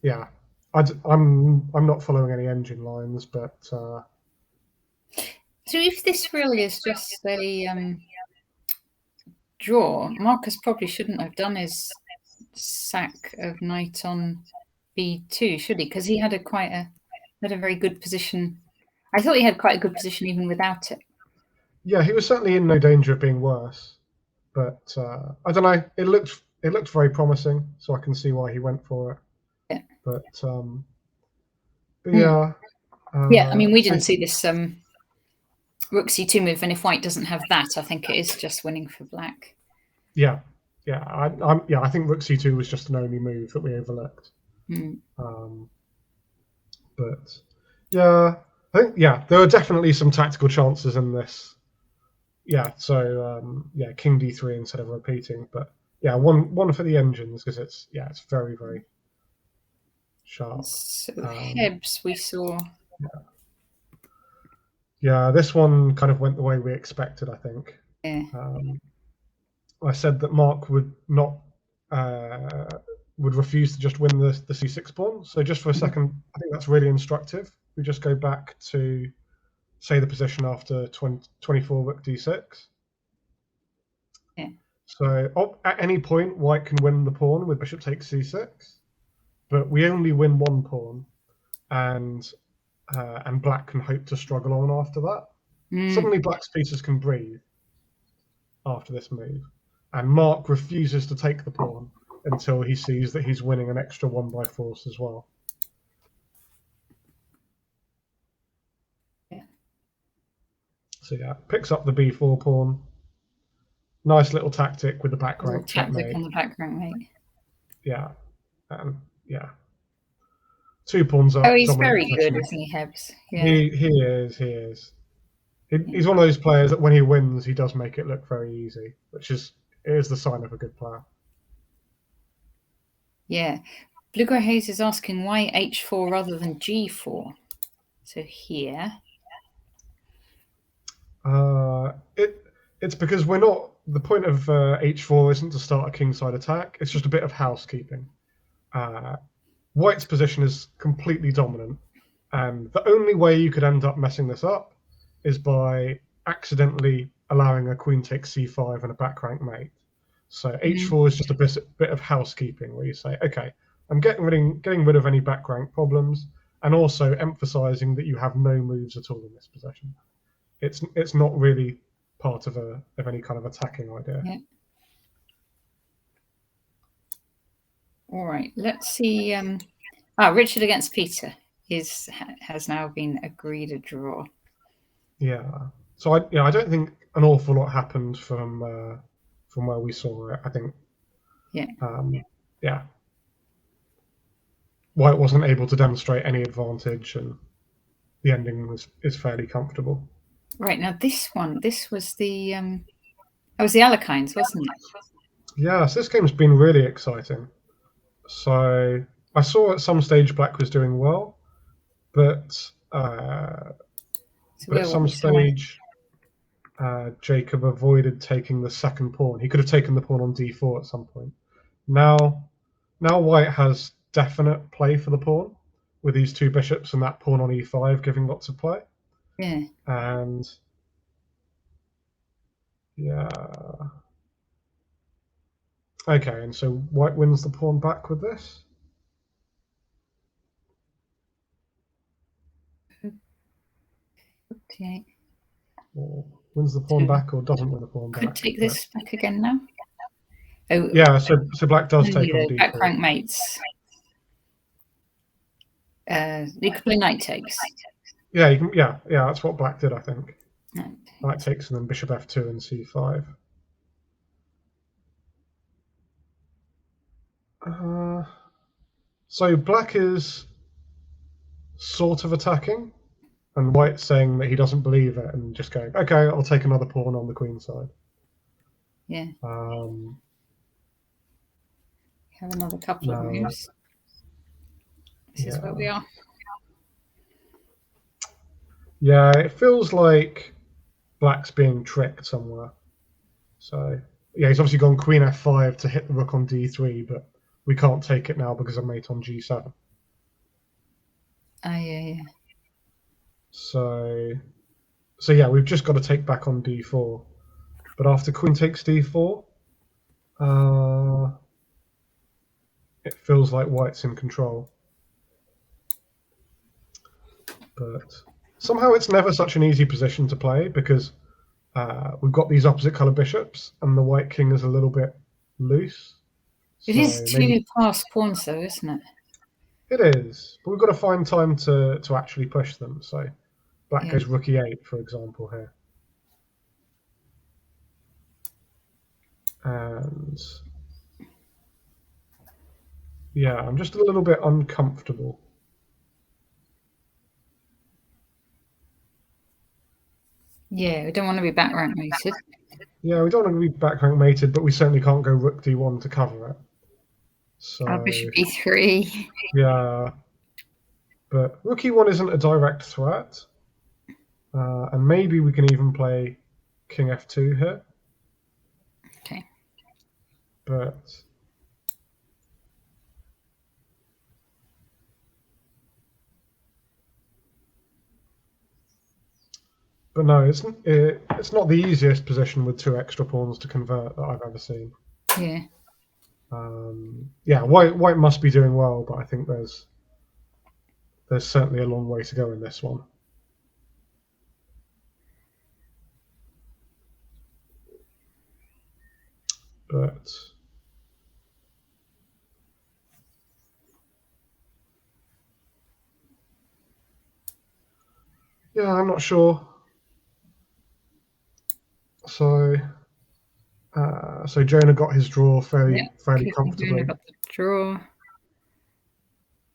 Yeah, I'm not following any engine lines, but so if this really is just a draw, Marcus probably shouldn't have done his sack of knight on b2, should he? Because he had a very good position. I thought he had quite a good position even without it. yeah, he was certainly in no danger of being worse. But I don't know. It looked very promising, so I can see why he went for it. Yeah. But yeah. Yeah, I mean, we didn't see this rook c2 move, and if white doesn't have that, I think it is just winning for black. Yeah, I think rook c2 was just an only move that we overlooked. But yeah, I think there were definitely some tactical chances in this. Yeah, so king d3 instead of repeating, but yeah, one for the engines because it's very sharp. So Hebs we saw. Yeah, this one kind of went the way we expected, I think. Yeah. I said that Mark would not would refuse to just win the c6 pawn. So just for a second, I think that's really instructive. We just go back to say the position after 24 rook d6. Yeah. So at any point, white can win the pawn with bishop takes c6, but we only win one pawn, and black can hope to struggle on after that. Suddenly, black's pieces can breathe after this move, and Mark refuses to take the pawn until he sees that he's winning an extra one by force as well. Yeah. So picks up the b4 pawn. Nice little tactic with the back rank checkmate. Checkmate On the back rank, mate. Yeah, and 2 pawns up. Oh, he's very good, isn't he, Hebs? Yeah. He is. He's one of those players that when he wins, he does make it look very easy, which is the sign of a good player. Yeah. Blue Grey Hayes is asking why h4 rather than g4. So here. It's because we're not. The point of h4 isn't to start a kingside attack. It's just a bit of housekeeping. White's position is completely dominant, and the only way you could end up messing this up is by accidentally allowing a queen takes c5 and a back rank mate. So h4 is just a bit of housekeeping where you say, okay, I'm getting rid of any back rank problems, and also emphasizing that you have no moves at all in this position. It's not really part of any kind of attacking idea. Yeah. All right, let's see. Richard against Peter has now been agreed a draw. Yeah. So I don't think an awful lot happened from where we saw it. I think. Yeah. White wasn't able to demonstrate any advantage, and the ending is fairly comfortable. Right, now this was the Alekines, wasn't it? Yes, this game's been really exciting. So I saw at some stage black was doing well, but at some stage Jacob avoided taking the second pawn. He could have taken the pawn on d4 at some point. Now white has definite play for the pawn with these 2 bishops and that pawn on e5 giving lots of play. Yeah. And okay, and so white wins the pawn back with this. D8. or wins the pawn back or doesn't win the pawn Could back. take this back again now. Oh, yeah, so black does take on back d4. rank mates. You could play knight takes. Yeah, you can. Yeah, that's what black did, I think. No. Knight takes and then bishop f2 and c5. So black is sort of attacking, and white's saying that he doesn't believe it and just going, okay, I'll take another pawn on the queen side. Yeah. Um, Have another couple of moves. This is where we are. Yeah, it feels like black's being tricked somewhere. So yeah, he's obviously gone queen f5 to hit the rook on d3, but we can't take it now because of mate on g7. Yeah. So yeah, we've just got to take back on d4. But after queen takes d4, it feels like white's in control. But somehow it's never such an easy position to play because we've got these opposite colour bishops and the white king is a little bit loose. It is two passed pawns though, isn't it? It is, but we've got to find time to actually push them. So black goes rook e8, for example, here. And yeah, I'm just a little bit uncomfortable. Yeah, we don't want to be back rank mated. Yeah, we don't want to be back rank mated, but we certainly can't go rook d1 to cover it. So bishop e3. Yeah, but rook e1 isn't a direct threat, and maybe we can even play king f2 here. Okay. But no, it's not the easiest position with two extra pawns to convert that I've ever seen. Yeah. Yeah, white must be doing well, but I think there's certainly a long way to go in this one. But yeah, I'm not sure. So Jonah got his draw fairly comfortably. Jonah got the draw.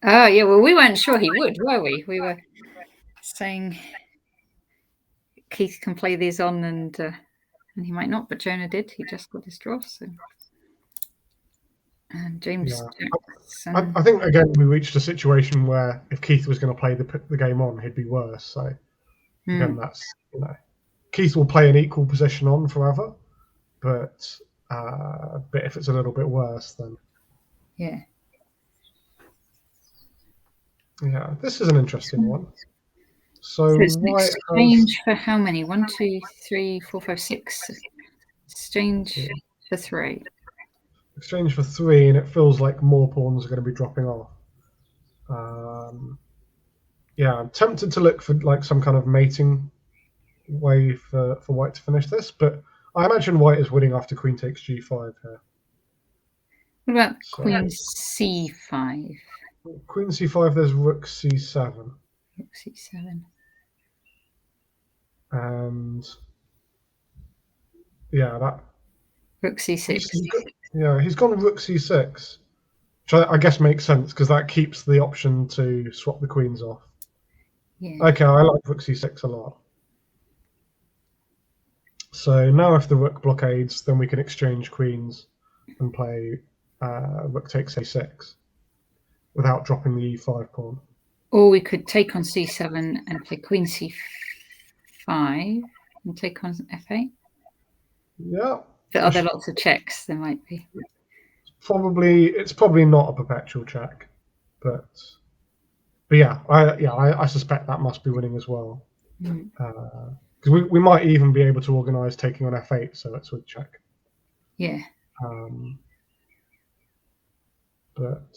Oh yeah, well we weren't sure he would, were we? We were saying Keith can play these on and he might not, but Jonah did. He just got his draw. So. And James. Yeah. I think again we reached a situation where if Keith was going to play the game on, he'd be worse. So again, that's Keith will play an equal position on forever, but if it's a little bit worse, then yeah, this is an interesting one. So it's an exchange for how many? 1, 2, 3, 4, 5, 6. Exchange for 3. Exchange for 3, and it feels like more pawns are going to be dropping off. Yeah, I'm tempted to look for like some kind of mating way for white to finish this, but I imagine white is winning after queen takes g5 here. What about queen c5? Queen c5, there's rook c7. Rook c7. And yeah, that rook c6. He's gone rook c6, which I guess makes sense because that keeps the option to swap the queens off. Yeah. Okay, I like rook c6 a lot. So now if the rook blockades, then we can exchange queens and play rook takes a6 without dropping the e5 pawn. Or we could take on c7 and play queen c5 and take on f8. Yeah. But are there lots of checks? There might be. It's probably not a perpetual check, but yeah, I suspect that must be winning as well. Because we might even be able to organise taking on f8, so it's with check. Yeah. But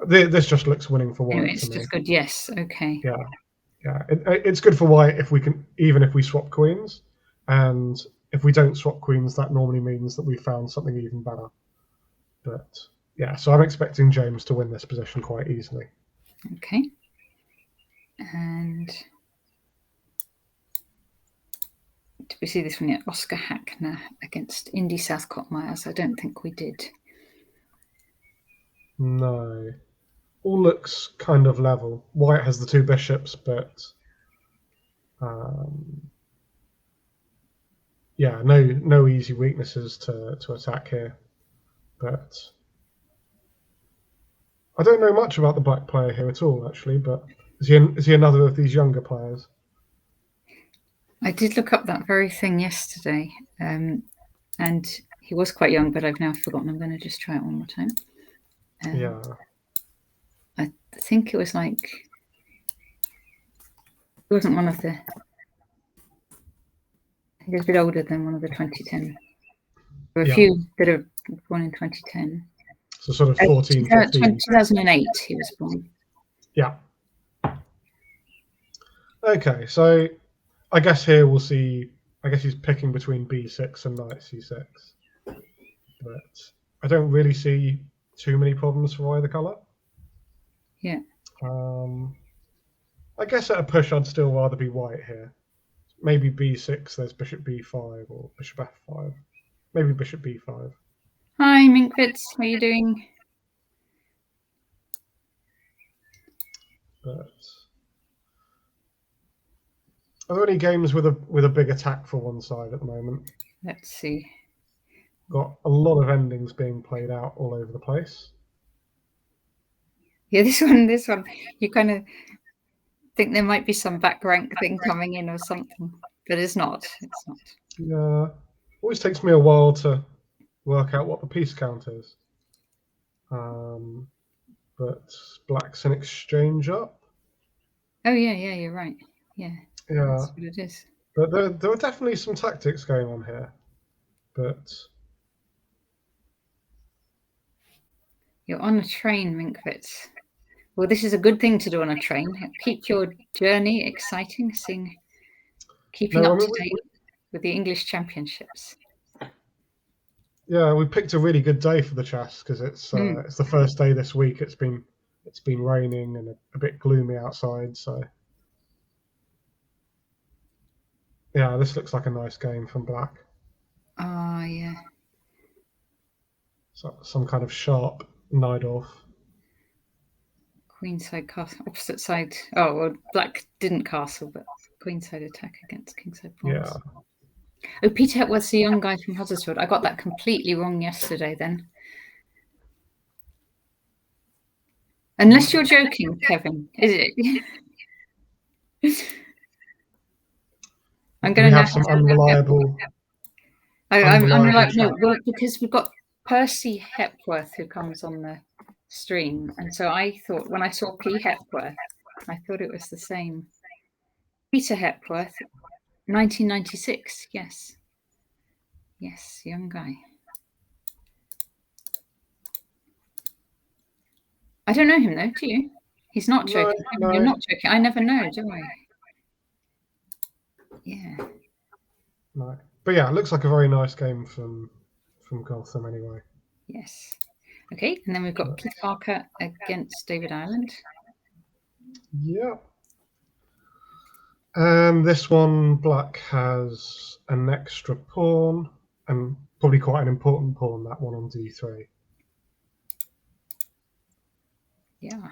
this just looks winning for white. Anyway, it's just good. Yes. Okay. Yeah. Yeah, it's good for white if we can, even if we swap queens, and if we don't swap queens, that normally means that we found something even better. But yeah, so I'm expecting James to win this position quite easily. Okay. And did we see this one yet? Oscar Hackner against Indy Southcott Myers. I don't think we did. No. All looks kind of level. White has the two bishops, but yeah, no easy weaknesses to attack here. But I don't know much about the black player here at all, actually. But is he another of these younger players? I did look up that very thing yesterday, and he was quite young, but I've now forgotten. I'm going to just try it one more time. Yeah. I think it was like, he wasn't one of the, I think he was a bit older than one of the 2010. There were a few that are born in 2010. So sort of 14, 15. 2008 he was born. Yeah. Okay, so I guess here we'll see, I guess he's picking between b6 and knight c6. But I don't really see too many problems for either colour. Yeah. I guess at a push I'd still rather be white here. Maybe b6, there's bishop b5 or bishop f5. Maybe bishop b5. Hi, Minkwitz, how are you doing? But are there any games with a big attack for one side at the moment? Let's see. Got a lot of endings being played out all over the place. Yeah, this one, you kind of think there might be some back rank thing coming in or something, but it's not. It's not. Yeah, always takes me a while to work out what the piece count is. But black's an exchange up. Oh yeah, you're right. Yeah, that's what it is. But there are definitely some tactics going on here. But you're on a train, Minkwitz. Well, this is a good thing to do on a train. Keep your journey exciting, keeping up to date with the English Championships. Yeah, we picked a really good day for the chess because it's the first day this week. It's been raining and a bit gloomy outside, so yeah, this looks like a nice game from black. Oh yeah. So some kind of sharp Najdorf. Queenside castle, opposite side. Oh well, black didn't castle, but queenside attack against kingside pawns. Yeah. Oh, Peter Hepworth's the young guy from Huddersfield. I got that completely wrong yesterday then. Unless you're joking, Kevin, is it? I'm going to have some unreliable. I'm like, no, well, because we've got Percy Hepworth who comes on the stream, and so I thought when I saw P. Hepworth, I thought it was the same. Peter Hepworth, 1996. Yes, young guy. I don't know him though. Do you? He's not joking. No. You're not joking. I never know, do I? Yeah. No. But yeah, it looks like a very nice game from Gotham anyway. Yes. Okay, and then we've got Keith Parker against David Ireland. Yeah. And this one, black has an extra pawn, and probably quite an important pawn, that one on d3. Yeah.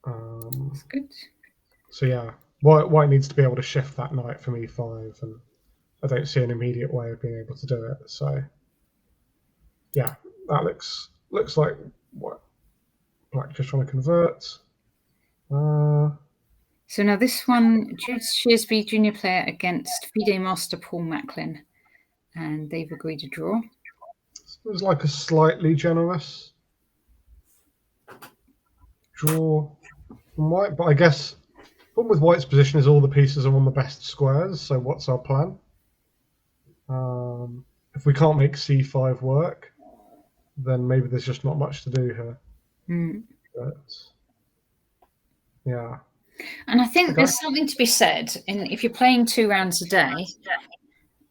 That's good. So yeah, white needs to be able to shift that knight from e5, and I don't see an immediate way of being able to do it. So yeah, that looks like what black just trying to convert. So now this one, Jude Shearsby, junior player against FIDE master Paul Macklin, and they've agreed a draw. It was like a slightly generous draw from white, but I guess the problem with white's position is all the pieces are on the best squares. So what's our plan? If we can't make c5 work, then maybe there's just not much to do here. But yeah. And I think Okay. there's something to be said if you're playing 2 rounds a day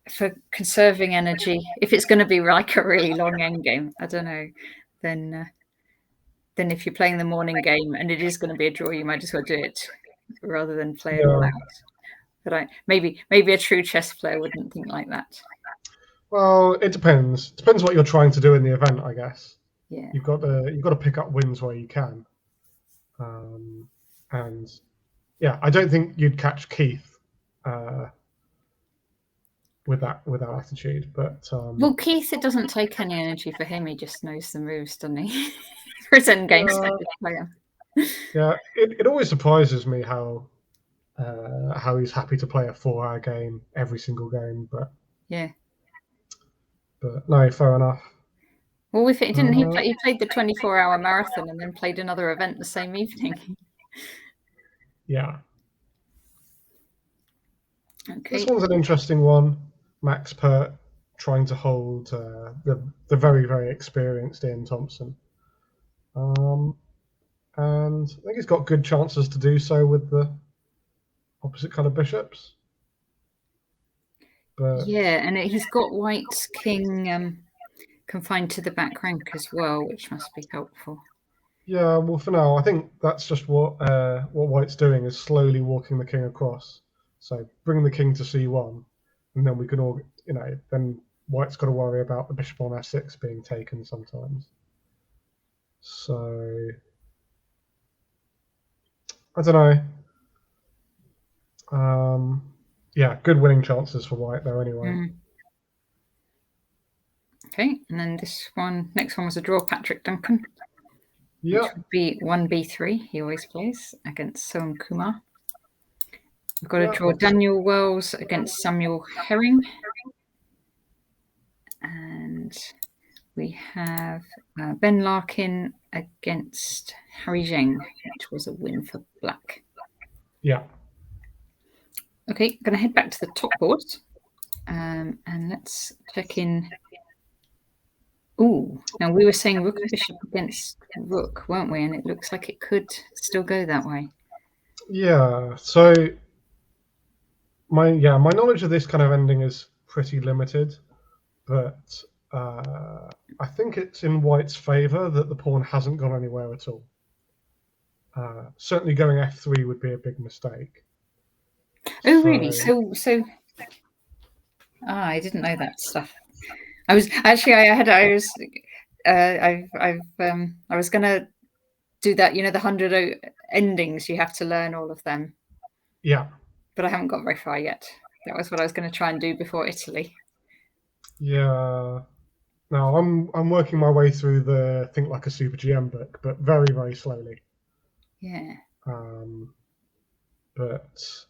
for conserving energy. If it's going to be like a really long endgame, I don't know, then if you're playing the morning game and it is going to be a draw, you might as well do it rather than play it all out. But maybe a true chess player wouldn't think like that. Well, it depends. Depends what you're trying to do in the event, I guess. Yeah. You've got to pick up wins where you can. And yeah, I don't think you'd catch Keith with that attitude. But well, Keith, it doesn't take any energy for him. He just knows the moves, doesn't he? For his endgame player. Yeah, it always surprises me how he's happy to play a 4-hour game every single game. But yeah. But no, fair enough. Well, if it didn't, he played the 24-hour marathon and then played another event the same evening. Yeah. Okay. This one's an interesting one. Max Pert trying to hold the very, very experienced Ian Thompson. And I think he's got good chances to do so with the opposite kind of bishops. But yeah, and he's got White's king confined to the back rank as well, which must be helpful. Yeah, well, for now, I think that's just what White's doing is slowly walking the king across. So bring the king to c1, and then we can all, then White's got to worry about the bishop on f6 being taken sometimes. So I don't know. Yeah, good winning chances for White though. Anyway. Okay, and then next one was a draw, Patrick Duncan. Yeah. Which would be 1b3. He always plays against Soham Kumar. We've got to draw Daniel Wells against Samuel Herring. And we have Ben Larkin against Harry Zheng, which was a win for black. Yeah. Okay, I'm going to head back to the top board. And let's check in. Ooh, now we were saying rook bishop against rook, weren't we? And it looks like it could still go that way. Yeah. So my knowledge of this kind of ending is pretty limited, but I think it's in White's favour that the pawn hasn't gone anywhere at all. Certainly going f3 would be a big mistake. Oh, really? So I didn't know that stuff. I was going to do that. The 100 endings. You have to learn all of them. Yeah. But I haven't got very far yet. That was what I was going to try and do before Italy. Yeah. Now I'm working my way through the Think Like a Super GM book, but very, very slowly. Yeah. But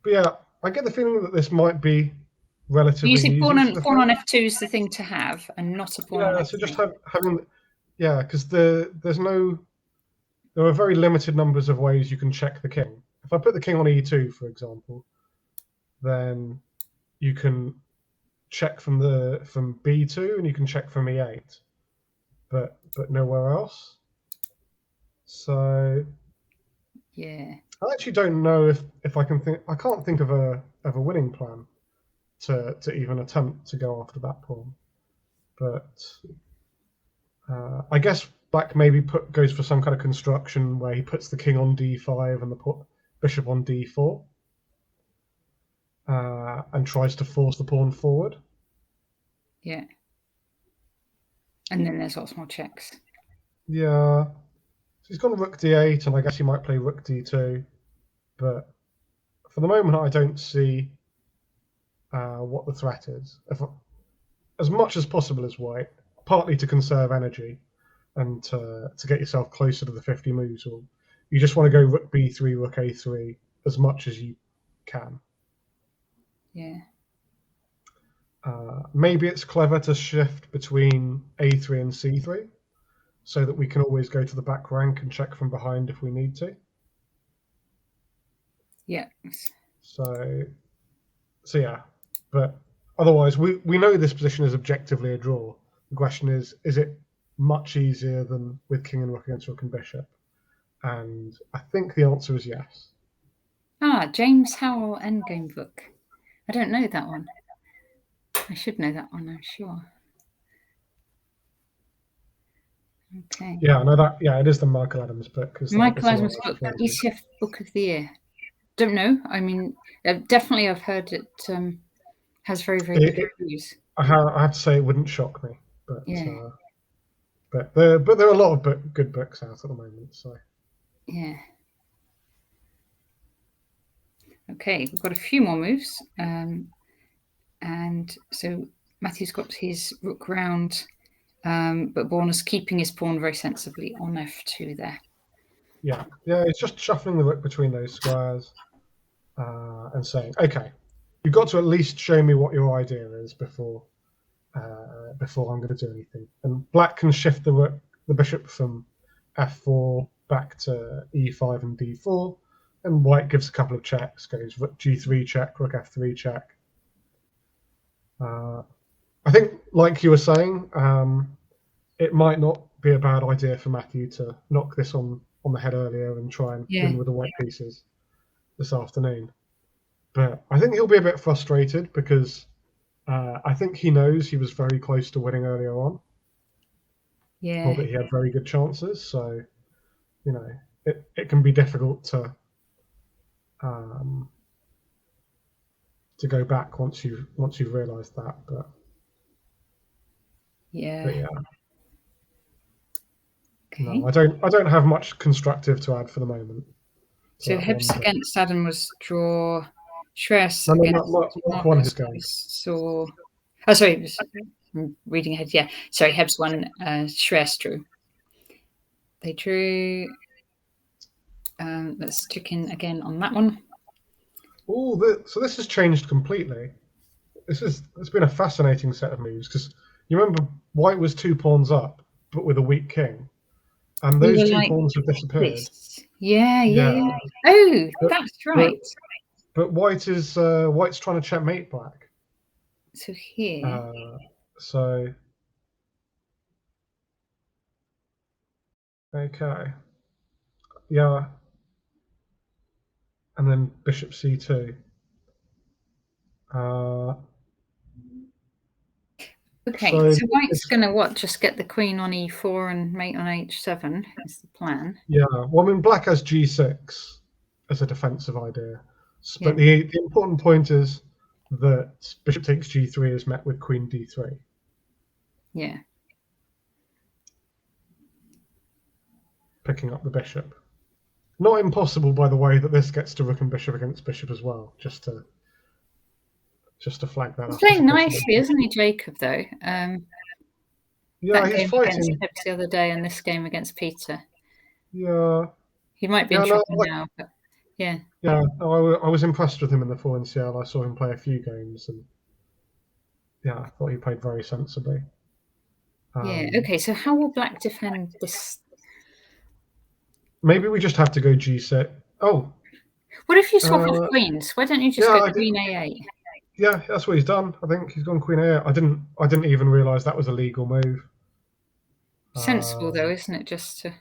yeah, I get the feeling that this might be relatively easy. Pawn on f2 is the thing to have, and not a pawn on f3. So just having, because there are very limited numbers of ways you can check the king. If I put the king on e2, for example, then you can check from b2 and you can check from e8, but nowhere else. So yeah, I actually don't know if I can think. I can't think of a winning plan to even attempt to go after that pawn. But I guess black maybe goes for some kind of construction where he puts the king on d5 and the bishop on d4, and tries to force the pawn forward. Yeah. And then there's lots more checks. Yeah. So he's gone rook d8, and I guess he might play rook d2. But for the moment, I don't see what the threat is. As much as possible as White, partly to conserve energy and to get yourself closer to the 50 moves, or you just want to go rook b3, rook a3 as much as you can. Yeah. Maybe it's clever to shift between a3 and c3 so that we can always go to the back rank and check from behind if we need to. Yeah. So yeah, but otherwise we know this position is objectively a draw. The question is it much easier than with king and rook against rook and bishop? And I think the answer is yes. James Howell Endgame book. I don't know that one. I should know that one, I'm sure. Okay. Yeah, I know that. Yeah, it is the Michael Adams book. Michael Adams book, ECF Book of the Year. Don't know. I mean, definitely I've heard it has very, very good reviews. I have to say it wouldn't shock me, but yeah. But there are a lot of good books out at the moment. So yeah. Okay, we've got a few more moves, and so Matthew's got his rook round, but Borna's keeping his pawn very sensibly on f2 there. Yeah, it's just shuffling the rook between those squares and saying, okay, you've got to at least show me what your idea is before I'm going to do anything. And black can shift the bishop from f4 back to e5 and d4, and white gives a couple of checks, goes rook g3 check, rook f3 check. I think, like you were saying, it might not be a bad idea for Matthew to knock this on the head earlier and try and win with the white pieces this afternoon. But I think he'll be a bit frustrated because I think he knows he was very close to winning earlier on. Yeah. Or that he had very good chances. So, it can be difficult to go back once you've realised that. But yeah. Okay. No, I don't have much constructive to add for the moment. So Hebs against Adam was draw. Shreyas against Mark won his game. Sorry, I'm reading ahead. Yeah, sorry, Hebs won. Shreyas drew. They drew. Let's check in again on that one. So this has changed completely. It's been a fascinating set of moves because you remember White was 2 pawns up, but with a weak king, and those two pawns have disappeared. Yeah. Oh, that's right. But White's trying to checkmate Black. So here. Okay. Yeah. And then bishop c2. Okay, so White's going to just get the queen on e4 and mate on h7 is the plan. Yeah, well, I mean, Black has g6 as a defensive idea. But the important point is that bishop takes g3 is met with queen d3. Yeah. Picking up the bishop. Not impossible, by the way, that this gets to rook and bishop against bishop as well, just to flag that up. He's playing nicely, isn't he, Jacob, though? Yeah, he's fighting against the other day and this game against Peter. Yeah. He might be in trouble now, but yeah. Yeah, I was impressed with him in the 4NCL. I saw him play a few games, and yeah, I thought he played very sensibly. Yeah, okay, so how will Black defend this? Maybe we just have to go g6. Oh. What if you swap off queens? Why don't you just go queen a8? Yeah, that's what he's done. I think he's gone queen a8. I didn't even realise that was a legal move. Sensible, though, isn't it, just to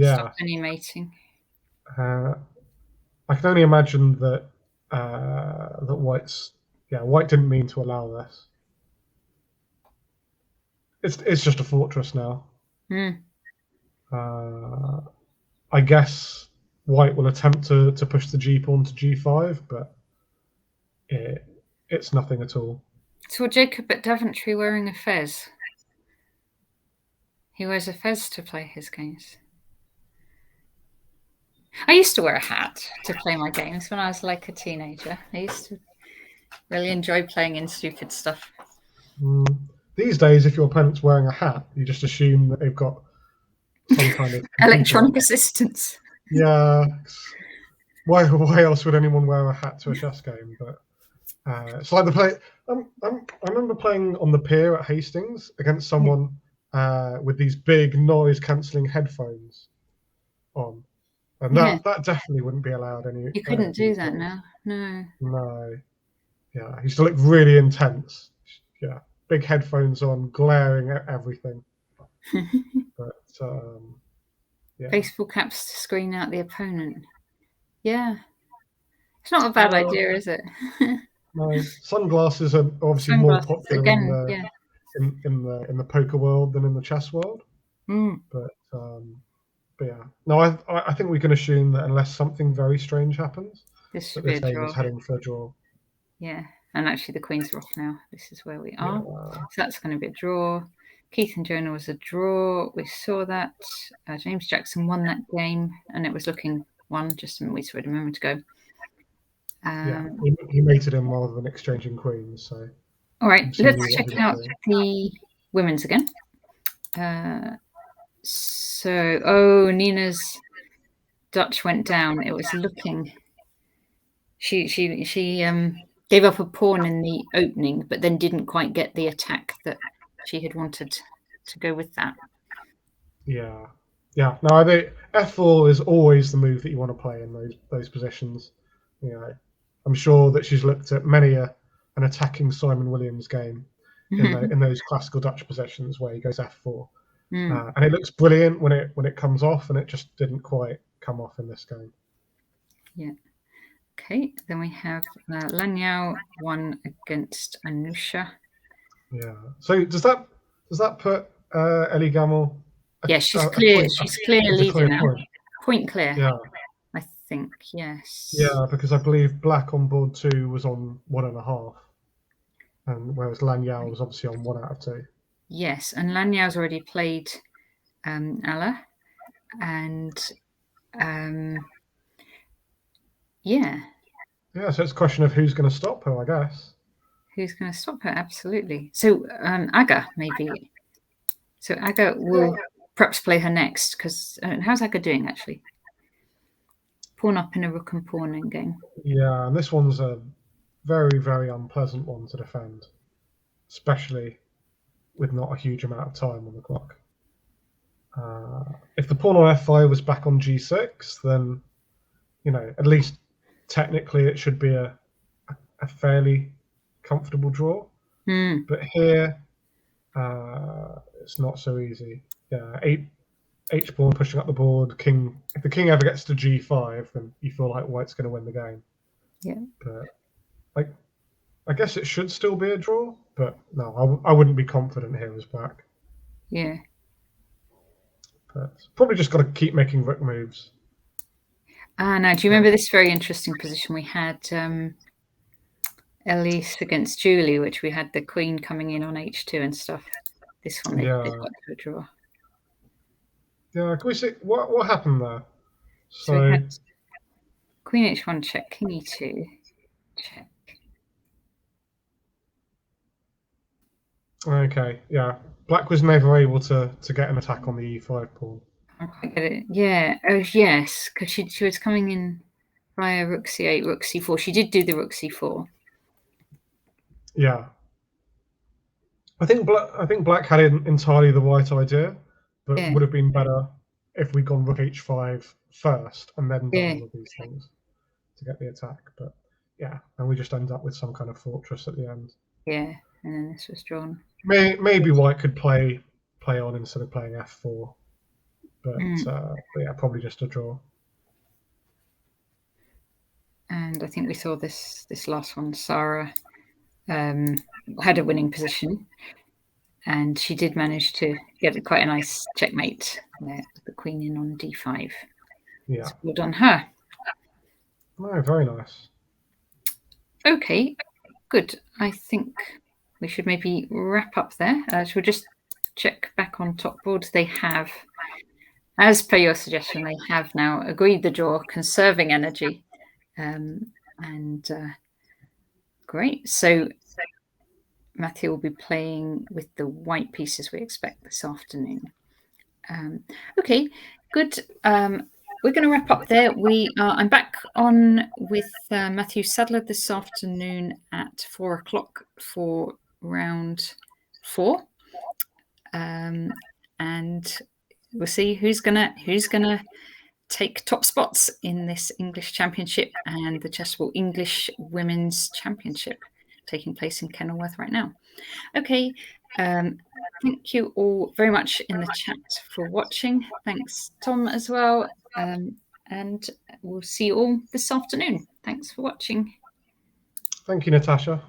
stop any mating? I can only imagine that White didn't mean to allow this. It's just a fortress now. I guess White will attempt to push the g pawn to g5, but it's nothing at all. So Jacob at Daventry wearing a fez. He wears a fez to play his games. I used to wear a hat to play my games when I was like a teenager. I used to really enjoy playing in stupid stuff. These days, if your opponent's wearing a hat, you just assume that they've got some kind of electronic assistance. Yeah. Why else would anyone wear a hat to a chess game? But it's like the play. I remember playing on the pier at Hastings against someone with these big noise-cancelling headsets on. And that definitely wouldn't be allowed. You couldn't do that now. No. Yeah, he used to look really intense. Yeah, big headphones on, glaring at everything. But Yeah. Baseball caps to screen out the opponent. Yeah. It's not a bad idea, is it? No, sunglasses are obviously more Sunglasses popular in again. the Yeah. in the poker world than in the chess world. Mm. But yeah, no, I think we can assume that unless something very strange happens, This that should be this a game draw. is heading for a draw. Yeah. And actually, the queens are off now. This is where we are. Yeah. So that's going to be a draw. Keith and Jonah was a draw. We saw that. James Jackson won that game, and it was looking one just we saw it a moment ago. Yeah, he mated him rather than exchanging queens. So all right, let's what check he was out doing. the women's again. So, Nina's Dutch went down. It was looking. She gave up a pawn in the opening, but then didn't quite get the attack that she had wanted to go with that. Yeah, yeah. No, I think F4 is always the move that you want to play in those positions. You know, I'm sure that she's looked at many an attacking Simon Williams game in those classical Dutch positions where he goes F4, and it looks brilliant when it comes off, and it just didn't quite come off in this game. Yeah. Okay. Then we have Lan Yao won against Anusha. Yeah. So does that put Ellie Gamel? Yeah, she's clear. She's clear leader now. Point clear. Yeah. I think, yes. Yeah, because I believe Black on board 2 was on 1.5, and whereas Lan Yao was obviously on 1 out of 2. Yes, and Lan Yao's already played Alla, and yeah. Yeah, so it's a question of who's going to stop her, I guess. Who's going to stop her? Absolutely. So Aga, maybe. So Aga will perhaps play her next, because how's Aga doing, actually? Pawn up in a rook and pawn endgame. Yeah, and this one's a very, very unpleasant one to defend, especially with not a huge amount of time on the clock. If the pawn on f5 was back on g6, then, at least technically it should be a fairly comfortable draw. But here, it's not so easy. Yeah, H pawn pushing up the board. King. If the king ever gets to g5, then you feel like White's going to win the game. Yeah. But I guess it should still be a draw. But no, I wouldn't be confident here as Black. Yeah. But probably just got to keep making rook moves. Now, do you remember this very interesting position we had? Elise against Julie, which we had the queen coming in on h2 and stuff. This one, they got to a draw. Yeah, can we see what happened there? So we had queen h1 check, king e2 check. Okay, yeah. Black was never able to get an attack on the e5 pawn. I get it. Yeah. Oh, yes, because she was coming in via rook c8, rook c4. She did do the rook c4. Yeah. I think Black had entirely the right idea, but would have been better if we'd gone rook h5 first and then done all of these things to get the attack. But yeah, and we just end up with some kind of fortress at the end. Yeah, and then this was drawn. Maybe White could play on instead of playing f4, but yeah, probably just a draw. And I think we saw this last one. Sarah had a winning position, and she did manage to get quite a nice checkmate there, the queen in on d5. Yeah. So well done her. No, very nice. Okay, good. I think we should maybe wrap up there. So we'll just check back on top board. They have, as per your suggestion, they have now agreed the draw, conserving energy. And great. So Matthew will be playing with the white pieces we expect this afternoon. Okay, good. We're going to wrap up there. I'm back on with Matthew Sadler this afternoon at 4 o'clock for round 4, and we'll see who's gonna take top spots in this English Championship and the Chessable English Women's Championship taking place in Kenilworth right now. Okay, Thank you all very much in the chat for watching. Thanks, Tom, as well. And we'll see you all this afternoon. Thanks for watching. Thank you, Natasha.